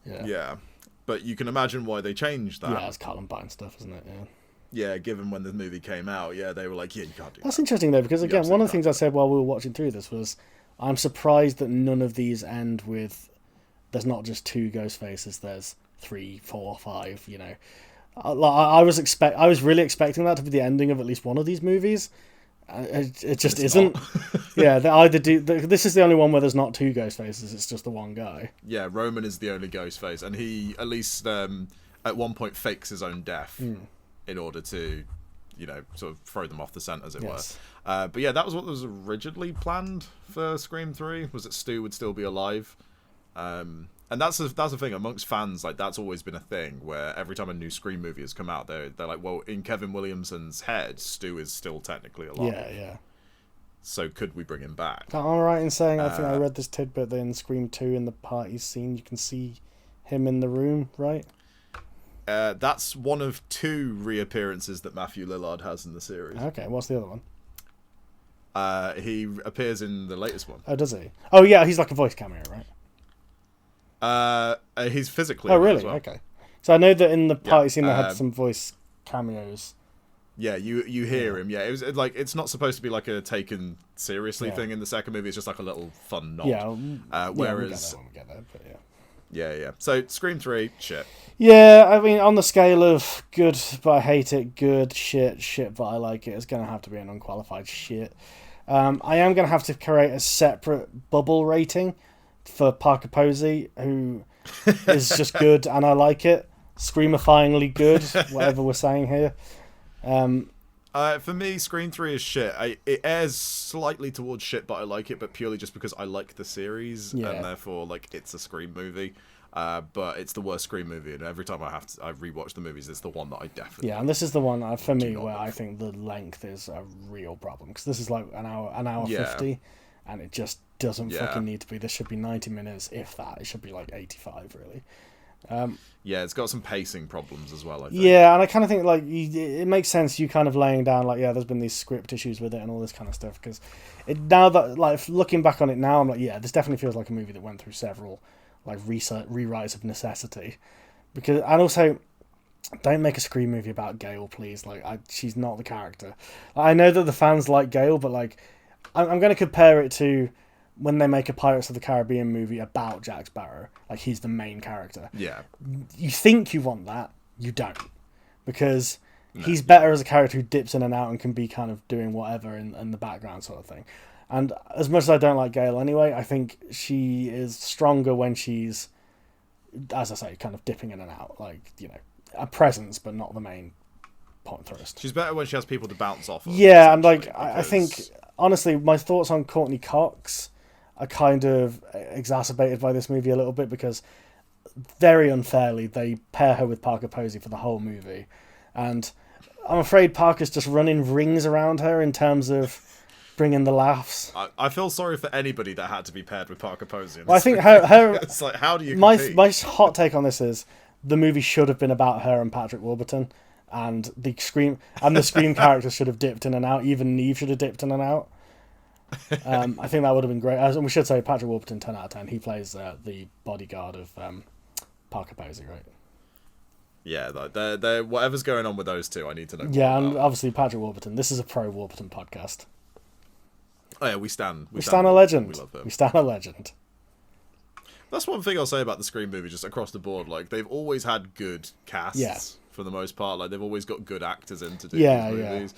yeah. Yeah, but you can imagine why they changed that. Yeah, it's Columbine stuff, isn't it? Yeah. Yeah, given when the movie came out, they were like, yeah, you can't do that. That's interesting though, because again, one of the things I said while we were watching through this was, I'm surprised that none of these end with, there's not just two ghost faces, there's 3, 4, 5, you know. I was really expecting that to be the ending of at least one of these movies. It just isn't. Yeah, they either do. This is the only one where there's not two ghost faces, it's just the one guy. Yeah, Roman is the only ghost face, and he, at least at one point, fakes his own death in order to, sort of throw them off the scent, as it were. But yeah, that was what was originally planned for Scream 3, was that Stu would still be alive. And that's the thing amongst fans, like, that's always been a thing where every time a new Scream movie has come out, they're like, well, in Kevin Williamson's head, Stu is still technically alive. Yeah. So could we bring him back? Am I right in saying, I think I read this tidbit that in Scream 2, in the party scene, you can see him in the room, right? That's one of 2 reappearances that Matthew Lillard has in the series. Okay, what's the other one? He appears in the latest one. Oh, does he? Oh, yeah, he's like a voice cameo, right? He's physically. Oh, really? As well. Okay. So I know that in the party scene they had some voice cameos. Yeah, you hear him. Yeah, it was like, it's not supposed to be like a taken seriously thing in the second movie. It's just like a little fun nod. Yeah. Whereas we'll get there, but yeah. Yeah. So Scream 3, shit. Yeah, I mean, on the scale of good but I hate it, good, shit but I like it, it's going to have to be an unqualified shit. I am going to have to create a separate bubble rating for Parker Posey, who is just good and I like it. Screamifyingly good, whatever we're saying here. For me, Scream 3 is shit. It airs slightly towards shit, but I like it, but purely just because I like the series, and therefore, like, it's a Scream movie. But it's the worst Scream movie, and every time I rewatch the movies, it's the one that I definitely... Yeah, and this is the one, for me, where I think the length is a real problem, because this is like an hour 50, and it just doesn't fucking need to be. This should be 90 minutes, if that. It should be like 85, really. Yeah, it's got some pacing problems as well, I think. Yeah, and I kind of think, like, it makes sense you kind of laying down, like, there's been these script issues with it and all this kind of stuff, because now that, like, looking back on it now, I'm like, this definitely feels like a movie that went through several, like, rewrites of necessity. And also, don't make a Scream movie about Gale, please. Like, she's not the character. I know that the fans like Gale, but, like, I'm going to compare it to when they make a Pirates of the Caribbean movie about Jack Sparrow. Like, he's the main character. Yeah. You think you want that, you don't. Because he's better as a character who dips in and out and can be kind of doing whatever in the background sort of thing. And as much as I don't like Gale anyway, I think she is stronger when she's, as I say, kind of dipping in and out. Like, a presence, but not the main point thrust. She's better when she has people to bounce off of. Yeah, and, like, I think, honestly, my thoughts on Courtney Cox are kind of exacerbated by this movie a little bit, because very unfairly they pair her with Parker Posey for the whole movie, and I'm afraid Parker's just running rings around her in terms of bringing the laughs. I feel sorry for anybody that had to be paired with Parker Posey. Well, I think her it's like, how do you compete? My hot take on this is the movie should have been about her and Patrick Warburton, and the Scream characters should have dipped in and out. Even Neve should have dipped in and out. I think that would have been great. And we should say Patrick Warburton, 10 out of 10. He plays the bodyguard of Parker Posey, right? Yeah, they're whatever's going on with those two, I need to know. Yeah, and obviously Patrick Warburton. This is a pro Warburton podcast. Oh yeah, we stand a legend. We love him. We stand a legend. That's one thing I'll say about the Scream movie, just across the board. Like, they've always had good casts for the most part. Like, they've always got good actors in to do these movies.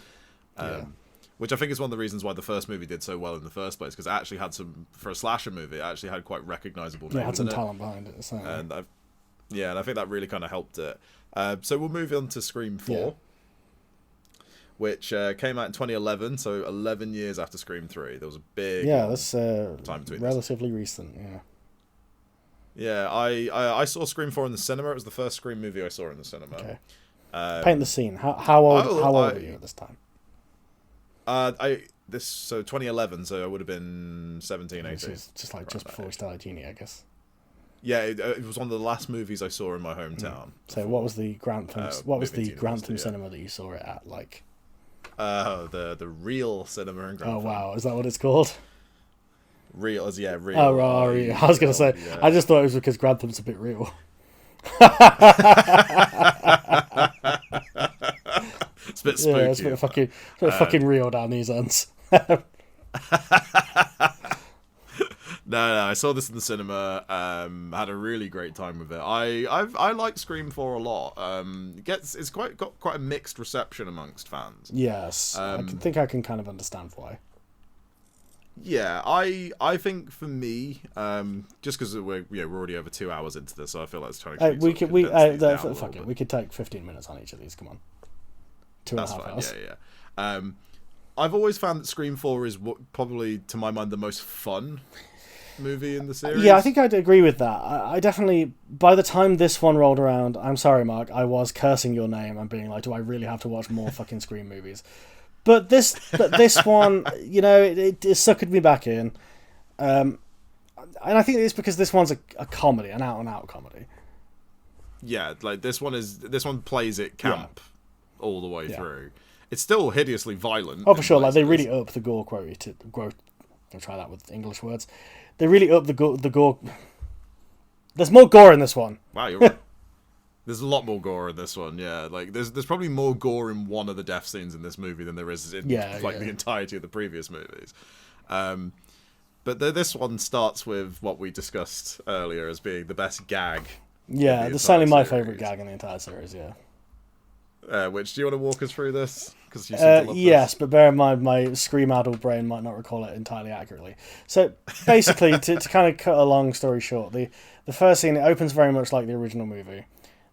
Which I think is one of the reasons why the first movie did so well in the first place, because it actually had for a slasher movie, it actually had quite recognisable names. Yeah, it had some talent behind it. So. And I think that really kind of helped it. So we'll move on to Scream 4, which came out in 2011, so 11 years after Scream 3. There was a big that's time between relatively recent, Yeah, I saw Scream 4 in the cinema. It was the first Scream movie I saw in the cinema. Okay. Paint the scene. How old were you at this time? So 2011, so I would have been 17, 18. Just before we started uni, I guess. Yeah, it was one of the last movies I saw in my hometown. So what was the Grantham? What was the Grantham cinema that you saw it at? Like, the real cinema in Grantham. Oh wow, is that what it's called? Real. Oh right, I was gonna say. Yeah. I just thought it was because Grantham's a bit real. It's a bit spooky. Yeah, it's a bit fucking real down these ends. No, I saw this in the cinema. Had a really great time with it. I like Scream 4 a lot. It's got quite a mixed reception amongst fans. Yes, I think I can kind of understand why. Yeah, I think for me, just because we're already over 2 hours into this, so I feel like it's trying to. We could take 15 minutes on each of these. Come on, 2.5 hours. Yeah. I've always found that Scream 4 is probably, to my mind, the most fun movie in the series. Yeah, I think I'd agree with that. I definitely, by the time this one rolled around, I'm sorry, Mark, I was cursing your name and being like, do I really have to watch more fucking Scream movies? But this one, it suckered me back in. And I think it's because this one's a comedy, an out-and-out comedy. Yeah, like this one plays it camp all the way through. It's still hideously violent. Oh, for sure. Like, they really up the gore quotient. I'll try that with English words. They really up the gore. There's more gore in this one. Wow, you're right. There's a lot more gore in this one, yeah. Like, there's probably more gore in one of the death scenes in this movie than there is in the entirety of the previous movies. But this one starts with what we discussed earlier as being the best gag. Yeah, that's certainly my favourite gag in the entire series, yeah. Which, do you want to walk us through this? Because you seem to love yes, this. But bear in mind, my Scream-addled brain might not recall it entirely accurately. So, basically, to kind of cut a long story short, the first scene, it opens very much like the original movie.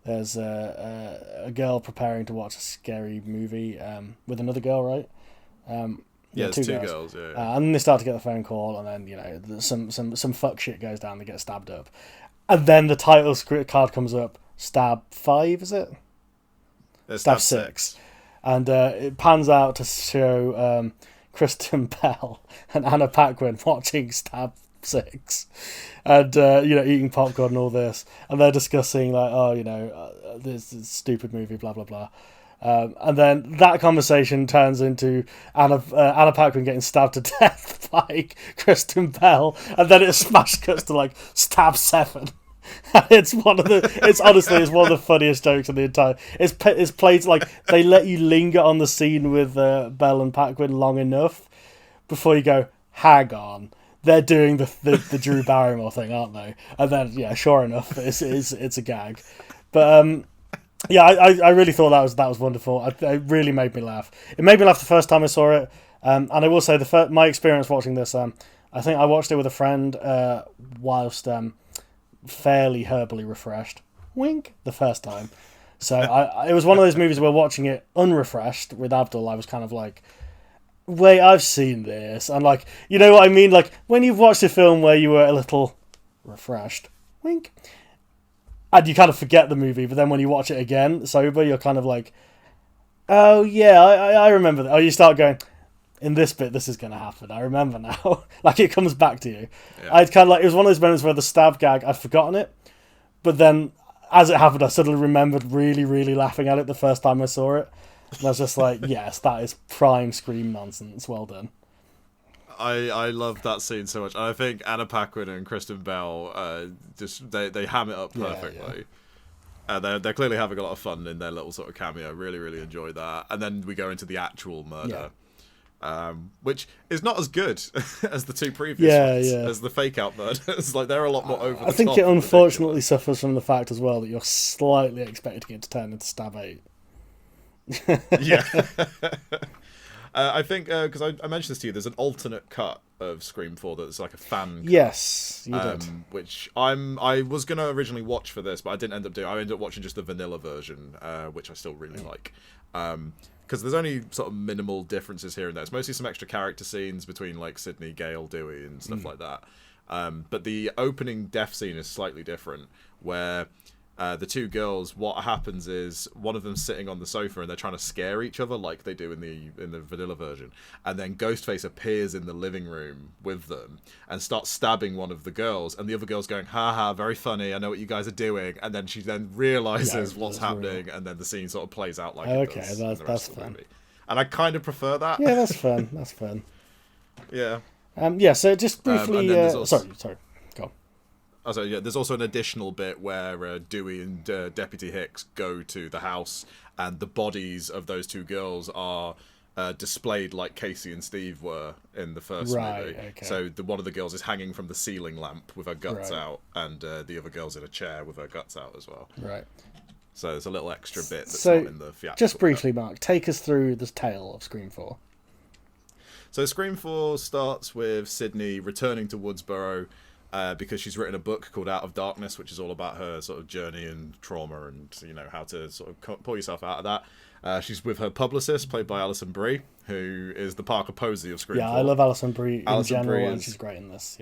There's a girl preparing to watch a scary movie with another girl, right? There's two girls, yeah. And then they start to get the phone call, and then, some fuck shit goes down, they get stabbed up. And then the title card comes up, Stab 5, is it? Stab 6. And it pans out to show Kristen Bell and Anna Paquin watching Stab 6 and eating popcorn and all this, and they're discussing like, this stupid movie, blah blah blah, and then that conversation turns into Anna Paquin getting stabbed to death by Kristen Bell, and then it smash cuts to like Stab 7. It's one of the funniest jokes in the entire. It's played like they let you linger on the scene with Bell and Paquin long enough before you go, hang on, they're doing the Drew Barrymore thing, aren't they? And then sure enough, it's a gag. But I really thought that was wonderful. It really made me laugh. It made me laugh the first time I saw it, and I will say my experience watching this. I think I watched it with a friend whilst fairly herbally refreshed. Wink. The first time. So it was one of those movies where watching it unrefreshed with Abdul, I was kind of like, wait, I've seen this. And like, you know what I mean? Like when you've watched a film where you were a little refreshed, wink, and you kind of forget the movie, but then when you watch it again sober, you're kind of like, Oh yeah, I remember that. Oh, you start going, in this bit, this is going to happen. I remember now. Like, it comes back to you. Yeah. I'd kind of like, it was one of those moments where the stab gag, I'd forgotten it, but then as it happened, I suddenly remembered really, really laughing at it the first time I saw it. And I was just like, yes, that is prime Scream nonsense. Well done. I love that scene so much. And I think Anna Paquin and Kristen Bell just they ham it up perfectly. They're clearly having a lot of fun in their little sort of cameo. Really, really enjoy that. And then we go into the actual murder, which is not as good as the two previous ones, as the fake out murders. Like, they're a lot more over the top. I think it unfortunately suffers from the fact as well that you're slightly expecting it to turn into Stab 8. Yeah. I think, because I mentioned this to you, there's an alternate cut of Scream 4 that's like a fan cut. Yes, you did. Which I was going to originally watch for this, but I didn't end up doing. I ended up watching just the vanilla version, which I still really like. Because there's only sort of minimal differences here and there. It's mostly some extra character scenes between, like, Sydney, Gale, Dewey, and stuff like that. But the opening death scene is slightly different, where the two girls, what happens is one of them's sitting on the sofa and they're trying to scare each other like they do in the vanilla version, and then Ghostface appears in the living room with them and starts stabbing one of the girls, and the other girl's going, haha, very funny, I know what you guys are doing, and then she then realizes what's happening, and then the scene sort of plays out like it does in the rest of the movie. And I kind of prefer that. Yeah, that's fun. That's fun. Yeah. So just briefly, sorry, go on. Also, yeah, there's also an additional bit where Dewey and Deputy Hicks go to the house, and the bodies of those two girls are displayed like Casey and Steve were in the first movie. Okay. So one of the girls is hanging from the ceiling lamp with her guts out, and the other girl's in a chair with her guts out as well. Right. So there's a little extra bit that's not in the theatrical. Just briefly, Mark, take us through the tale of Scream 4. So Scream 4 starts with Sydney returning to Woodsboro, because she's written a book called Out of Darkness, which is all about her sort of journey and trauma and, you know, how to sort of pull yourself out of that. She's with her publicist, played by Alison Brie, who is the Parker Posey of Scream 4. I love Alison Brie in general, and she's great in this,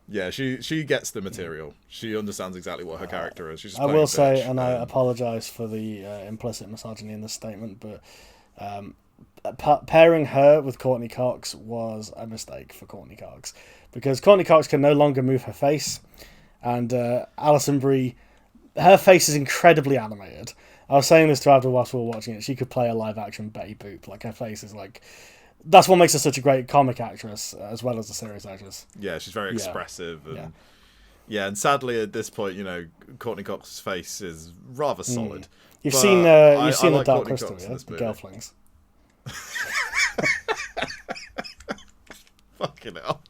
Yeah, she gets the material. She understands exactly what her character is. She's just I will say, and I apologise for the implicit misogyny in this statement, but pairing her with Courtney Cox was a mistake for Courtney Cox, because Courtney Cox can no longer move her face, and Alison Brie, her face is incredibly animated. I was saying this to Abdul whilst we were watching it. She could play a live action Betty Boop. Like, her face is like, that's what makes her such a great comic actress as well as a serious actress. Yeah, she's very expressive. And, and sadly at this point, you know, Courtney Cox's face is rather solid. You've seen the like Dark Courtney Crystal, Cox in yeah? this The movie. Girlflings. Fucking hell.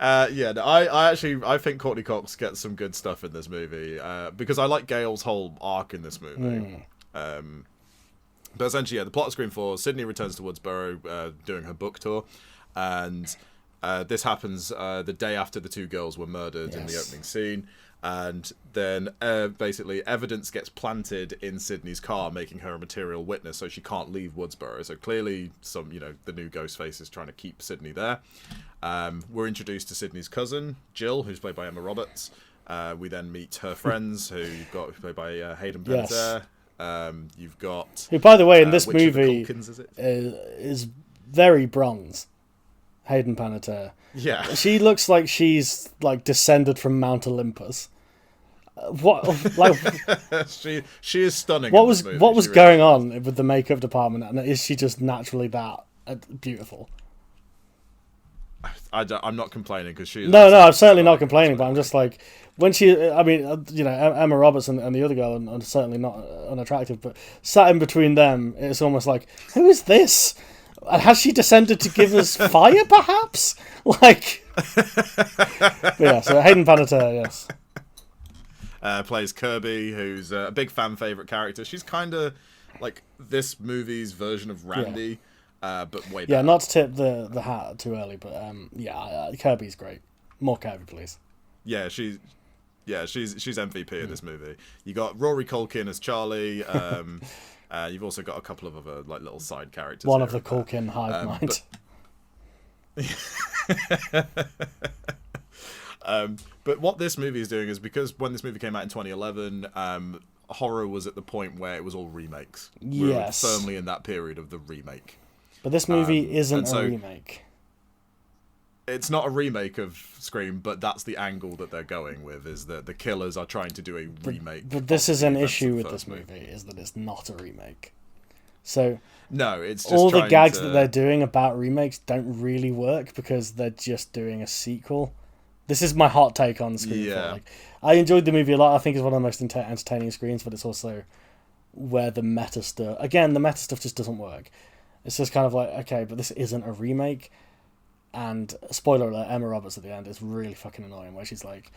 I think Courtney Cox gets some good stuff in this movie, because I like Gale's whole arc in this movie. But essentially, the plot of Scream 4, Sydney returns to Woodsboro doing her book tour, and this happens the day after the two girls were murdered in the opening scene. And then basically evidence gets planted in Sydney's car, making her a material witness, so she can't leave Woodsboro. So clearly the new Ghostface is trying to keep Sydney there. We're introduced to Sydney's cousin, Jill, who's played by Emma Roberts. We then meet her friends, who you've got played by Hayden Panettiere. You've got... Who, by the way, in this which of the movie Culkins is very bronze. Hayden Panettiere. Yeah. She looks like she's like descended from Mount Olympus. What like she is stunning. What was going on with the makeup department, and is she just naturally that beautiful? I'm not complaining because she is. No, I'm certainly not complaining, but I'm just like, when she, I mean, Emma Roberts and the other girl are certainly not unattractive, but sat in between them, it's almost like, who is this? And has she descended to give us fire, perhaps? Like, so Hayden Panettiere, yes. Plays Kirby, who's a big fan favorite character. She's kind of like this movie's version of Randy, but way better. Yeah, not to tip the hat too early, but Kirby's great. More Kirby, please. Yeah, she's MVP in this movie. You got Rory Culkin as Charlie. You've also got a couple of other like little side characters. One of the Culkin hive mind. But what this movie is doing is, because when this movie came out in 2011, horror was at the point where it was all remakes. Yes. We were firmly in that period of the remake. But this movie isn't a remake. It's not a remake of Scream, but that's the angle that they're going with, is that the killers are trying to do a remake. But this is an issue with this movie, is that it's not a remake. So no, it's just all the gags that they're doing about remakes don't really work because they're just doing a sequel. This is my hot take on Scream 4. Like, I enjoyed the movie a lot. I think it's one of the most entertaining screens, but it's also where the meta stuff... Again, the meta stuff just doesn't work. It's just kind of like, okay, but this isn't a remake. And, spoiler alert, Emma Roberts at the end is really fucking annoying, where she's like,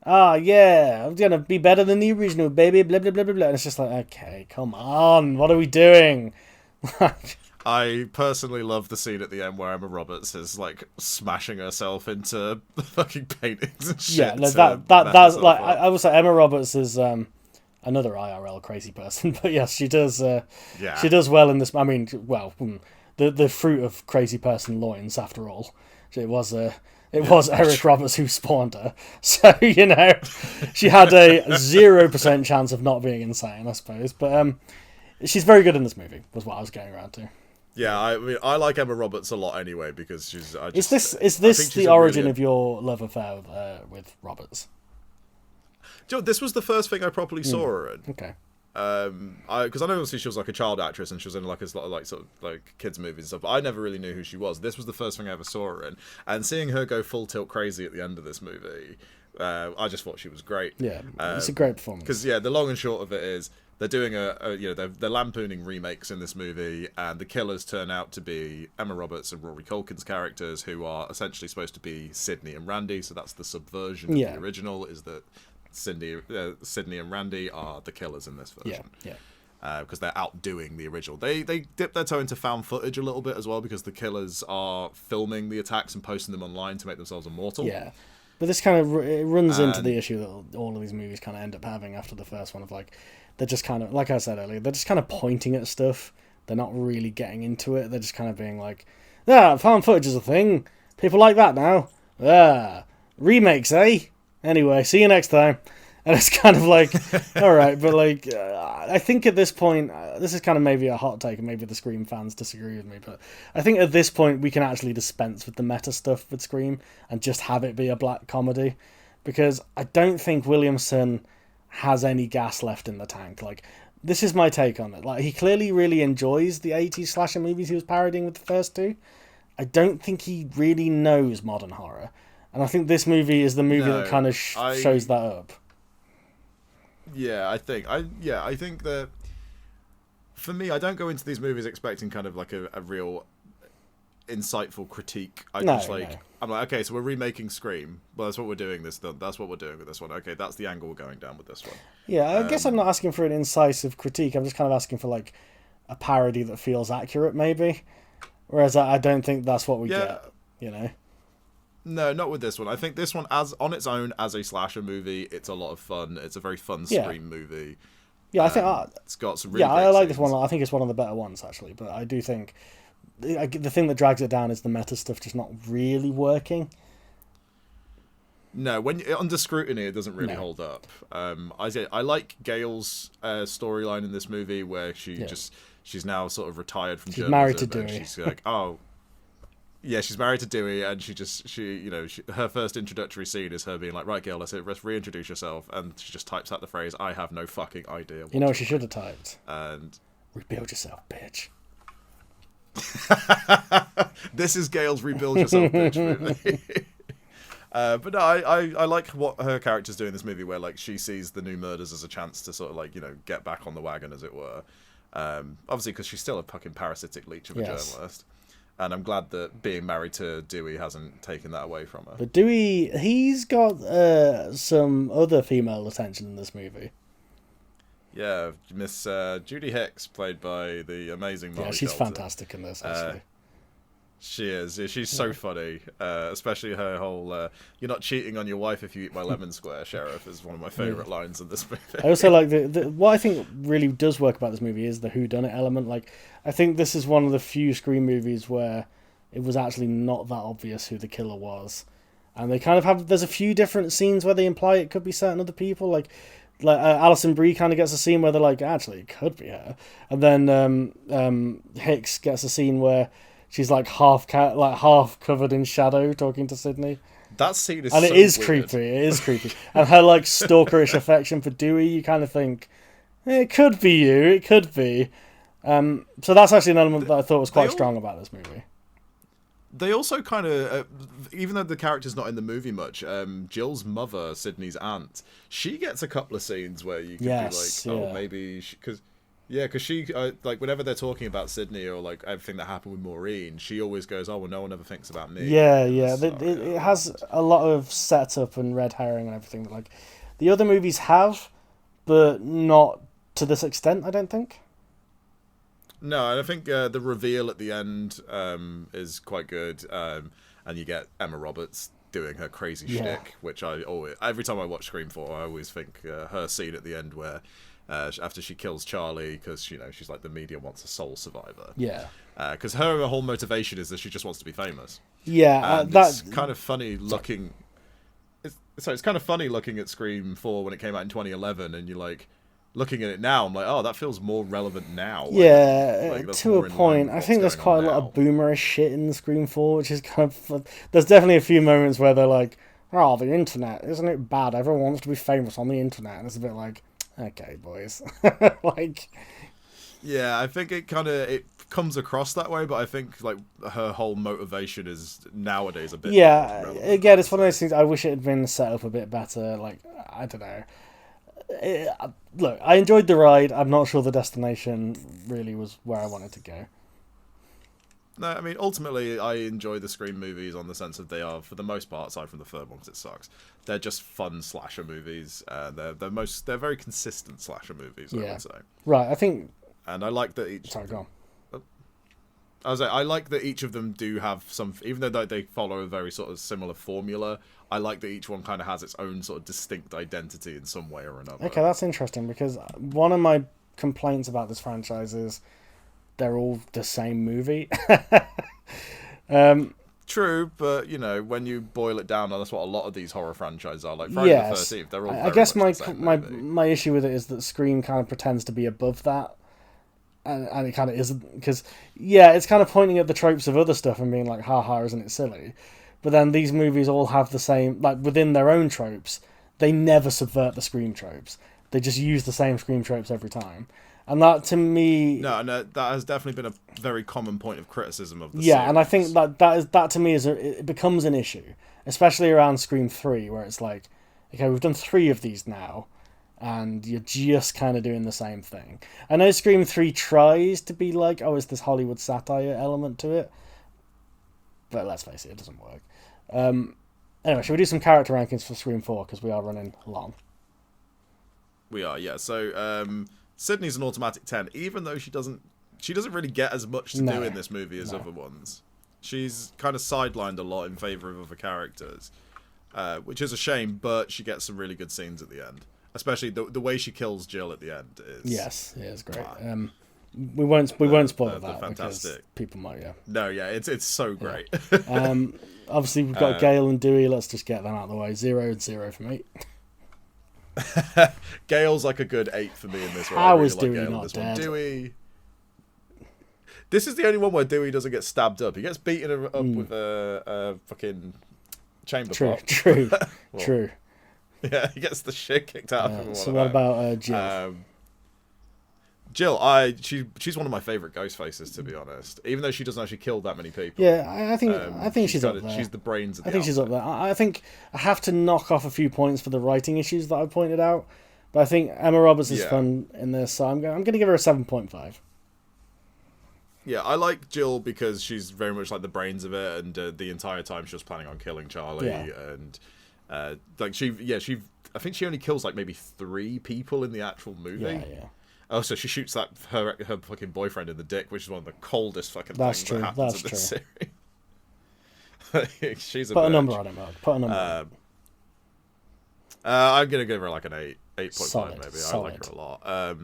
yeah, I'm going to be better than the original, baby, blah, blah, blah, blah, blah. And it's just like, okay, come on, what are we doing? I personally love the scene at the end where Emma Roberts is, like, smashing herself into fucking paintings and shit. Yeah, no, that's like, I would say Emma Roberts is another IRL crazy person, but yes, she does she does well in this. I mean, well, the fruit of crazy person loins, after all. It was Eric Roberts who spawned her, so you know she had a 0% chance of not being insane, I suppose. But she's very good in this movie, was what I was going around to. Yeah, I mean, I like Emma Roberts a lot anyway because she's. Is this the origin of your love affair with Roberts? Do you know, this was the first thing I properly saw her in. Okay. Because I know obviously she was like a child actress and she was in like a lot of like sort of like kids movies and stuff, but I never really knew who she was. This was the first thing I ever saw her in, and seeing her go full tilt crazy at the end of this movie, I just thought she was great. Yeah, it's a great performance. Because the long and short of it is they're doing they're lampooning remakes in this movie, and the killers turn out to be Emma Roberts and Rory Culkin's characters, who are essentially supposed to be Sydney and Randy. So that's the subversion of the original. Is that Sydney and Randy are the killers in this version. Because they're outdoing the original. They dip their toe into found footage a little bit as well, because the killers are filming the attacks and posting them online to make themselves immortal. Yeah, but this kind of runs into the issue that all of these movies kind of end up having after the first one, of like, they're just kind of, like I said earlier, they're just kind of pointing at stuff. They're not really getting into it. They're just kind of being like, found footage is a thing. People like that now. Remakes, eh? Anyway, see you next time. And it's kind of like, all right, but like, I think at this point, this is kind of maybe a hot take, and maybe the Scream fans disagree with me, but I think at this point we can actually dispense with the meta stuff with Scream and just have it be a black comedy, because I don't think Williamson has any gas left in the tank. Like, this is my take on it. Like, he clearly really enjoys the 80s slasher movies he was parodying with the first two. I don't think he really knows modern horror. And I think this movie is the movie that kind of shows that up. Yeah, I think that for me, I don't go into these movies expecting kind of like a real insightful critique. I'm like, okay, so we're remaking Scream. Well, that's what we're doing. That's what we're doing with this one. Okay, that's the angle we're going down with this one. Yeah, I guess I'm not asking for an incisive critique. I'm just kind of asking for like a parody that feels accurate, maybe. Whereas I don't think that's what we get. You know. No, not with this one. I think this one, as on its own, as a slasher movie, it's a lot of fun. It's a very fun Scream movie. Yeah, I think it's got some really great I like scenes. this one. I think it's one of the better ones, actually. But I do think the thing that drags it down is the meta stuff just not really working. No, when under scrutiny, it doesn't really hold up. I like Gail's storyline in this movie, where she's now sort of retired from journalism. Married to Dewey. She's like, yeah, she's married to Dewey, and her first introductory scene is her being like, right, Gail, let's reintroduce yourself, and she just types out the phrase, I have no fucking idea. You know what she should have typed? And rebuild yourself, bitch. This is Gail's rebuild yourself, bitch movie. But no, I like what her character's doing in this movie, where like she sees the new murders as a chance to sort of like, get back on the wagon, as it were. Obviously, because she's still a fucking parasitic leech of a journalist. And I'm glad that being married to Dewey hasn't taken that away from her. But Dewey, he's got some other female attention in this movie. Yeah, Miss Judy Hicks, played by the amazing Molly she's Shelton. Fantastic in this, actually. She is. She's so funny. Especially her whole, you're not cheating on your wife if you eat my lemon square, Sheriff, is one of my favourite lines in this movie. I also like what I think really does work about this movie is the whodunit element. Like, I think this is one of the few Scream movies where it was actually not that obvious who the killer was. And they kind of have, there's a few different scenes where they imply it could be certain other people. Like, like Alison Brie kind of gets a scene where they're like, actually, it could be her, and then Hicks gets a scene where she's like half covered in shadow talking to Sydney. That scene is and so it is weird. creepy. It is creepy, and her like stalkerish affection for Dewey. You kind of think it could be you. It could be. So that's actually an element that I thought was quite strong about this movie. They also kind of, even though the character's not in the movie much, Jill's mother, Sydney's aunt, she gets a couple of scenes where you can be like, oh, maybe because she like whenever they're talking about Sydney or like everything that happened with Maureen, she always goes, oh well, no one ever thinks about me. It has a lot of setup and red herring and everything that like the other movies have, but not to this extent, I don't think. No, and I think the reveal at the end is quite good, and you get Emma Roberts doing her crazy shtick, which I always, every time I watch Scream 4, I always think her scene at the end where after she kills Charlie, because she's like, the media wants a soul survivor. Yeah. Because her whole motivation is that she just wants to be famous. Yeah, it's kind of funny looking. It's kind of funny looking at Scream 4 when it came out in 2011, and you're like, looking at it now, I'm like, oh, that feels more relevant now. Yeah, to a point. I think there's quite a lot of boomerish shit in Scream 4, which is kind of... There's definitely a few moments where they're like, oh, the internet, isn't it bad? Everyone wants to be famous on the internet. And it's a bit like, okay, boys. like... Yeah, I think it comes across that way, but I think like her whole motivation is nowadays a bit... Yeah, again, it's one of those things, I wish it had been set up a bit better. Like, I don't know. Look, I enjoyed the ride. I'm not sure the destination really was where I wanted to go. No, I mean, ultimately, I enjoy the Scream movies on the sense of they are, for the most part, aside from the third one because it sucks, they're just fun slasher movies. They're very consistent slasher movies, I would say. Right, I think... And I like that each... Sorry, go on. I like that each of them do have some, even though they follow a very sort of similar formula, I like that each one kind of has its own sort of distinct identity in some way or another. Okay, that's interesting, because one of my complaints about this franchise is they're all the same movie. True, but when you boil it down, that's what a lot of these horror franchises are. Like Friday the 13th, they're all very I guess much the same movie. my issue with it is that Scream kind of pretends to be above that. And it kind of isn't, because, it's kind of pointing at the tropes of other stuff and being like, haha, isn't it silly? But then these movies all have the same, like, within their own tropes, they never subvert the Scream tropes. They just use the same Scream tropes every time. And that, to me... No, that has definitely been a very common point of criticism of the series. And I think that to me, it becomes an issue. Especially around Scream 3, where it's like, okay, we've done 3 of these now, and you're just kind of doing the same thing. I know Scream 3 tries to be like, oh, it's this Hollywood satire element to it, but let's face it doesn't work. Anyway, should we do some character rankings for Scream 4, because we are running long. We are, yeah. So, Sydney's an automatic 10, even though she doesn't really get as much to do in this movie as other ones. She's kind of sidelined a lot in favour of other characters, which is a shame, but she gets some really good scenes at the end. Especially the way she kills Jill at the end is... Yes, it is great. We won't spoil that fantastic. Because people might, No, it's so great. Yeah. Obviously, we've got Gale and Dewey. Let's just get them out of the way. 0 and 0 for me. Gale's like a good 8 for me in this one. How is Dewey not dead? Dewey... This is the only one where Dewey doesn't get stabbed up. He gets beaten up with a fucking chamber pot. True. Yeah, he gets the shit kicked out of him. So what about Jill? Jill, she's one of my favourite Ghostfaces, to be honest. Even though she doesn't actually kill that many people. Yeah, I think she's up there. She's the brains of the I think she's up there. I think I have to knock off a few points for the writing issues that I pointed out. But I think Emma Roberts is fun in this, so I'm going to give her a 7.5. Yeah, I like Jill because she's very much like the brains of it, and the entire time she was planning on killing Charlie, and I think she only kills like maybe 3 people in the actual movie. Yeah. Oh, so she shoots her fucking boyfriend in the dick, which is one of the coldest fucking things that happens in this series. She's a Put bitch. A number on it, Mark. Put a number on it. I'm going to give her like an 8.5 Solid, maybe. solid. I like her a lot.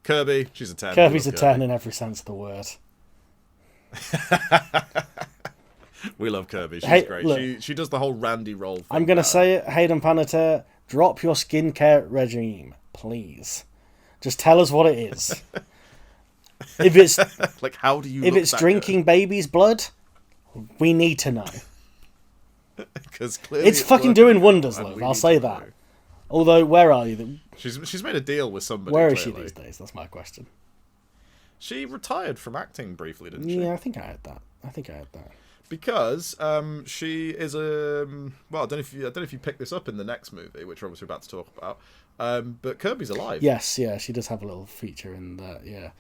Kirby, she's a 10. Kirby's a 10 in every sense of the word. We love Kirby. She's great. Look, she does the whole Randy role thing. I'm going to say it. Hayden Panettiere, drop your skincare regime, please. Just tell us what it is. If it's like, how do you? If it's drinking baby's blood, we need to know. Because clearly it's fucking doing wonders, love. I'll say that. Although, where are you? She's made a deal with somebody. Where is she these days? That's my question. She retired from acting briefly, didn't she? Yeah, I think I heard that. Because she is a well, I don't know if you picked this up in the next movie, which we're obviously about to talk about. But Kirby's alive. Yes, yeah, she does have a little feature in that. Yeah.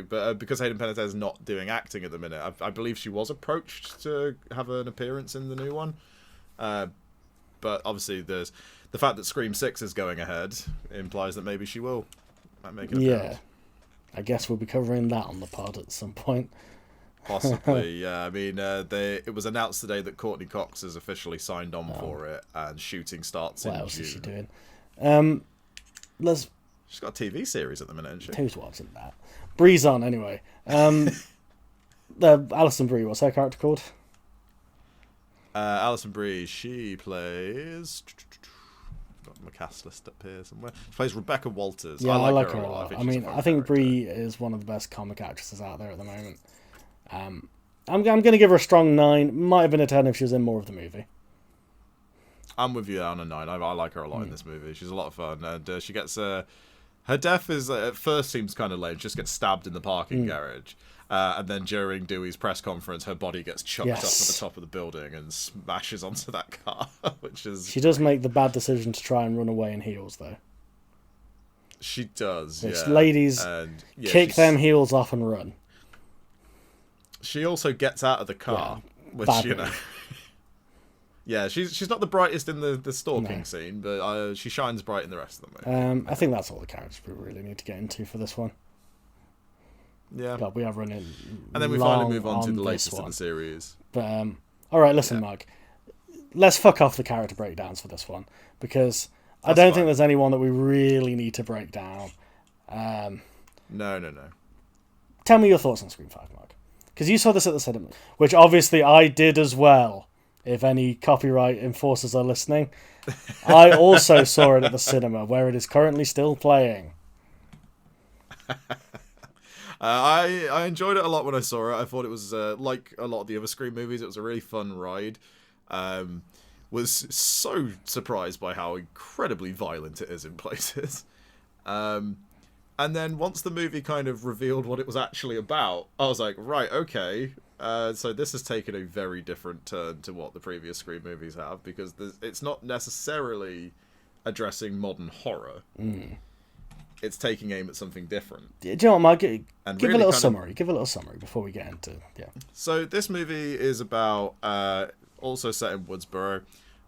But because Hayden Panettiere is not doing acting at the minute, I believe she was approached to have an appearance in the new one. But obviously, there's the fact that Scream 6 is going ahead implies that maybe she will make an appearance. Yeah, I guess we'll be covering that on the pod at some point. Possibly, yeah. I mean, it was announced today that Courtney Cox has officially signed on for it, and shooting starts in June. What else is she doing? She's got a TV series at the minute, hasn't she? Who's watching that? Breeze on, anyway. Alison Brie, what's her character called? Alison Brie, she plays... Got my cast list up here somewhere. She plays Rebecca Walters. Yeah, I like her a lot. I think Brie is one of the best comic actresses out there at the moment. I'm going to give her a strong 9. Might have been a 10 if she was in more of the movie. I'm with you on a 9. I like her a lot in this movie. She's a lot of fun. And she gets... her death is at first seems kind of lame. She just gets stabbed in the parking garage. And then during Dewey's press conference, her body gets chucked up at the top of the building and smashes onto that car, which is... She does make the bad decision to try and run away in heels, though. She does, which, ladies, kick them heels off and run. She also gets out of the car, which, you know... Yeah, she's not the brightest in the stalking scene, but she shines bright in the rest of the movie. I think that's all the characters we really need to get into for this one. Yeah. God, we are running. And then we finally move on to the latest of the series. But all right, listen, Marc. Let's fuck off the character breakdowns for this one, because I don't think there's anyone that we really need to break down. No. Tell me your thoughts on Scream 5, Marc. Because you saw this at the cinema, which obviously I did as well. If any copyright enforcers are listening, I also saw it at the cinema, where it is currently still playing. I enjoyed it a lot when I saw it. I thought it was like a lot of the other Scream movies. It was a really fun ride. Was so surprised by how incredibly violent it is in places. And then once the movie kind of revealed what it was actually about, I was like, right, okay. So this has taken a very different turn to what the previous Scream movies have, because it's not necessarily addressing modern horror. It's taking aim at something different. Do you know what, Marc? Give really a little summary. Give a little summary before we get into... Yeah. So this movie is about... also set in Woodsboro,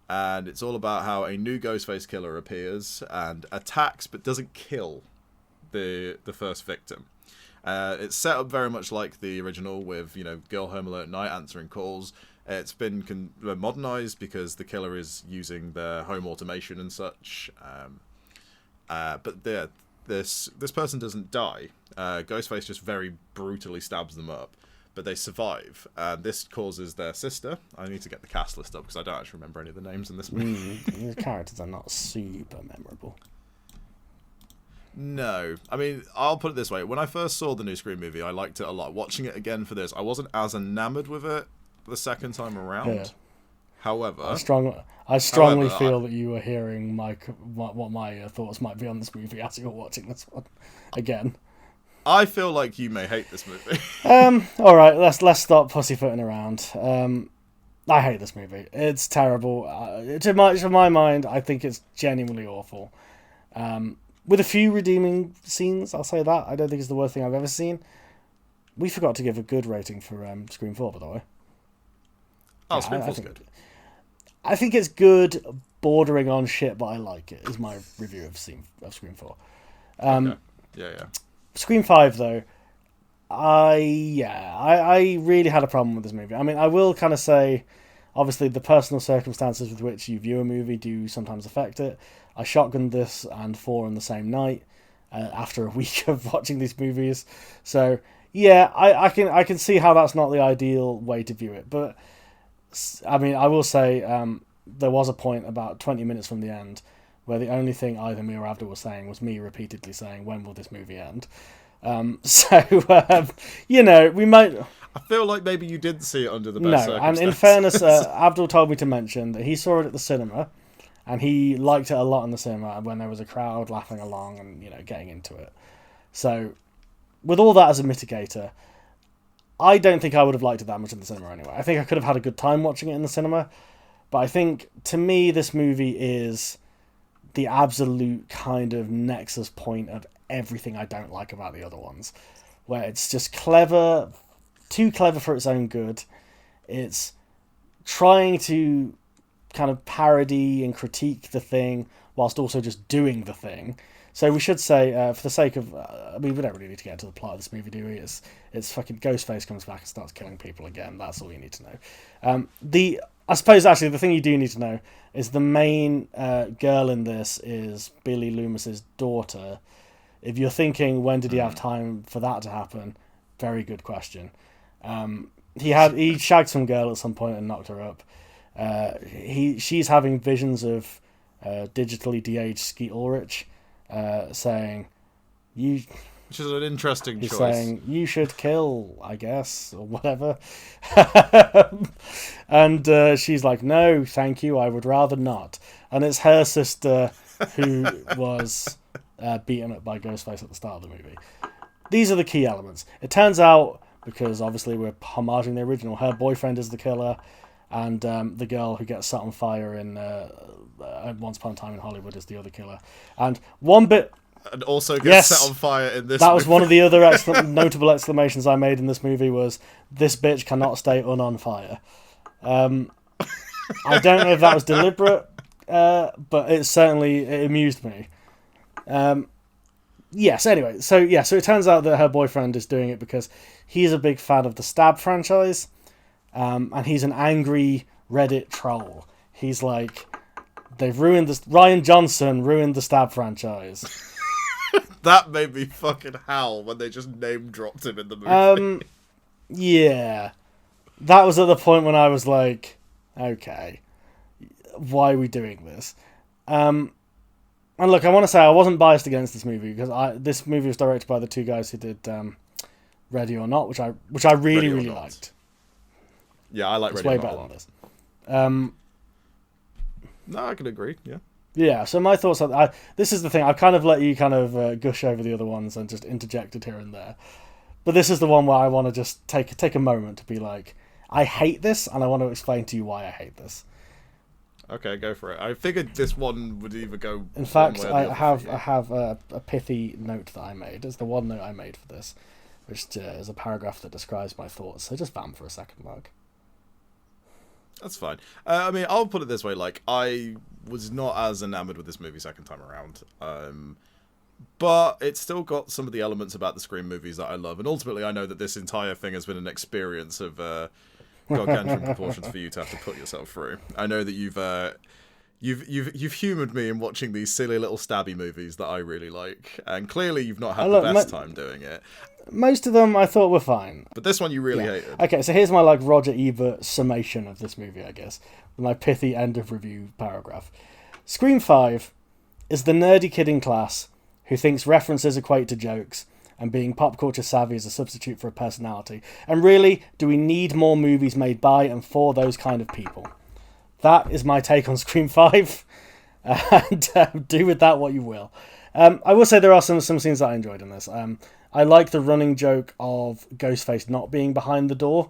and it's all about how a new Ghostface killer appears and attacks but doesn't kill the first victim. It's set up very much like the original, with, girl home alone at night answering calls. It's been modernized because the killer is using their home automation and such. But this person doesn't die. Ghostface just very brutally stabs them up, but they survive. And this causes their sister... I need to get the cast list up because I don't actually remember any of the names in this movie. The characters are not super memorable. No. I mean, I'll put it this way. When I first saw the new Scream movie, I liked it a lot. Watching it again for this, I wasn't as enamored with it the second time around. Yeah. However... I strongly feel that you were hearing what my thoughts might be on this movie as you're watching this one again. I feel like you may hate this movie. All right, let's stop pussyfooting around. I hate this movie. It's terrible. To my mind, I think it's genuinely awful. With a few redeeming scenes, I'll say that. I don't think it's the worst thing I've ever seen. We forgot to give a good rating for Scream 4, by the way. Oh, Scream 4's good. I think it's good, bordering on shit, but I like it, is my review of Scream 4. Okay. Yeah. Scream 5, though, I really had a problem with this movie. I mean, I will kind of say, obviously, the personal circumstances with which you view a movie do sometimes affect it. I shotgunned this and 4 in the same night after a week of watching these movies. So, yeah, I can see how that's not the ideal way to view it. But, I mean, I will say, there was a point about 20 minutes from the end where the only thing either me or Abdul was saying was me repeatedly saying, when will this movie end? We might... I feel like maybe you didn't see it under the best circumstances. And in fairness, Abdul told me to mention that he saw it at the cinema, and he liked it a lot in the cinema when there was a crowd laughing along and, getting into it. So, with all that as a mitigator, I don't think I would have liked it that much in the cinema anyway. I think I could have had a good time watching it in the cinema, but I think, to me, this movie is the absolute kind of nexus point of everything I don't like about the other ones, where it's just clever, too clever for its own good. It's trying to kind of parody and critique the thing whilst also just doing the thing. So we should say, for the sake of... we don't really need to get into the plot of this movie, do we? It's fucking Ghostface comes back and starts killing people again. That's all you need to know. I suppose, actually, the thing you do need to know is the main girl in this is Billy Loomis's daughter. If you're thinking, when did he have time for that to happen? Very good question. He shagged some girl at some point and knocked her up. She's having visions of digitally de-aged Skeet Ulrich, saying, which is an interesting choice. He's saying, you should kill, I guess, or whatever. And she's like, no, thank you, I would rather not. And it's her sister who was beaten up by Ghostface at the start of the movie. These are the key elements. It turns out, because obviously we're homaging the original, her boyfriend is the killer, and the girl who gets set on fire in Once Upon a Time in Hollywood is the other killer. And one bit... And also gets set on fire in this That movie. was one of the other notable exclamations I made in this movie was, this bitch cannot stay on fire. I don't know if that was deliberate, but it amused me. Yes, anyway, so it turns out that her boyfriend is doing it because he's a big fan of the Stab franchise, and he's an angry Reddit troll. He's like, Ryan Johnson ruined the Stab franchise. That made me fucking howl when they just name dropped him in the movie. Yeah. That was at the point when I was like, okay, why are we doing this? And look, I want to say I wasn't biased against this movie because this movie was directed by the two guys who did Ready or Not, which I really, really liked. Yeah, I like Ready Ready or Not a lot. Than this. No, I can agree, yeah. Yeah, so my thoughts on... this is the thing, I've kind of let you kind of gush over the other ones and just interjected here and there. But this is the one where I want to just take a moment to be like, I hate this, and I want to explain to you why I hate this. Okay, go for it. I figured this one would either go... In fact, I have a pithy note that I made. It's the one note I made for this, which is a paragraph that describes my thoughts. So just vamp for a second, Marc. That's fine. I mean, I'll put it this way. Like, I was not as enamored with this movie second time around. But it's still got some of the elements about the Scream movies that I love. And ultimately, I know that this entire thing has been an experience of gargantuan proportions for you to have to put yourself through. I know that you've humoured me in watching these silly little stabby movies that I really like. And clearly, you've not had the best time doing it. Most of them I thought were fine. But this one you really hated. Okay, so here's my Roger Ebert summation of this movie, I guess. My pithy end of review paragraph. Scream 5 is the nerdy kid in class who thinks references equate to jokes and being pop culture savvy is a substitute for a personality. And really, do we need more movies made by and for those kind of people? That is my take on Scream 5. And do with that what you will. I will say there are some scenes that I enjoyed in this. I like the running joke of Ghostface not being behind the door.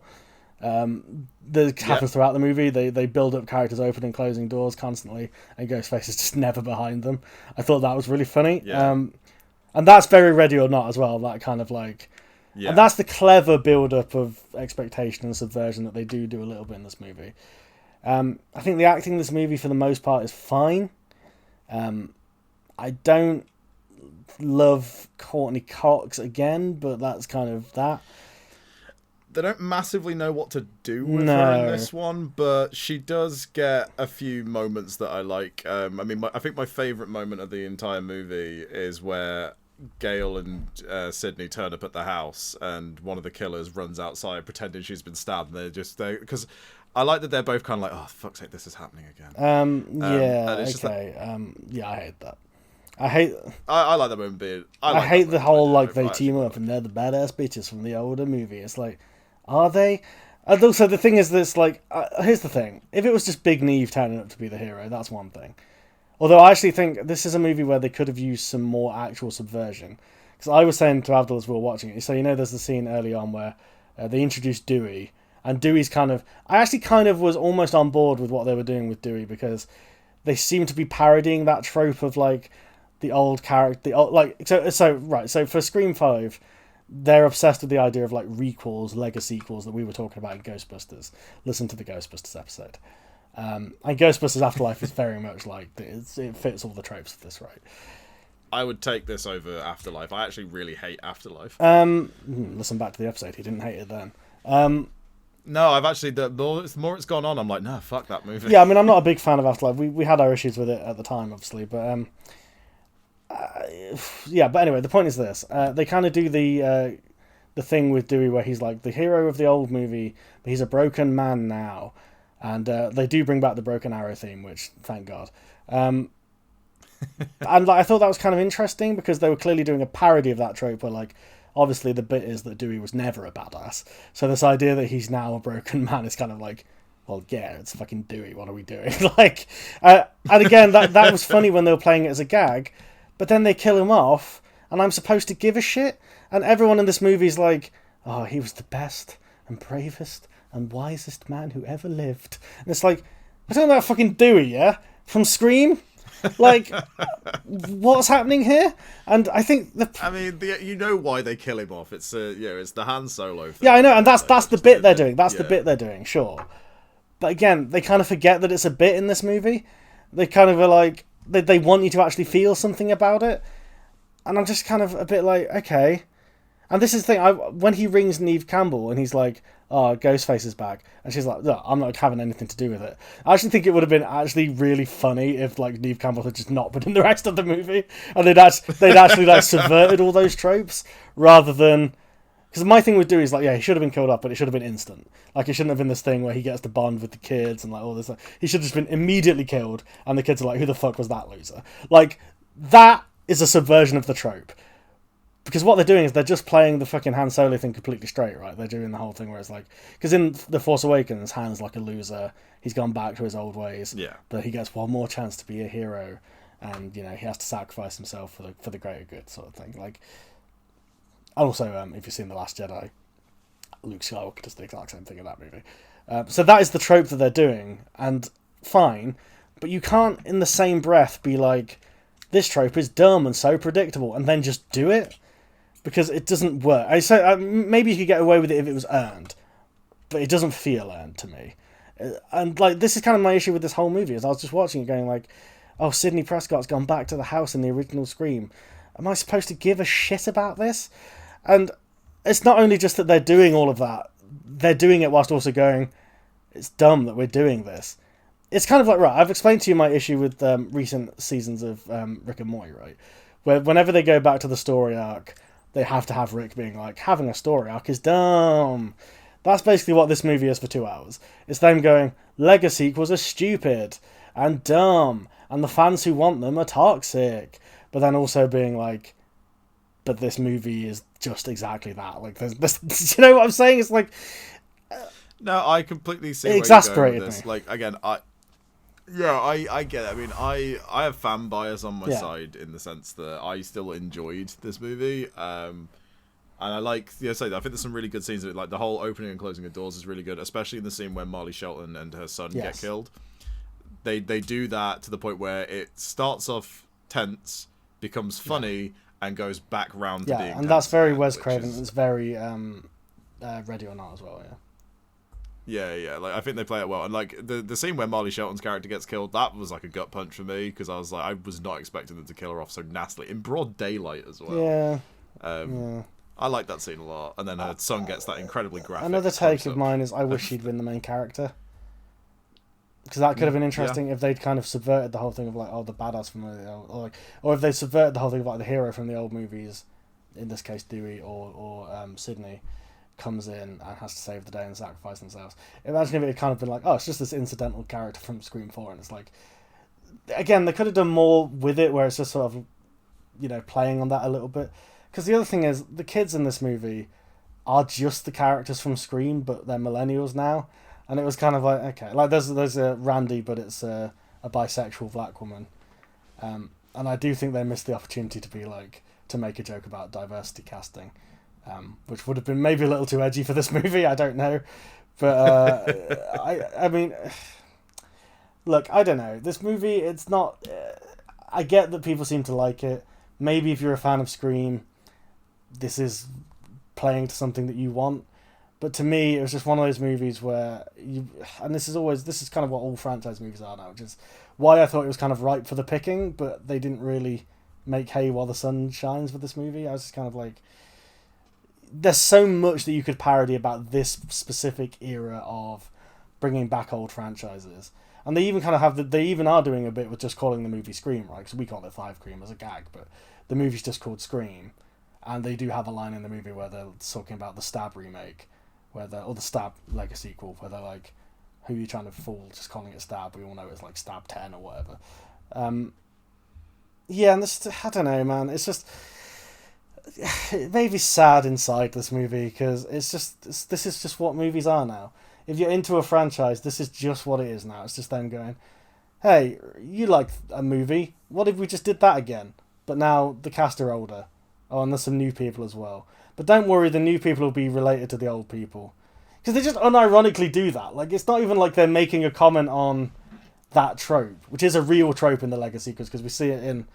That happens throughout the movie. They build up characters opening and closing doors constantly, and Ghostface is just never behind them. I thought that was really funny. Yeah. And that's very Ready or Not as well. That kind of like... Yeah. And that's the clever build-up of expectation and subversion that they do a little bit in this movie. I think the acting in this movie, for the most part, is fine. I don't love Courtney Cox again, but that's kind of that. They don't massively know what to do with her in this one, but she does get a few moments that I like. I think my favourite moment of the entire movie is where Gail and Sydney turn up at the house, and one of the killers runs outside pretending she's been stabbed. And they're just there because I like that they're both kind of like, oh fuck's sake, this is happening again. Yeah, okay. Yeah, I hate that. I like that moment being. I hate the whole like they team up and they're the badass bitches from the older movie. It's like, are they? And also the thing is this like here's the thing: if it was just Big Neve turning up to be the hero, that's one thing. Although I actually think this is a movie where they could have used some more actual subversion. Because I was saying to Abdul as we were watching it, so there's the scene early on where they introduced Dewey, and Dewey's kind of. I actually kind of was almost on board with what they were doing with Dewey because they seem to be parodying that trope of like. The old character, so for Scream 5, they're obsessed with the idea of like requels, Lego sequels that we were talking about in Ghostbusters. Listen to the Ghostbusters episode. And Ghostbusters Afterlife is very much like it fits all the tropes of this, right? I would take this over Afterlife. I actually really hate Afterlife. Listen back to the episode. He didn't hate it then. No, I've actually the more it's gone on, I'm like, no, fuck that movie. Yeah, I mean, I'm not a big fan of Afterlife. We had our issues with it at the time, obviously, but yeah, but anyway, the point is this: they kind of do the thing with Dewey where he's like the hero of the old movie, but he's a broken man now, and they do bring back the Broken Arrow theme, which thank God. And like, I thought that was kind of interesting because they were clearly doing a parody of that trope, where like obviously the bit is that Dewey was never a badass, so this idea that he's now a broken man is kind of like. Well, yeah, it's fucking Dewey. What are we doing? Like, and again, that was funny when they were playing it as a gag. But then they kill him off, and I'm supposed to give a shit? And everyone in this movie is like, oh, he was the best and bravest and wisest man who ever lived. And it's like, we're talking about fucking Dewey, yeah? From Scream? Like, what's happening here? And I think you know why they kill him off. It's it's the Han Solo thing. Yeah, I know, and that's the bit they're doing. That's the bit they're doing, sure. But again, they kind of forget that it's a bit in this movie. They kind of are like... They want you to actually feel something about it. And I'm just kind of a bit like, okay. And this is the thing, when he rings Neve Campbell and he's like, oh, Ghostface is back. And she's like, no, I'm not having anything to do with it. I actually think it would have been actually really funny if like Neve Campbell had just not been in the rest of the movie. And they'd actually like subverted all those tropes rather than... Because my thing with Dewey is like, yeah, he should have been killed off, but it should have been instant. Like, it shouldn't have been this thing where he gets to bond with the kids and like all this. He should have just been immediately killed, and the kids are like, who the fuck was that loser? Like, that is a subversion of the trope. Because what they're doing is they're just playing the fucking Han Solo thing completely straight, right? They're doing the whole thing where it's like... Because in The Force Awakens, Han's like a loser. He's gone back to his old ways. Yeah. But he gets one more chance to be a hero. And, he has to sacrifice himself for the greater good sort of thing. Like... Also, if you've seen The Last Jedi, Luke Skywalker does the exact same thing in that movie. So that is the trope that they're doing, and fine, but you can't in the same breath be like, this trope is dumb and so predictable, and then just do it, because it doesn't work. Maybe you could get away with it if it was earned, but it doesn't feel earned to me. And like, this is kind of my issue with this whole movie, is I was just watching it going like, oh, Sidney Prescott's gone back to the house in the original Scream. Am I supposed to give a shit about this? And it's not only just that they're doing all of that, they're doing it whilst also going, it's dumb that we're doing this. It's kind of like, right, I've explained to you my issue with recent seasons of Rick and Morty, right? Where whenever they go back to the story arc, they have to have Rick being like, having a story arc is dumb. That's basically what this movie is for 2 hours. It's them going, Lego sequels are stupid and dumb, and the fans who want them are toxic. But then also being like, but this movie is just exactly that. Like, there's you know what I'm saying? It's like... No, I completely see it exasperated where you're going with this. me. Like, again, I get it. I mean, I have fan bias on my side in the sense that I still enjoyed this movie. And I like, I think there's some really good scenes of it. Like, the whole opening and closing of doors is really good, especially in the scene where Marley Shelton and her son get killed. They do that to the point where it starts off tense, becomes funny, and goes back round to being and that's very again, Wes Craven. It's very Ready or Not as well, Yeah, like I think they play it well, and like the scene where Marley Shelton's character gets killed, that was like a gut punch for me, because I was like, I was not expecting them to kill her off so nastily in broad daylight as well. I like that scene a lot, and then her son gets that incredibly graphic. Another take of mine is I wish she'd been the main character. Because that could have been interesting if they'd kind of subverted the whole thing of like, oh, the badass from or if they subverted the whole thing of like the hero from the old movies, in this case Dewey or Sydney, comes in and has to save the day and sacrifice themselves. Imagine if it had kind of been like, oh, it's just this incidental character from Scream 4, and it's like, again, they could have done more with it, where it's just sort of, playing on that a little bit. Because the other thing is, the kids in this movie are just the characters from Scream, but they're millennials now, and it was kind of like, okay, like there's a Randy, but it's a bisexual black woman, and I do think they missed the opportunity to make a joke about diversity casting. Which would have been maybe a little too edgy for this movie, I don't know. But, I mean, look, I don't know. This movie, it's not... I get that people seem to like it. Maybe if you're a fan of Scream, this is playing to something that you want. But to me, it was just one of those movies where and this is kind of what all franchise movies are now, which is why I thought it was kind of ripe for the picking, but they didn't really make hay while the sun shines with this movie. I was just kind of like... There's so much that you could parody about this specific era of bringing back old franchises, and they even kind of have they even are doing a bit with just calling the movie Scream, right? Because we call it Five Cream as a gag, but the movie's just called Scream, and they do have a line in the movie where they're talking about the Stab remake, or the Stab Legacy sequel, where they're like, "Who are you trying to fool? Just calling it Stab. We all know it's like Stab 10 or whatever." Yeah, and this, I don't know, man. It's just. It made me sad inside this movie, because this is just what movies are now. If you're into a franchise, this is just what it is now. It's just them going, hey, you like a movie, what if we just did that again? But now the cast are older. Oh, and there's some new people as well. But don't worry, the new people will be related to the old people. Because they just unironically do that. Like, it's not even like they're making a comment on that trope, which is a real trope in the Legacy, because we see it in...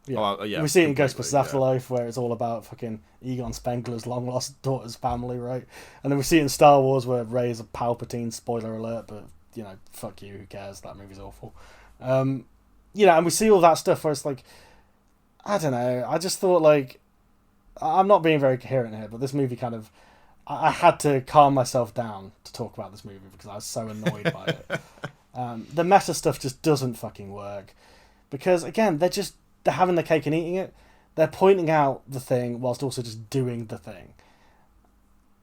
we see it in Ghostbusters Afterlife, where it's all about fucking Egon Spengler's long-lost daughter's family, right? And then we see it in Star Wars, where Rey's a Palpatine, spoiler alert, but, fuck you, who cares, that movie's awful. And we see all that stuff where it's like, I don't know, I just thought, like, I'm not being very coherent here, but this movie kind of, I had to calm myself down to talk about this movie, because I was so annoyed by it. The meta stuff just doesn't fucking work, because, again, they're having the cake and eating it. They're pointing out the thing whilst also just doing the thing.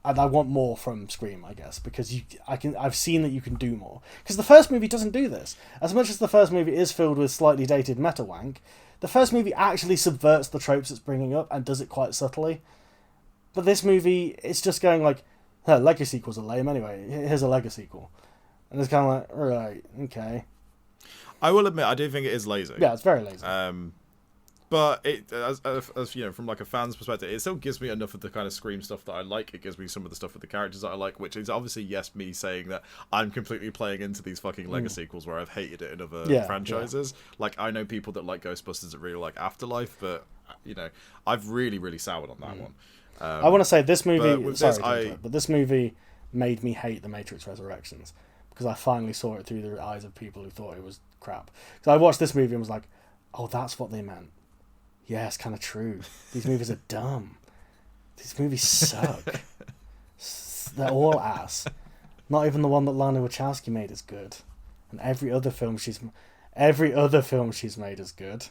And I want more from Scream, I guess, because I've seen that you can do more. Because the first movie doesn't do this. As much as the first movie is filled with slightly dated meta wank, the first movie actually subverts the tropes it's bringing up and does it quite subtly. But this movie, it's just going like, Legacy sequels are lame anyway. Here's a Legacy sequel. And it's kind of like, right, okay. I will admit, I do think it is lazy. Yeah, it's very lazy. But it, as from like a fan's perspective, it still gives me enough of the kind of Scream stuff that I like. It gives me some of the stuff with the characters that I like, which is obviously, yes, me saying that I'm completely playing into these fucking Legacy sequels where I've hated it in other franchises. Yeah. Like, I know people that like Ghostbusters that really like Afterlife, but, I've really, really soured on that one. I want to say this movie, but this movie made me hate The Matrix Resurrections, because I finally saw it through the eyes of people who thought it was crap. Because I watched this movie and was like, oh, that's what they meant. Yeah, it's kind of true. These movies are dumb. These movies suck. They're all ass. Not even the one that Lana Wachowski made is good. And every other film she's made is good.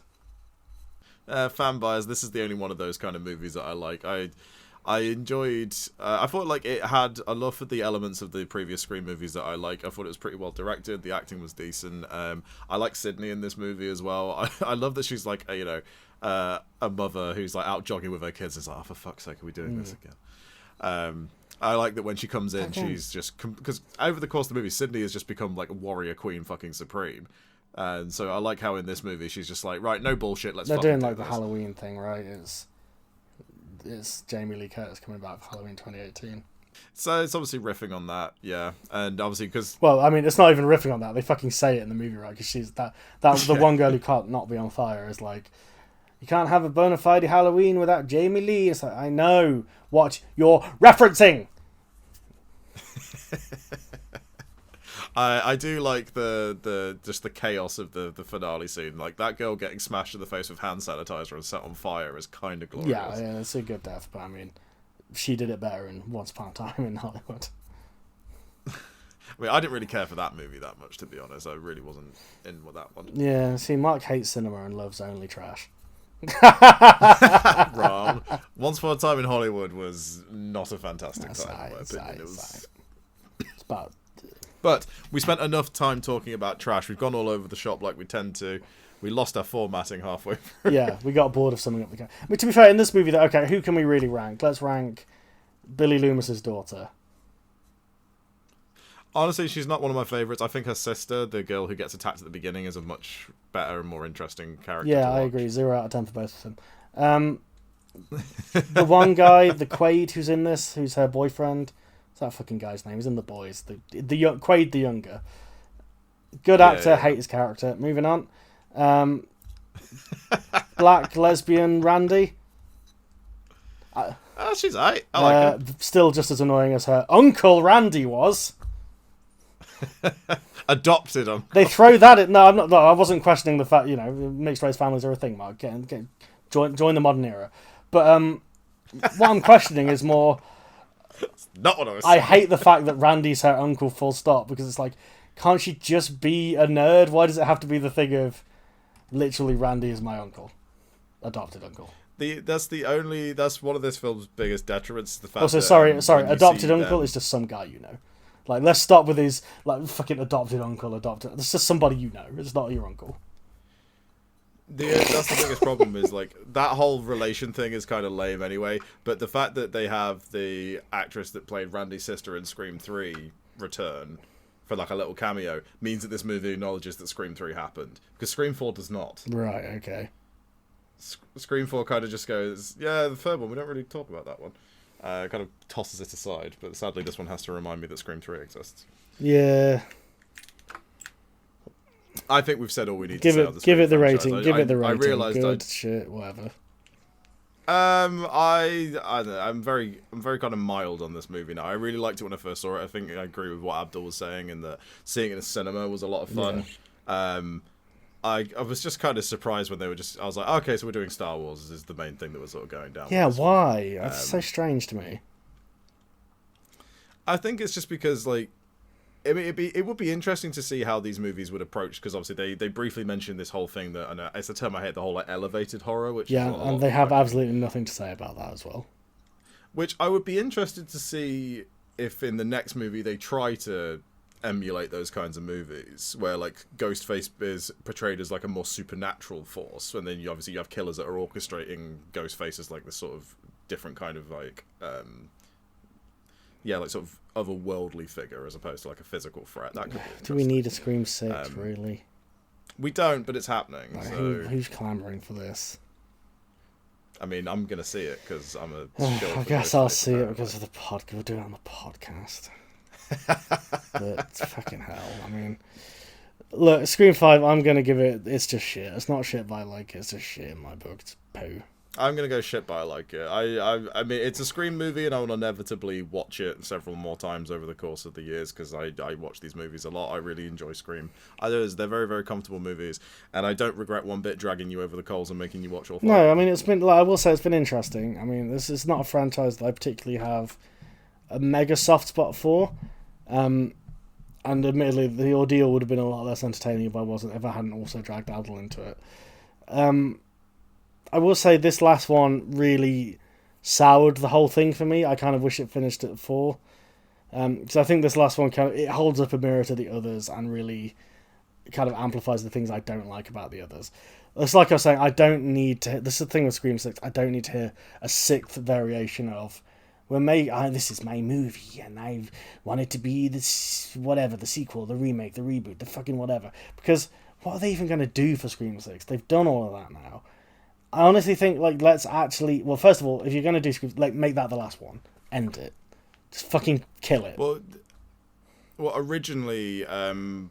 Fan bias, this is the only one of those kind of movies that I like. I enjoyed... I thought like it had a lot of the elements of the previous Scream movies that I like. I thought it was pretty well directed. The acting was decent. I like Sydney in this movie as well. I love that she's like, a mother who's like out jogging with her kids. It's like, oh, for fuck's sake, are we doing this again? I like that when she comes in, she's just... Because over the course of the movie, Sydney has just become like warrior queen fucking supreme. And so I like how in this movie she's just like, right, no bullshit, let's fucking do this. They're doing like the Halloween thing, right? It's Jamie Lee Curtis coming back for Halloween 2018. So it's obviously riffing on that, yeah. And obviously because... Well, I mean, it's not even riffing on that. They fucking say it in the movie, right? Because she's the one girl who can't not be on fire is like, you can't have a bona fide Halloween without Jamie Lee. It's like, I know what you're referencing. I do like the just the chaos of the finale scene. Like that girl getting smashed in the face with hand sanitizer and set on fire is kind of glorious. Yeah, it's a good death, but I mean, she did it better in Once Upon a Time in Hollywood. I mean, I didn't really care for that movie that much, to be honest. I really wasn't in with that one. Yeah, see, Mark hates cinema and loves only trash. Wrong. Once Upon a Time in Hollywood was not a fantastic time, in my opinion. It's about... But we spent enough time talking about trash. We've gone all over the shop like we tend to. We lost our formatting halfway through. Yeah, we got bored of summing up the game. I mean, to be fair, in this movie, okay, who can we really rank? Let's rank Billy Loomis's daughter. Honestly, she's not one of my favourites. I think her sister, the girl who gets attacked at the beginning, is a much better and more interesting character. Yeah, I agree. 0 out of 10 for both of them. The one guy, the Quaid, who's in this, who's her boyfriend. What's that fucking guy's name? He's in The Boys. Quaid the younger. Good actor, yeah. hate his character. Moving on. Black lesbian Randy. She's aight. I like her. Still just as annoying as her uncle Randy was. Adopted uncle. They throw that in. No, I'm not. No, I wasn't questioning the fact. Mixed race families are a thing, Mark. Join the modern era. But what I'm questioning is more. Not what I was saying. I hate the fact that Randy's her uncle. Full stop. Because it's like, can't she just be a nerd? Why does it have to be the thing of, literally, Randy is my uncle, adopted uncle? That's one of this film's biggest detriments. The fact. Also, sorry. Adopted uncle is just some guy you know. Like, let's stop with his fucking adopted uncle. It's just somebody you know. It's not your uncle. That's the biggest problem is that whole relation thing is kind of lame anyway. But the fact that they have the actress that played Randy's sister in Scream 3 return for a little cameo means that this movie acknowledges that Scream 3 happened, because Scream 4 does not. Right. Okay. Scream 4 kind of just goes, yeah, the third one, we don't really talk about that one. Kind of tosses it aside, but sadly this one has to remind me that Scream 3 exists. Yeah. I think we've said all we need to say on this give it the franchise. rating. Give it the rating. I realised good shit, whatever. I don't know, I'm very kind of mild on this movie now. I really liked it when I first saw it. I think I agree with what Abdul was saying, in that seeing it in the cinema was a lot of fun. Yeah. I was just kind of surprised when I was like, okay, so we're doing Star Wars is the main thing that was sort of going down. Yeah, why? That's so strange to me. I think it's just because, it would be interesting to see how these movies would approach, because obviously they briefly mentioned this whole thing that, and it's a term I hate, the whole elevated horror, which yeah, is and they have absolutely nothing to say about that as well. Which I would be interested to see if in the next movie they try to emulate those kinds of movies, where Ghostface is portrayed as a more supernatural force, and then you have killers that are orchestrating Ghostface as this sort of different kind of sort of otherworldly figure as opposed to a physical threat. That could be Do we need a Scream 6, really? We don't, but it's happening. Who's clamouring for this? I mean, I'm going to see it because I'm a... I guess I'll see it because of the podcast. We'll do it on the podcast. But fucking hell, I mean... Look, Scream 5, I'm going to give it... It's just shit. It's not shit, but I like it. It's just shit in my book. It's poo. I'm going to go shit, but I like it. I mean, it's a Scream movie, and I will inevitably watch it several more times over the course of the years, because I watch these movies a lot. I really enjoy Scream. They're very, very comfortable movies, and I don't regret one bit dragging you over the coals and making you watch all 5. No, I mean, it's been... I will say it's been interesting. I mean, this is not a franchise that I particularly have a mega soft spot for. And admittedly, the ordeal would have been a lot less entertaining if I hadn't also dragged Adel into it. I will say this last one really soured the whole thing for me. I kind of wish it finished at 4. Because I think this last one it holds up a mirror to the others and really kind of amplifies the things I don't like about the others. It's like I was saying, I don't need to... This is the thing with Scream 6. I don't need to hear a 6th variation of... this is my movie, and I want it to be this, whatever, the sequel, the remake, the reboot, the fucking whatever. Because what are they even going to do for Scream 6? They've done all of that now. I honestly think, let's actually... Well, first of all, if you're going to do Scream, make that the last one. End it. Just fucking kill it. Well, originally,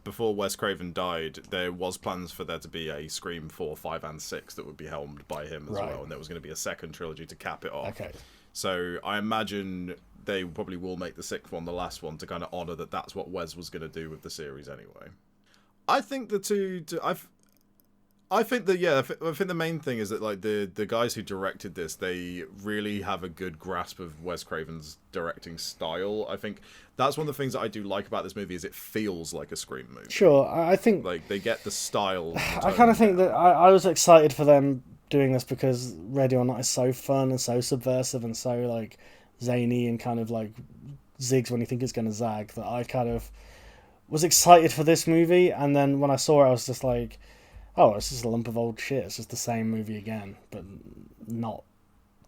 before Wes Craven died, there was plans for there to be a Scream 4, 5, and 6 that would be helmed by him as well, and there was going to be a second trilogy to cap it off. Okay. So I imagine they probably will make the 6th one the last one to kind of honour that that's what Wes was going to do with the series anyway. I think the two... I think that I think the main thing is that like the guys who directed this, they really have a good grasp of Wes Craven's directing style. I think that's one of the things that I do like about this movie is it feels like a Scream movie. Sure, I think like they get the style. I kind of think that I was excited for them doing this because Ready or Not is so fun and so subversive and so like zany and kind of like zigs when you think it's going to zag, that I kind of was excited for this movie, and then when I saw it I was just like, oh, it's just a lump of old shit. It's just the same movie again, but not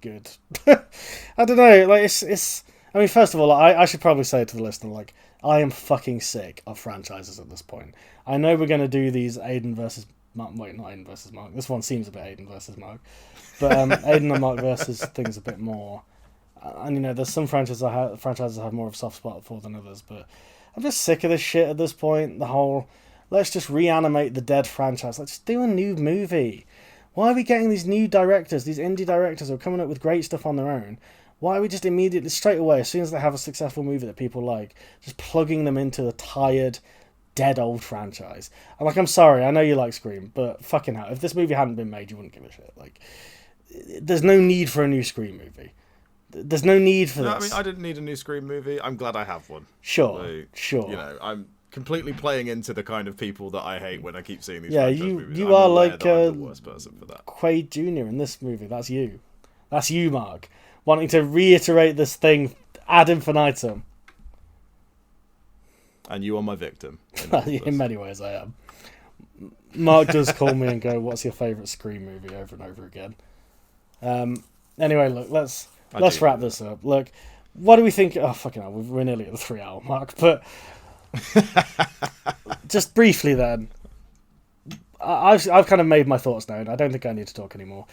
good. I don't know. Like it's. I mean, first of all, I should probably say to the listener, like, I am fucking sick of franchises at this point. I know we're gonna do these Aidan versus Mark. Wait, not Aidan versus Mark. This one seems a bit Aidan versus Mark, but Aidan and Mark versus things a bit more. And you know, there's some franchises I have more of a soft spot for than others, but I'm just sick of this shit at this point. The whole, let's just reanimate the dead franchise. Let's just do a new movie. Why are we getting these new directors, these indie directors who are coming up with great stuff on their own? Why are we just immediately, straight away, as soon as they have a successful movie that people like, just plugging them into a tired, dead old franchise? And like, I'm sorry, I know you like Scream, but fucking hell, if this movie hadn't been made, you wouldn't give a shit. Like, there's no need for a new Scream movie. There's no need for this. I mean, I didn't need a new Scream movie. I'm glad I have one. Sure. You know, I'm completely playing into the kind of people that I hate when I keep seeing these movies. You are like I'm the worst person for that. Quaid Jr. in this movie. That's you. That's you, Mark. Wanting to reiterate this thing ad infinitum. And you are my victim. In many ways, I am. Mark does call me and go, "What's your favourite Scream movie?" over and over again. Anyway, look, let's wrap this up. Look, what do we think? Oh, fucking hell, we're nearly at the 3-hour mark, but just briefly then, I've kind of made my thoughts known. I don't think I need to talk anymore.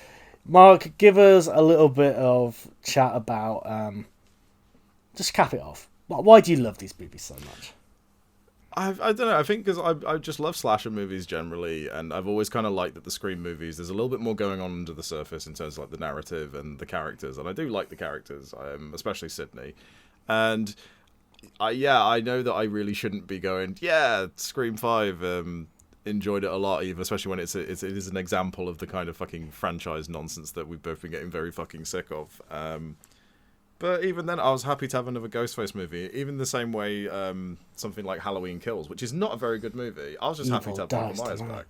Mark, give us a little bit of chat about, just cap it off. Why do you love these movies so much? I don't know. I think because I just love slasher movies generally, and I've always kind of liked that the Scream movies, there's a little bit more going on under the surface in terms of like the narrative and the characters, and I do like the characters, especially Sydney. And I know that I really shouldn't be going, Scream 5, enjoyed it a lot, even especially when it is an example of the kind of fucking franchise nonsense that we've both been getting very fucking sick of. But even then, I was happy to have another Ghostface movie. Even the same way, something like Halloween Kills, which is not a very good movie. I was just happy to have Michael Myers back.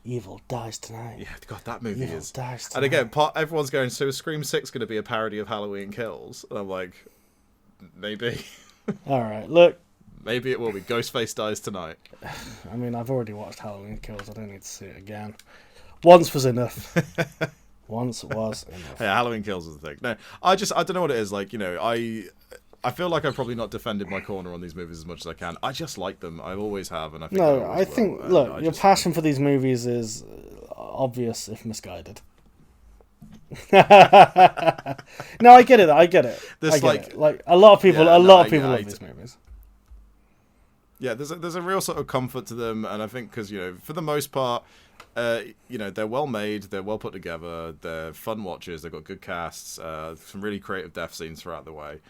Evil dies tonight. Yeah, God, that movie Evil is. Dies tonight. And again, everyone's going, so is Scream 6 going to be a parody of Halloween Kills? And I'm like, maybe. All right, look. Maybe it will be. Ghostface dies tonight. I mean, I've already watched Halloween Kills. I don't need to see it again. Once was enough. Once was enough. Yeah, Halloween Kills is the thing. No, I don't know what it is. Like, you know, I feel like I've probably not defended my corner on these movies as much as I can. I just like them. I always have, and I think I think look, your passion for these movies is obvious if misguided. No, I get it. I get it. Like a lot of people love these movies. Yeah, there's a real sort of comfort to them, and I think because, you know, for the most part, you know, they're well made, they're well put together, they're fun watches, they've got good casts, some really creative death scenes throughout the way.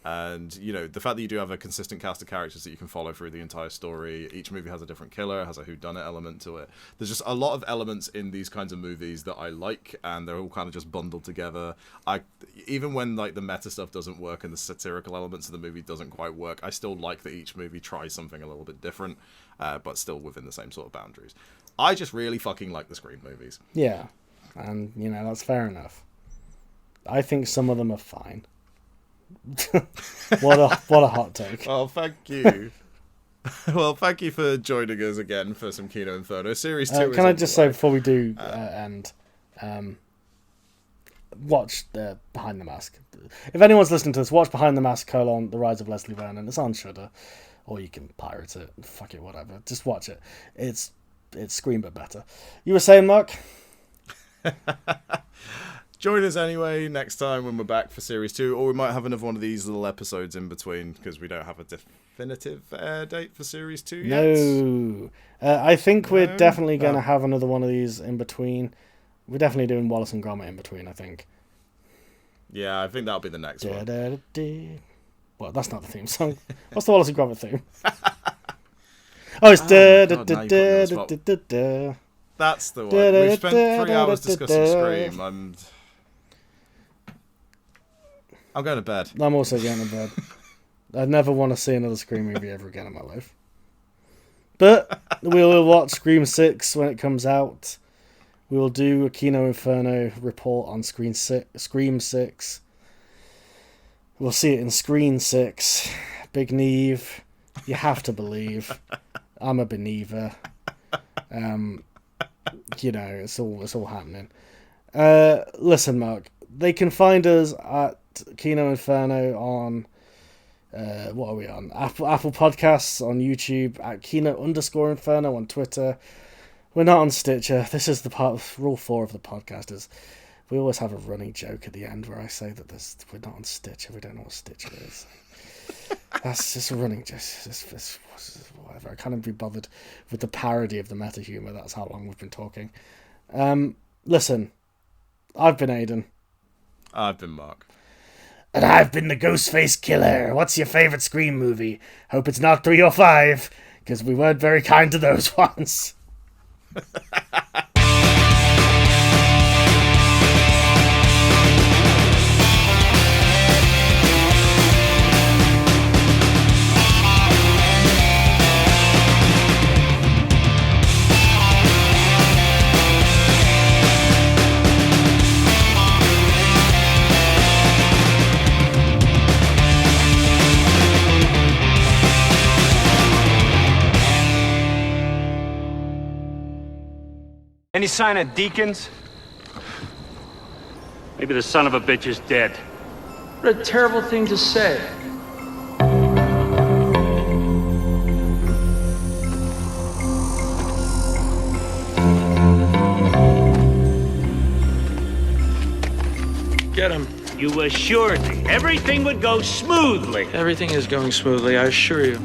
And, you know, the fact that you do have a consistent cast of characters that you can follow through the entire story, each movie has a different killer, has a whodunit element to it. There's just a lot of elements in these kinds of movies that I like, and they're all kind of just bundled together. Even when, like, the meta stuff doesn't work and the satirical elements of the movie doesn't quite work, I still like that each movie tries something a little bit different, but still within the same sort of boundaries. I just really fucking like the Scream movies. Yeah, and, you know, that's fair enough. I think some of them are fine. What a hot take. Well, thank you. Well, thank you for joining us again for some Kino Inferno. Series 2 Can I just say, before we do end, watch Behind the Mask. If anyone's listening to this, watch Behind the Mask: The Rise of Leslie Vernon. It's on Shudder, or you can pirate it. Fuck it, whatever. Just watch it. It's Scream but better. You were saying, Mark? Join us anyway next time when we're back for Series 2, or we might have another one of these little episodes in between because we don't have a definitive air date for Series 2 yet. No. I think we're definitely going to have another one of these in between. We're definitely doing Wallace and Gromit in between, I think. Yeah, I think that'll be the next one. Well, that's not the theme song. What's the Wallace and Gromit theme? Oh, it's That's the one. We've spent 3 hours discussing Scream. I'm going to bed. I'm also going to bed. I never want to see another Scream movie ever again in my life. But we'll watch Scream 6 when it comes out. We will do a Kino Inferno report on Scream 6. We'll see it in Screen 6. Big Neve. You have to believe. I'm a believer. It's all happening. Listen, Mark. They can find us at Kino Inferno on what are we on? Apple Podcasts, on YouTube, at Kino_Inferno on Twitter. We're not on Stitcher. This is the part of Rule 4 of the podcast is we always have a running joke at the end where I say that we're not on Stitcher. We don't know what Stitcher is. That's just a running joke. Whatever. I can't be bothered with the parody of the meta humor. That's how long we've been talking. Listen, I've been Aidan. I've been Mark. And I've been the Ghostface Killer. What's your favourite Scream movie? Hope it's not 3 or 5, because we weren't very kind to those ones. Any sign of Deacons? Maybe the son of a bitch is dead. What a terrible thing to say. Get him. You assured me everything would go smoothly. Everything is going smoothly, I assure you.